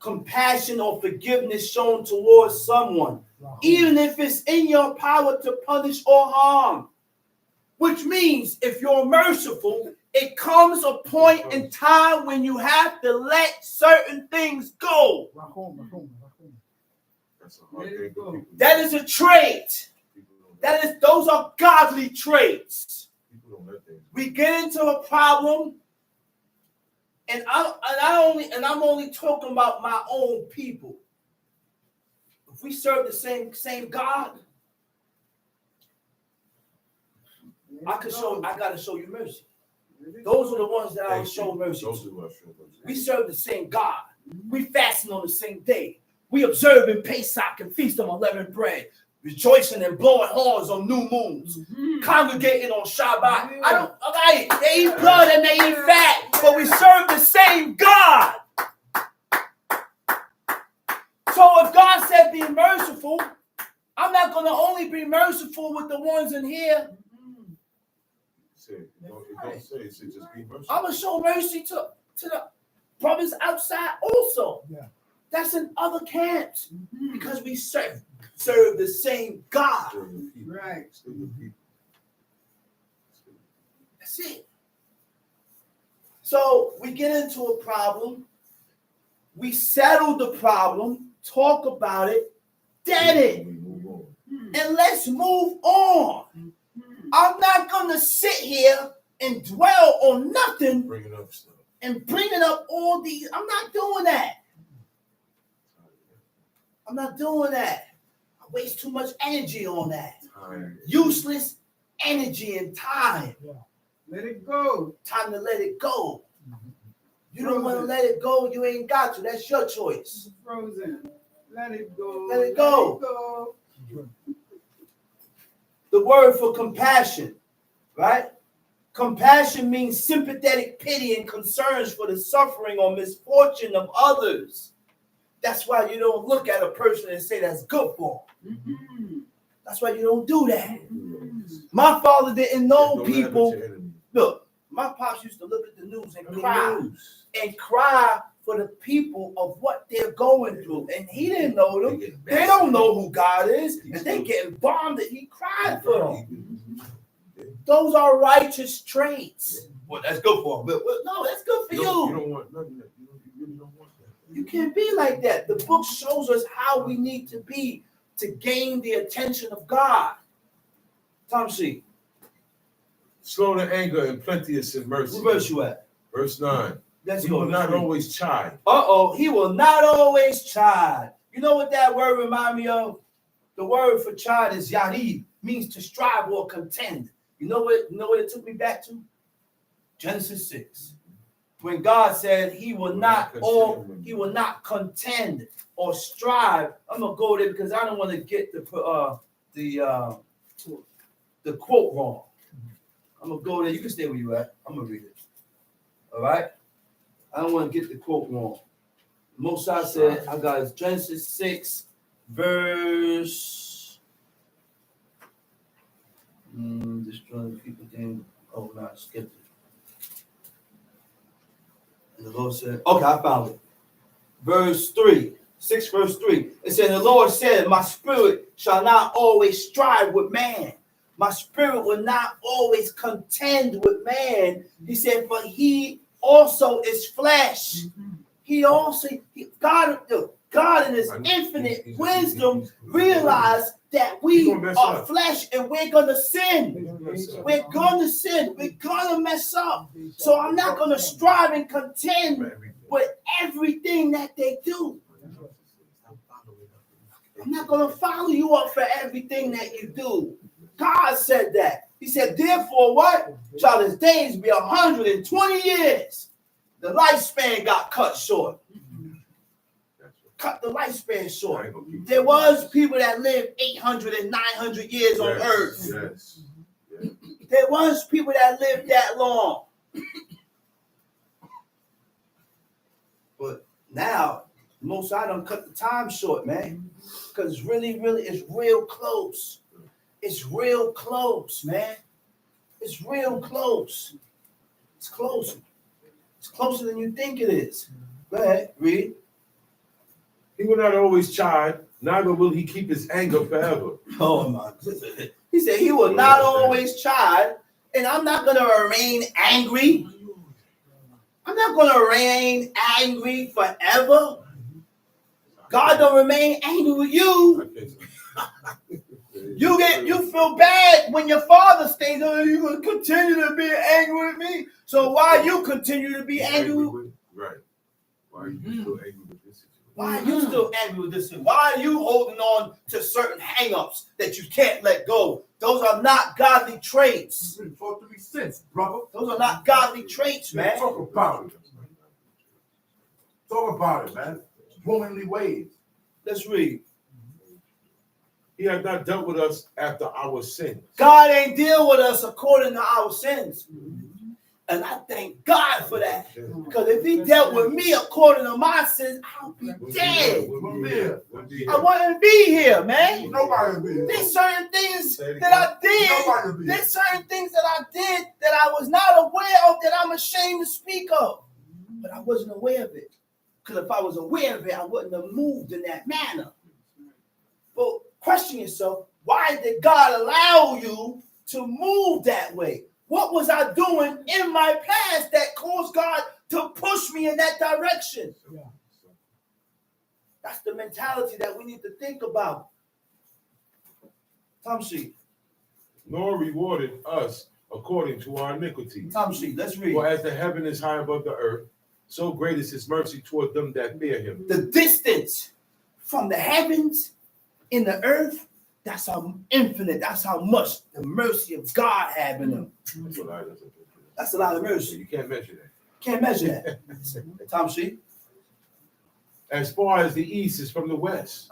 Compassion or forgiveness shown towards someone, even if it's in your power to punish or harm. Which means if you're merciful, it comes a point in time when you have to let certain things go. Rahum. That's a hard thing for people. That is a trait. Those are godly traits. People don't let things. We get into a problem, and I'm only talking about my own people. If we serve the same God, I gotta show you mercy. Those are the ones that I will show mercy to. We serve the same God. We fasting on the same day. We observe in Pesach and feast on unleavened bread, rejoicing and blowing horns on new moons, congregating on Shabbat. They eat blood and they eat fat, but we serve the same God. So if God said be merciful, I'm not going to only be merciful with the ones in here. It don't say it said just be merciful. I'm going to show mercy to the brothers outside also. Yeah. That's in other camps because we serve the same God. Still your people. Right. Still your people. That's it. So we get into a problem. We settle the problem, talk about it, dead it, We move on. and let's move on. I'm not going to sit here and dwell on nothing Bringing up stuff. and bringing up all these. I'm not doing that. I'm not doing that. I waste too much energy on that. Useless energy and time. Let it go. Time to let it go. You don't want to let it go, you ain't got to. That's your choice. It's frozen. Let it go. Let it go. Let it go. The word for compassion, right? Compassion means sympathetic pity and concerns for the suffering or misfortune of others. That's why you don't look at a person and say that's good for them. That's why you don't do that. My father didn't know people. Look, my pops used to look at the news and cry for the people of what they're going through. And he didn't know them. They don't know who God is. And they getting bombed and he cried for them. Those are righteous traits. Well, that's good for them. But no, that's good for you. You don't want nothing that you really don't want that. You can't be like that. The book shows us how we need to be to gain the attention of God. Tom C. Slow to anger and plenteous in mercy. What verse you at? Verse 9. Let's He go. will not always chide. He will not always chide. You know what that word remind me of? The word for chide is yarib, means to strive or contend. You know what it took me back to? Genesis 6. When God said he will not contend or strive. I'm gonna go there because I don't want to get the quote wrong. I'm gonna go there. You can stay where you at. I'm gonna read it. All right. I don't want to get the quote wrong. Mosai said, I got Genesis 6, verse. Destroying people thing. Oh, no, I skipped it. And the Lord said, okay, I found it. Verse 3. 6 verse 3. It said, the Lord said, my spirit shall not always strive with man. My spirit will not always contend with man. He said, but he also is flesh. He also, God in his infinite wisdom realized that we are flesh and we're going to sin. We're going to sin. We're going to mess up. So I'm not going to strive and contend with everything that they do. I'm not going to follow you up for everything that you do. God said that. He said, therefore, what? Shall his days be 120 years? The lifespan got cut short. Cut the lifespan short. There was people that lived 800 and 900 years on earth. Yes. There was people that lived that long. But now, Most I done cut the time short, man. Because it's it's real close. It's real close, man. It's real close. It's closer. It's closer than you think it is. Go ahead, read. He will not always chide, neither will he keep his anger forever. Oh my goodness. He said he will not always chide, and I'm not going to remain angry. I'm not going to remain angry forever. God don't remain angry with you. You feel bad when your father stays there. You're going to continue to be angry with me. So why you continue to be angry with? Right. Why are you still angry with this situation? Why are you still angry with this thing? Why are you holding on to certain hang-ups that you can't let go? Those are not godly traits. Talk to me sense, brother. Those are not godly traits, man. Talk about it. Talk about it, man. Womanly ways. Let's read. He has not dealt with us after our sins. God ain't deal with us according to our sins. And I thank God for that. Because if he dealt with me according to my sins, I'll be dead. I wouldn't be here, man. Nobody be here. There's certain things that I did. There's certain things that I did that I was not aware of that I'm ashamed to speak of. But I wasn't aware of it. Because if I was aware of it, I wouldn't have moved in that manner. But question yourself, why did God allow you to move that way? What was I doing in my past that caused God to push me in that direction? That's the mentality that we need to think about. Tom Sheet. Nor rewarded us according to our iniquities. Tom Sheet, let's read. For as the heaven is high above the earth, so great is his mercy toward them that fear him. The distance from the heavens in the earth, that's how infinite, that's how much the mercy of God have in them. That's a lot of mercy. You can't measure that. Can't measure that. Tom Sheet. As far as the east is from the west,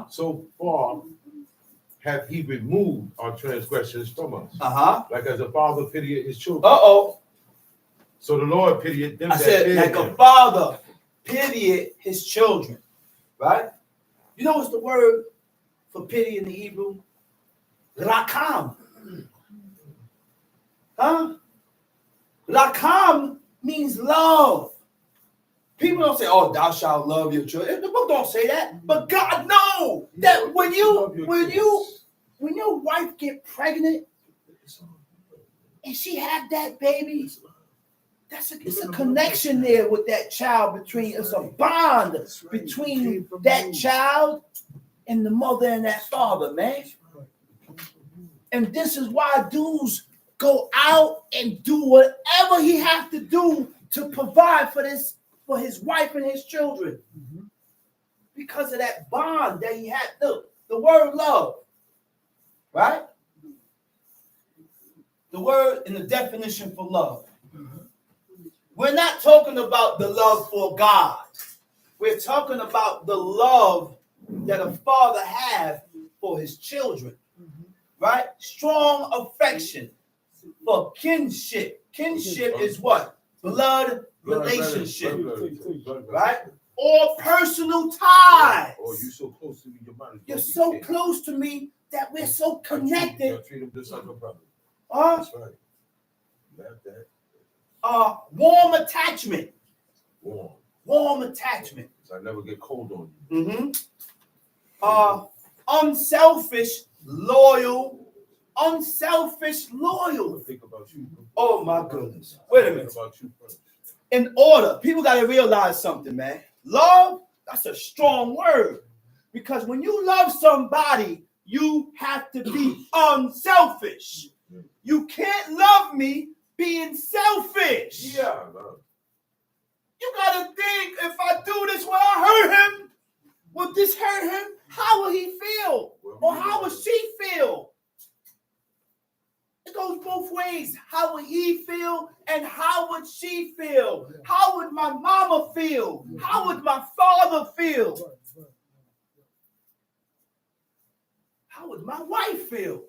so far hath he removed our transgressions from us. Like as a father pitieth his children. So the Lord pitieth them I said, like a father pitieth his children. Right? You know what's the word for pity in the Hebrew? Rakam. Rakam means love. People don't say, "Oh, thou shalt love your children." The book don't say that, but God knows that when your wife get pregnant and she had that baby, it's a connection there with that child it's a bond between that child and the mother and that father, man. And this is why dudes go out and do whatever he has to do to provide for his wife and his children. Because of that bond that he had. Look, the word love, right? The word in the definition for love. We're not talking about the love for God. We're talking about the love that a father has for his children, right? Strong affection for kinship. Kinship is what? Blood relationship, right? Or personal ties. Oh, you're so close to me, you're so close to me that we're so connected. Treat him just like a brother. That's right. Love that. Warm attachment. Warm. Warm attachment. So I never get cold on you. Unselfish, loyal, unselfish, loyal. Think about you. Oh my goodness. Wait a Think minute. about you first. In order, people got to realize something, man. Love, that's a strong word. Because when you love somebody, you have to be unselfish. You can't love me being selfish. Yeah, love. You got to think, if I do this, will I hurt him? Will this hurt him? How will he feel? Or how will she feel? It goes both ways. How would he feel and how would she feel? How would my mama feel? How would my father feel? How would my wife feel?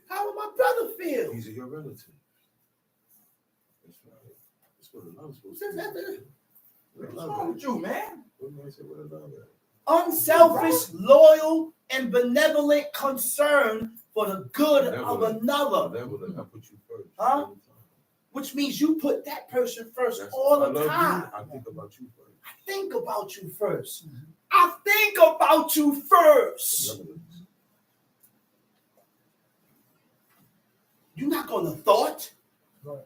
How would my brother feel? These are your relatives. That's right. That's what the love's supposed to be. What's wrong with you, man? What did I say? What love is? Unselfish, loyal, and benevolent concern for the good of another. Benevolent, I put you first. Huh? Every time. Which means you put that person first That's- all if I the love time. You, I think about you first. I think about you first. I think about you first. Benevolence. You're not gonna thought. Right.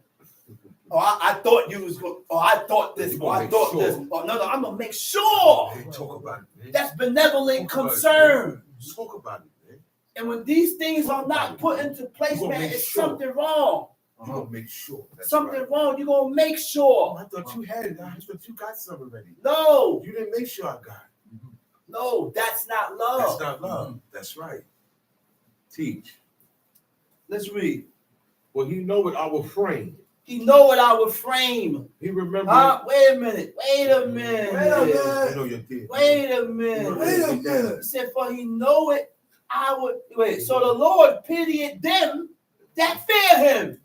Oh, I thought you was going. Oh, I thought this. You Oh, I gonna thought make this. sure. Oh, no, I'm gonna make sure. Hey, talk about it, man. That's benevolent Talk about it, concern. man. Talk about it, man. And when these things are not put into place, You gonna man, make it's sure. something wrong. You gonna make sure. That's Something right. wrong. You're gonna make Oh, sure. I thought you had it. I thought you got some already. No, You didn't make sure I got it. no, that's not love. That's not love. That's right. Teach. Let's read. Well, he know it our frame. He know what our frame. He remember. Wait a minute. Wait a minute. Wait a minute. You know your kid. Wait a minute. Wait a minute. He said, for he know it, I would wait. So the Lord pitied them that fear him.